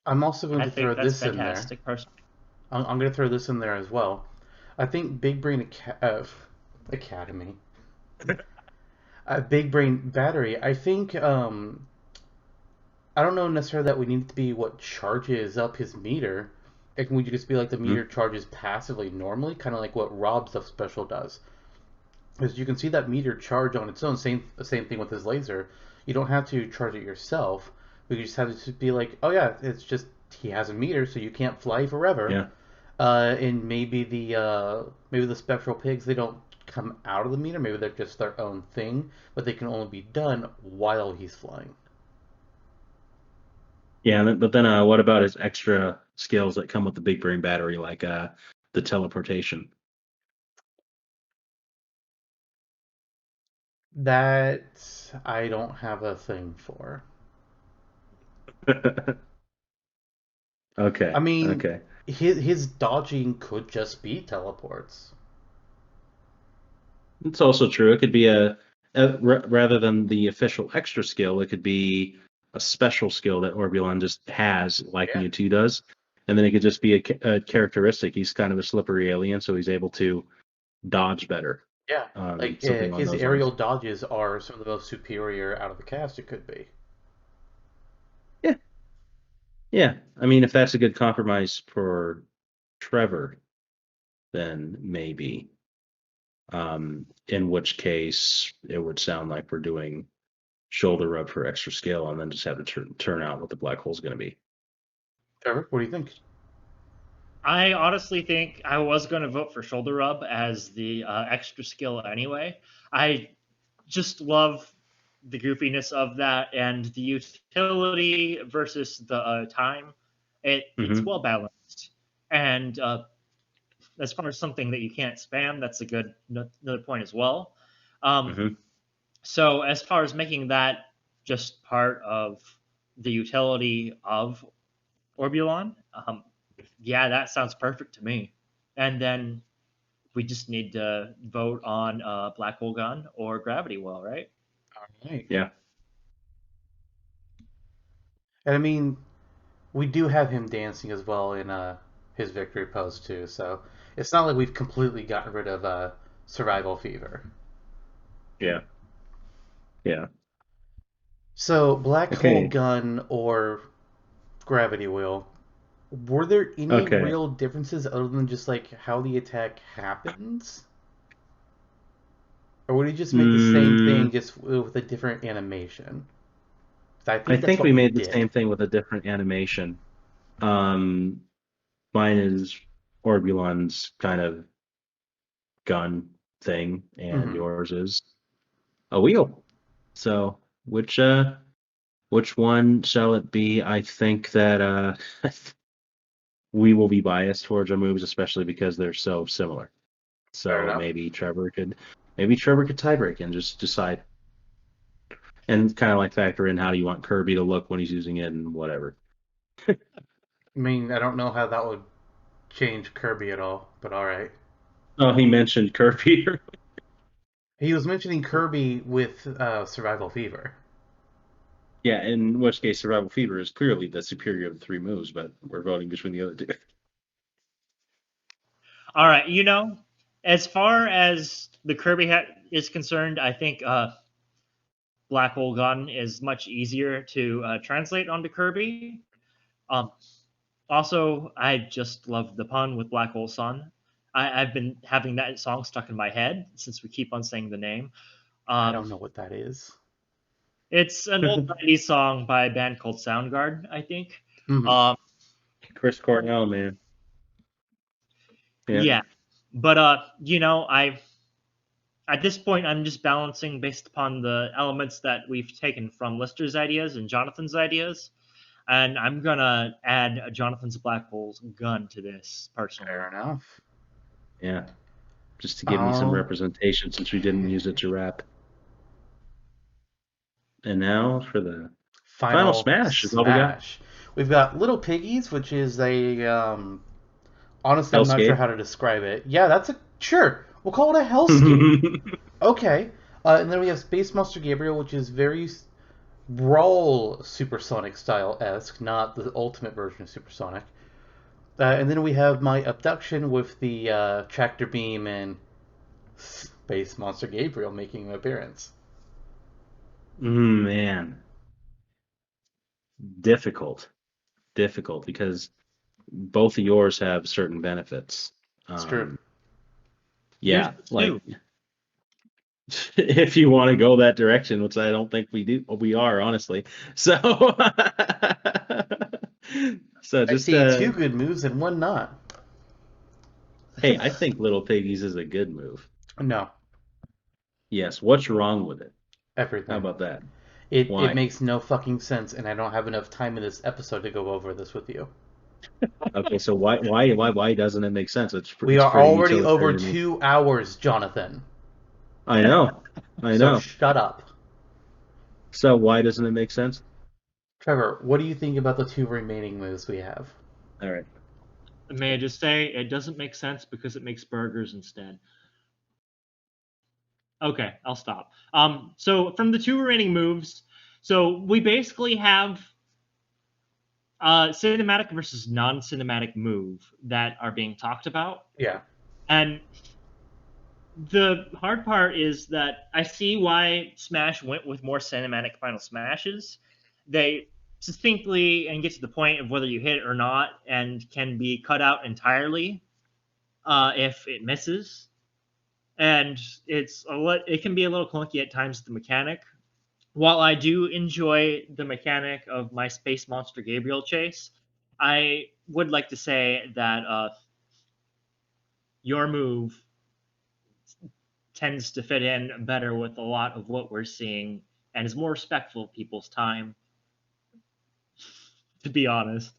I'm also going I to think throw that's this in there. fantastic. Personally, I'm going to throw this in there as well. I think Big Brain Academy, Big Brain Battery. I think I don't know necessarily that we need it to be what charges up his meter. It can just be like the meter charges passively normally, kind of like what Rob's stuff special does. Because you can see that meter charge on its own. Same thing with his laser. You don't have to charge it yourself. You just have to be like, oh yeah, it's just he has a meter, so you can't fly forever. Yeah. And maybe the spectral pigs, they don't come out of the meter. Maybe they're just their own thing, but they can only be done while he's flying. Yeah, but then what about his extra skills that come with the big brain battery, like the teleportation? That I don't have a thing for. Okay. I mean, Okay. his dodging could just be teleports. It's also true. It could be rather than the official extra skill, it could be a special skill that Orbulon just has, like Yeah. Mewtwo does, and then it could just be a characteristic. He's kind of a slippery alien, so he's able to dodge better. Yeah, like Something along his those aerial lines. dodges are some of the most superior out of the cast it could be. Yeah, yeah. I mean, if that's a good compromise for Trevor, then maybe. In which case, it would sound like we're doing shoulder rub for extra skill, and then just have to turn out what the black hole's going to be. Trevor, what do you think? I honestly think I was going to vote for shoulder rub as the extra skill anyway. I just love the goofiness of that and the utility versus the time. It's well balanced, and as far as something that you can't spam, that's a good another point as well. So as far as making that just part of the utility of Orbulon, yeah, that sounds perfect to me. And then we just need to vote on Black Hole Gun or Gravity Well, right? All right. Yeah. And I mean, we do have him dancing as well in his victory pose too, so it's not like we've completely gotten rid of survival fever. Yeah. Yeah. So black hole Okay. gun or gravity wheel. Were there any Okay. real differences other than just like how the attack happens? Or would he just make the same thing just with a different animation? 'Cause I I think that's think what we we made the did. same thing with a different animation. Mine is Orbulon's kind of gun thing, and Hmm. yours is a wheel. So which one shall it be? I think that we will be biased towards our moves, especially because they're so similar. Fair So enough. maybe Trevor could tiebreak and just decide, and kind of like factor in how do you want Kirby to look when he's using it and whatever. I mean, I don't know how that would change Kirby at all, but all right. Oh, he mentioned Kirby. He was mentioning Kirby with Survival Fever. Yeah, in which case Survival Fever is clearly the superior of the three moves, but we're voting between the other two. All right, as far as the Kirby hat is concerned, I think Black Hole Gun is much easier to translate onto Kirby. Um, Also, I just love the pun with Black Hole Sun. I've been having that song stuck in my head since we keep on saying the name. I Um, don't know what that is. it's an old 90s song by a band called Soundgarden, I think. Mhm. Um, Chris Cornell, man. Yeah. yeah. But, I at this point, I'm just balancing based upon the elements that we've taken from Lister's ideas and Jonathan's ideas. And I'm going to add Jonathan's Black Hole's gun to this, personally. Fair enough. Yeah. Just to give me some Oh, representation since we didn't use it to rap. And now for the final smash is all we got. smash. We've got Little Piggies, which is a honestly, I'm not sure Hellscape. how to describe it. Yeah, that's a sure. We'll call it a hellscape. Okay. And then we have Space Monster Gabriel, which is very Brawl Supersonic style esque, not the ultimate version of Supersonic. And then we have my abduction with the tractor beam and Space Monster Gabriel making an appearance. Man. Difficult because both of yours have certain benefits. It's true. Yeah, Here's like two. if you want to go that direction, which I don't think we are, honestly. So, so I just see two good moves and one not. hey, I think Little Piggies is a good move. No, Yes, what's wrong with it? How everything. about that? It Why? makes no fucking sense, and I don't have enough time in this episode to go over this with you. Okay, so why doesn't it make sense? We It's are pretty already over utilitarian. 2 hours, Jonathan. I know, I So know. shut up. So why doesn't it make sense? Trevor, what do you think about the two remaining moves we have? All right. May I just say, it doesn't make sense because it makes burgers instead. Okay, I'll stop. So from the two remaining moves, so we basically have cinematic versus non-cinematic move that are being talked about. Yeah. And the hard part is that I see why Smash went with more cinematic final smashes. They succinctly and get to the point of whether you hit it or not, and can be cut out entirely if it misses. And it can be a little clunky at times, the mechanic. While I do enjoy the mechanic of my Space Monster Gabriel chase, I would like to say that your move tends to fit in better with a lot of what we're seeing and is more respectful of people's time, to be honest.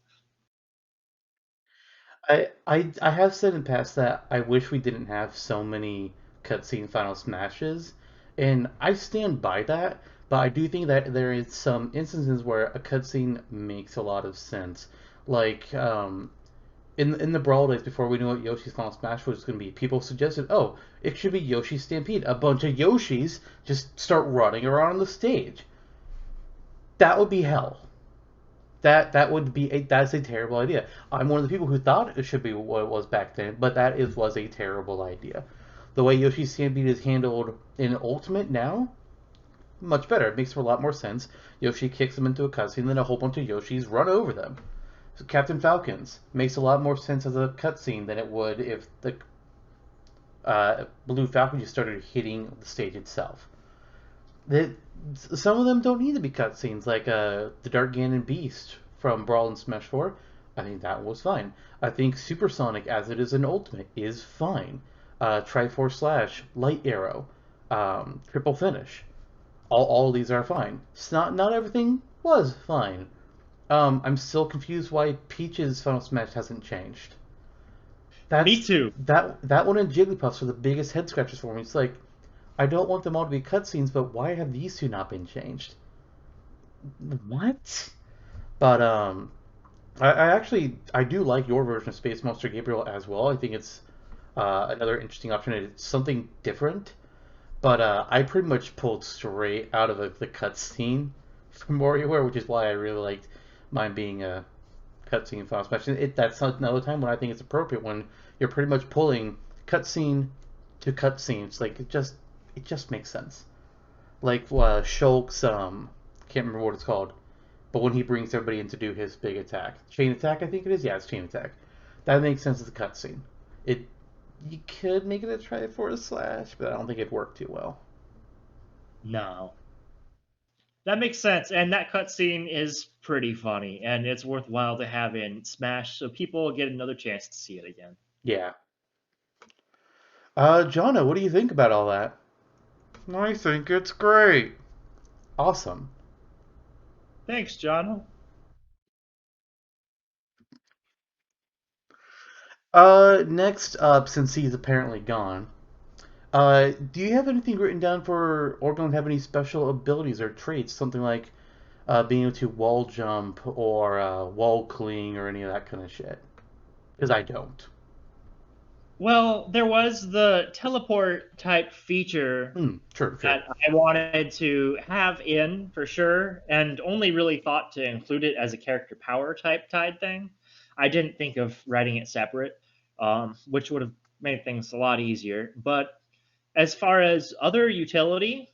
I have said in past that I wish we didn't have so many cutscene final smashes, and I stand by that. But I do think that there is some instances where a cutscene makes a lot of sense, like in the Brawl days before we knew what Yoshi's final smash was going to be. People suggested, oh, it should be Yoshi Stampede. A bunch of Yoshis just start running around on the stage. That would be hell. That would be that's a terrible idea. I'm one of the people who thought it should be what it was back then, but was a terrible idea. The way Yoshi Stampede is handled in Ultimate now, much better. It makes a lot more sense. Yoshi kicks them into a cutscene, then a whole bunch of Yoshis run over them. So Captain Falcons makes a lot more sense as a cutscene than it would if the Blue Falcon just started hitting the stage itself. Some of them don't need to be cutscenes, like the Dark Ganon Beast from Brawl and Smash 4. I think that was fine. I think Supersonic, as it is in Ultimate, is fine. Triforce Slash, Light Arrow, Triple Finish. All of these are fine. Not everything was fine. I'm still confused why Peach's Final Smash hasn't changed. Me too. That one and Jigglypuffs are the biggest head scratchers for me. It's like, I don't want them all to be cutscenes, but why have these two not been changed? What? But I do like your version of Space Monster Gabriel as well. I think it's another interesting option. It's something different, but I pretty much pulled straight out of the cutscene from WarioWare, which is why I really liked mine being a cutscene in Final Smash. That's another time when I think it's appropriate when you're pretty much pulling cutscene to cutscene. It's like it just makes sense. Like Shulk's can't remember what it's called, but when he brings everybody in to do his big attack, chain attack, I think it is. Yeah, it's chain attack. That makes sense as a cutscene. It You could make it a Triforce Slash, but I don't think it'd work too well. No. That makes sense, and that cutscene is pretty funny, and it's worthwhile to have in Smash so people get another chance to see it again. Yeah. Jonno, what do you think about all that? I think it's great. Awesome. Thanks, John. Next up, since he's apparently gone, do you have anything written down for Orbulon? Have any special abilities or traits? Something like being able to wall jump or wall cling or any of that kind of shit? Because I don't. Well, there was the teleport type feature Sure. that I wanted to have in for sure, and only really thought to include it as a character power type tied thing. I didn't think of writing it separate, which would have made things a lot easier. But as far as other utility,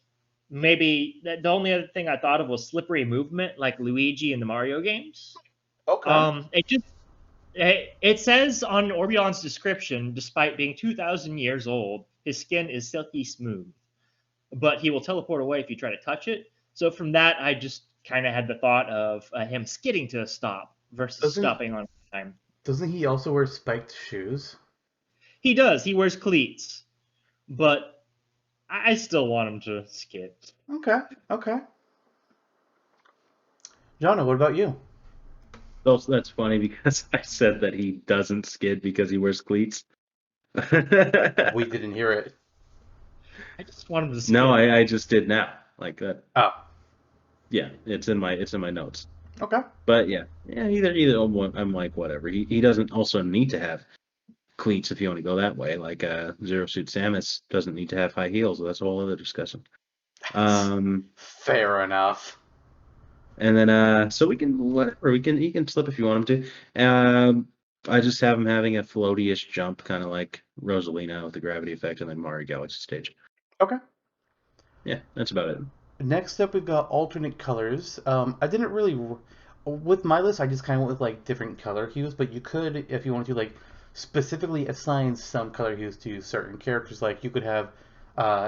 maybe the only other thing I thought of was slippery movement, like Luigi in the Mario games. Okay. It says on Orbulon's description, despite being 2,000 years old, his skin is silky smooth, but he will teleport away if you try to touch it. So from that, I just kind of had the thought of him skidding to a stop versus stopping on time. Doesn't he also wear spiked shoes? He does. He wears cleats, but I still want him to skid. Okay. Jonno, what about you? Also, that's funny because I said that he doesn't skid because he wears cleats. We didn't hear it. I just want him to skid. No, I just did now. Like that. Oh. Yeah, it's in my notes. Okay. But yeah, either one. I'm like whatever. He doesn't also need to have cleats if you want to go that way. Like Zero Suit Samus doesn't need to have high heels. That's a whole other discussion. Fair enough. And then so we can slip if you want him to. I just have him having a floaty-ish jump, kind of like Rosalina with the gravity effect, and then Mario Galaxy stage. Okay. Yeah, that's about it. Next up, we've got alternate colors. I didn't really, with my list, I just kind of went with like different color hues, but you could, if you want to, like specifically assign some color hues to certain characters. Like you could have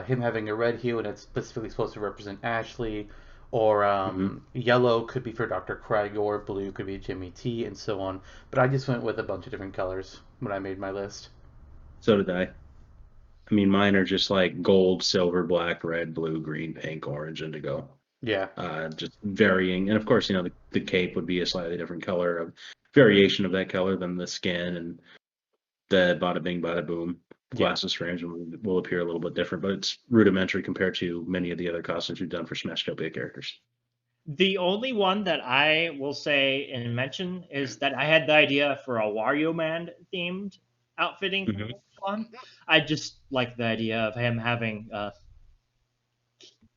him having a red hue, and it's specifically supposed to represent Ashley, or yellow could be for Dr. Craig, or blue could be Jimmy T, and so on. But I just went with a bunch of different colors when I made my list. So did I. I mean, mine are just like gold, silver, black, red, blue, green, pink, orange, indigo. Yeah. Just varying. And of course, the cape would be a slightly different color, a variation of that color than the skin, and the bada bing, bada boom. Glasses frames will appear a little bit different, but it's rudimentary compared to many of the other costumes we've done for Smashtopia characters. The only one that I will say and mention is that I had the idea for a Wario Man themed outfitting one. I just like the idea of him having a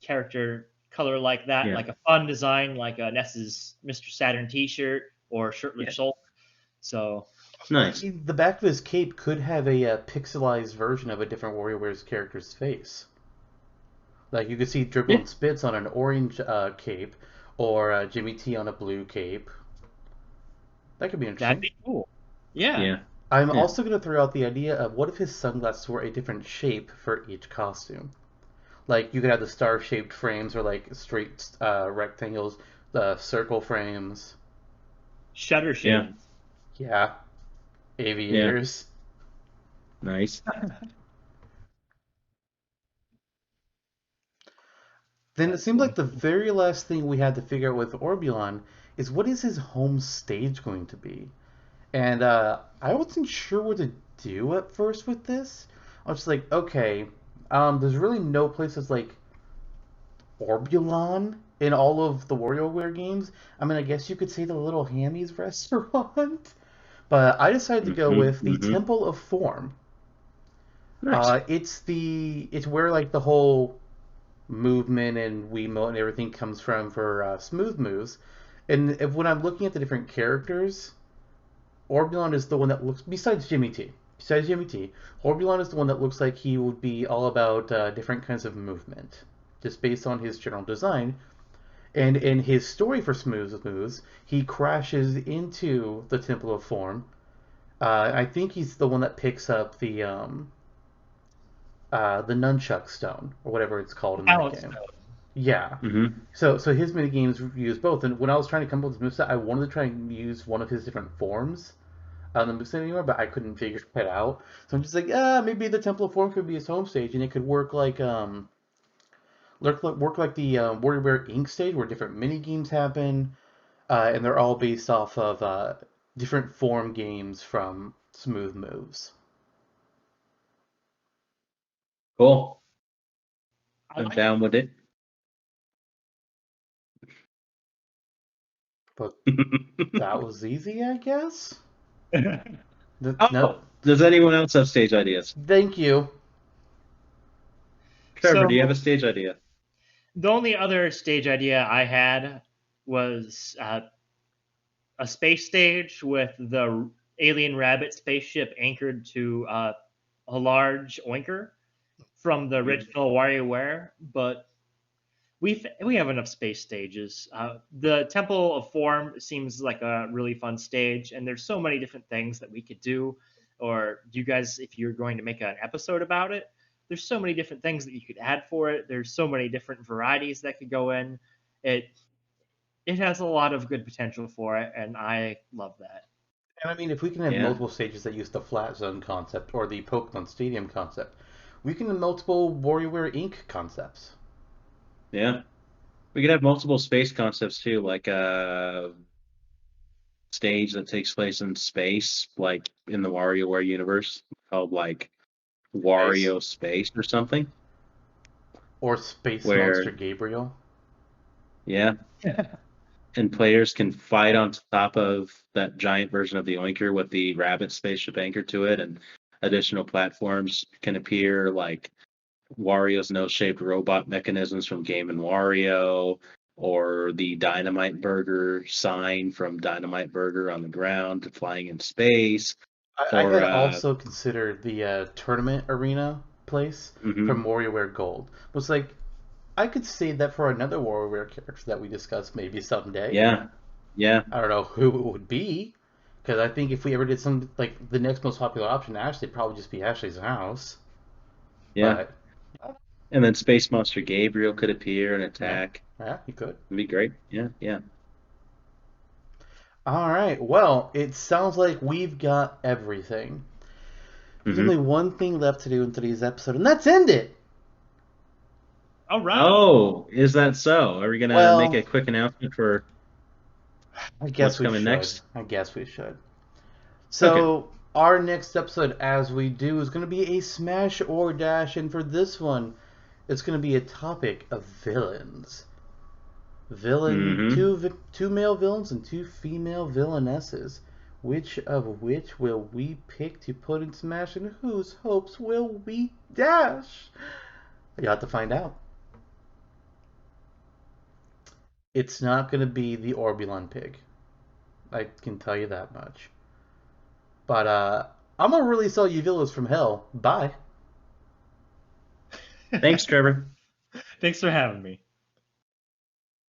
character color like that, like a fun design, like a Ness's Mr. Saturn T-shirt or Shirtless Hulk. So nice. The back of his cape could have a pixelized version of a different WarioWare's character's face. Like you could see Dribble Spitz on an orange cape, or Jimmy T on a blue cape. That could be interesting. That'd be cool. Yeah. I'm also going to throw out the idea of what if his sunglasses were a different shape for each costume. Like you could have the star-shaped frames, or like straight rectangles, the circle frames. Shutter shades. Yeah. Aviators. Yeah. Nice. Then it seems like the very last thing we had to figure out with Orbulon is what is his home stage going to be? And I wasn't sure what to do at first with this. I was just like, okay, there's really no places like Orbulon in all of the WarioWare games. I mean, I guess you could say the Little Hammy's restaurant, but I decided to go with the Mm-hmm. Temple of Form. Nice. It's where like the whole movement and Wiimote and everything comes from for Smooth Moves. And when I'm looking at the different characters, Orbulon is the one that looks besides Jimmy T. Besides Jimmy T, Orbulon is the one that looks like he would be all about different kinds of movement, just based on his general design. And in his story for Smooth Moves, he crashes into the Temple of Form. I think he's the one that picks up the nunchuck stone or whatever it's called in that Alex game. Stone. Yeah. Mm-hmm. So his mini games use both. And when I was trying to come up with this moveset, I wanted to try and use one of his different forms on the moveset anymore, but I couldn't figure it out. So I'm just like, maybe the Temple of Form could be his home stage, and it could work like the WarioWare Inc. stage, where different mini games happen, and they're all based off of different form games from Smooth Moves. Cool. I I'm like down with it. But that was easy, I guess. No, Oh, does anyone else have stage ideas? thank you. Trevor, do you So have a stage idea? the only other stage idea I had was a space stage with the alien rabbit spaceship anchored to a large oinker from the original WarioWare, but we have enough space stages. The Temple of Form seems like a really fun stage, and there's so many different things that we could do. Or do you guys, if you're going to make an episode about it, there's so many different things that you could add for it. There's so many different varieties that could go in. It it has a lot of good potential for it, and I love that. And I mean, if we can have Yeah. multiple stages that use the flat zone concept or the Pokemon Stadium concept, we can have multiple WarioWare Inc. concepts. Yeah. We could have multiple space concepts too, like a stage that takes place in space, like in the WarioWare universe, called like Wario Space or something. Or Space Where, Monster Gabriel. yeah, and players can fight on top of that giant version of the Oinker with the rabbit spaceship anchored to it, and additional platforms can appear, like Wario's nose-shaped robot mechanisms from Game and Wario, or the Dynamite Burger sign from Dynamite Burger on the ground flying in space, I or had also considered the tournament arena place from mhm. WarioWare Gold. Was like, I could save that for another WarioWare character that we discuss maybe someday. Yeah, yeah, I don't know who it would be, because I think if we ever did some like the next most popular option, Ashley, it'd probably just be Ashley's house. yeah. But And then Space Monster Gabriel could appear and yeah, attack. yeah, you could. It'd be great. Yeah, yeah. All right. Well, it sounds like we've got everything. There's only Hmm. one thing left to do in today's episode, and that's end it. All right. Oh, is that so? Are we gonna make Well, a quick announcement for I guess what's we coming should. next? I guess we should. Okay. So, our next episode, as we do, is going to be a smash or dash, and for this one, it's going to be a topic of villains. Hmm. Two male villains and two female villainesses. Which of which will we pick to put in Smash, and whose hopes will we dash? You have to find out. It's not going to be the Orbulon pig. I can tell you that much. But I'm gonna release all you villains from hell. Bye. Thanks, Trevor. Thanks for having me.